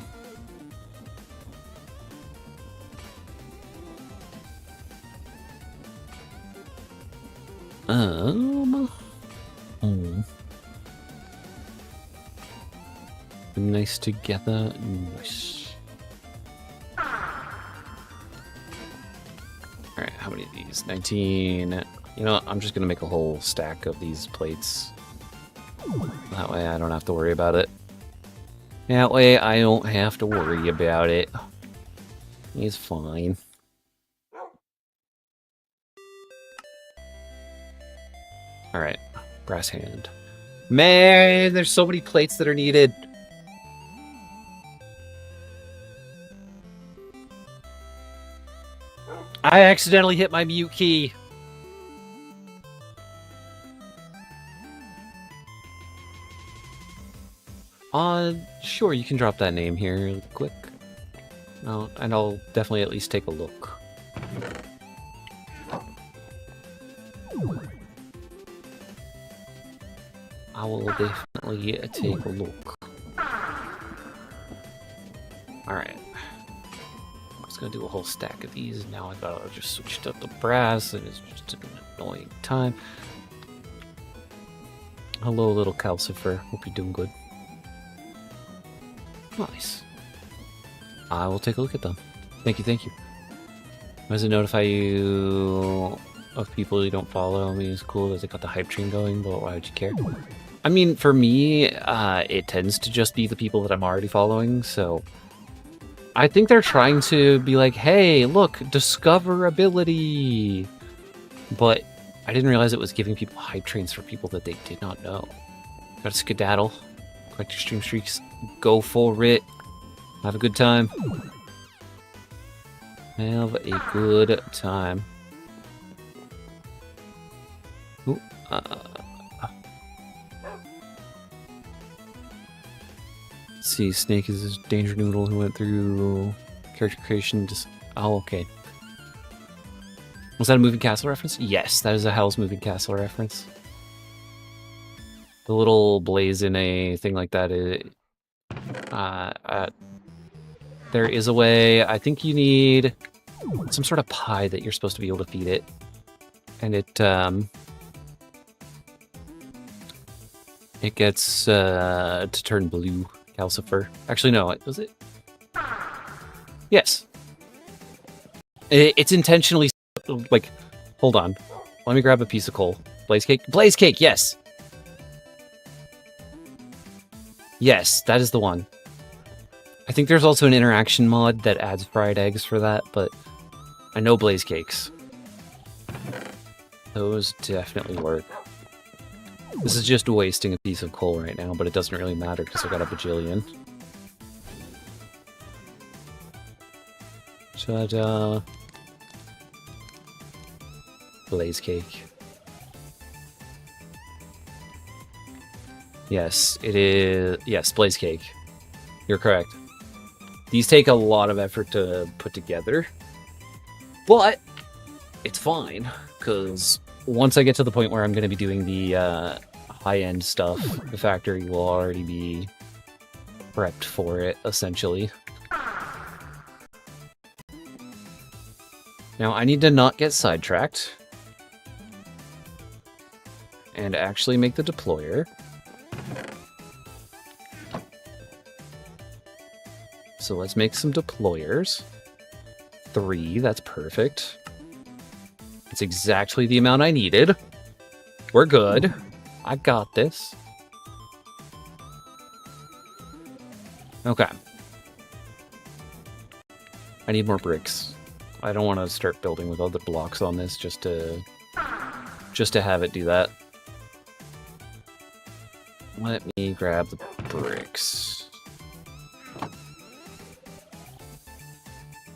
Nice together. Nice. Alright, how many of these? 19. You know what? I'm just gonna make a whole stack of these plates. That way I don't have to worry about it. That way I don't have to worry about it. He's fine. Alright, brass hand. Man, there's so many plates that are needed. I accidentally hit my mute key. Sure, you can drop that name here real quick. Oh, and I'll definitely at least take a look. I will definitely take a look. Alright. I'm just gonna do a whole stack of these. Now I gotta just switch up the brass. It is just an annoying time. Hello, little Calcifer. Hope you're doing good. Nice. I will take a look at them. Thank you, thank you. Does it notify you of people you don't follow? I mean, it's cool that they got the hype train going, but why would you care? I mean, for me, it tends to just be the people that I'm already following, so... I think they're trying to be like, hey, look, discoverability! But I didn't realize it was giving people hype trains for people that they did not know. Gotta skedaddle. Collect your stream streaks. Go for it. Have a good time. Have a good time. Ooh, let's see, Snake is this danger noodle who went through character creation. Just oh, okay. Was that a Moving Castle reference? Yes, that is a Howl's Moving Castle reference. The little blaze in a thing like that is... there is a way. I think you need some sort of pie that you're supposed to be able to feed it. And it gets to turn blue, calcifer. Actually, no, was it? Yes. It's intentionally, like, hold on. Let me grab a piece of coal. Blaze cake? Blaze cake, yes! Yes, that is the one. I think there's also an interaction mod that adds fried eggs for that, but I know blaze cakes. Those definitely work. This is just wasting a piece of coal right now, but it doesn't really matter because I got a bajillion. Ta-da! Blaze cake. Yes, it is. Yes, blaze cake. You're correct. These take a lot of effort to put together, but it's fine, because once I get to the point where I'm going to be doing the high-end stuff, the factory will already be prepped for it, essentially. Now, I need to not get sidetracked, and actually make the deployer. So let's make some deployers. 3, that's perfect. It's exactly the amount I needed. We're good. I got this. Okay. I need more bricks. I don't want to start building with other blocks on this just to have it do that. Let me grab the bricks.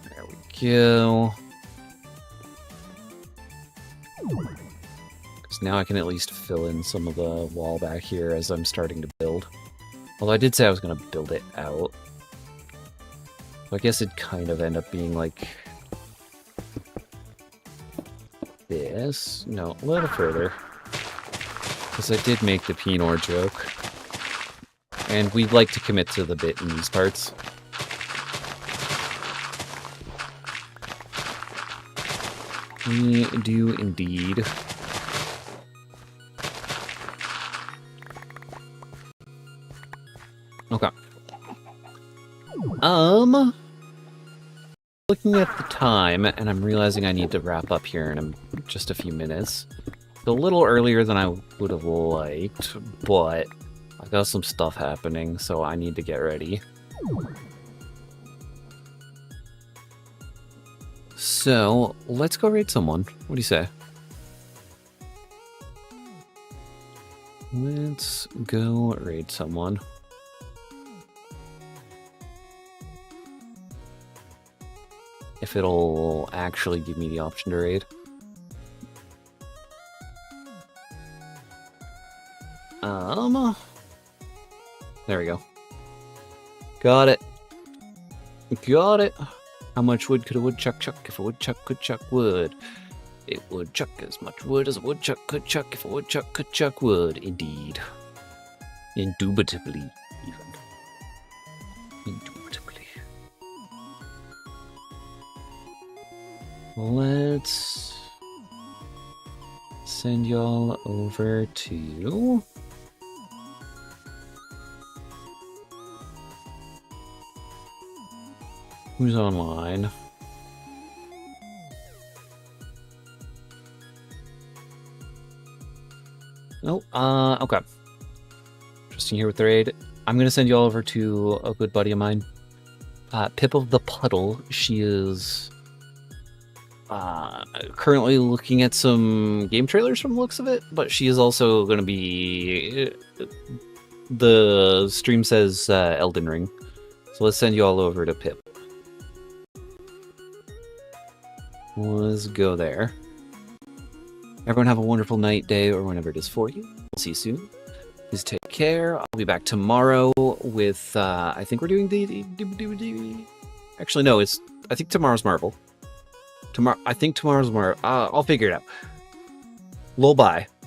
There we go. Because now I can at least fill in some of the wall back here as I'm starting to build. Although I did say I was going to build it out. So I guess it'd kind of end up being like this. No, a little further. Because I did make the Pinot joke. And we'd like to commit to the bit in these parts. We do indeed. Okay. Looking at the time, and I'm realizing I need to wrap up here in just a few minutes. It's a little earlier than I would have liked, but I got some stuff happening, so I need to get ready. So, let's go raid someone. What do you say? Let's go raid someone. If it'll actually give me the option to raid. There we go. Got it. Got it. How much wood could a woodchuck chuck if a woodchuck could chuck wood? It would chuck as much wood as a woodchuck could chuck if a woodchuck could chuck wood. Indeed. Indubitably, even. Indubitably. Let's send y'all over to... Who's online? Oh, okay. Interesting here with the raid. I'm gonna send you all over to a good buddy of mine. Pip of the Puddle. She is currently looking at some game trailers from the looks of it, but she is also gonna be... the stream says Elden Ring. So let's send you all over to Pip. Let's go there. Everyone have a wonderful night, day, or whenever it is for you. We'll see you soon. Please take care. I'll be back tomorrow with, I think we're doing the... Actually, no, I think tomorrow's Marvel. Tomorrow, I think tomorrow's tomorrow. I'll figure it out. Lull bye.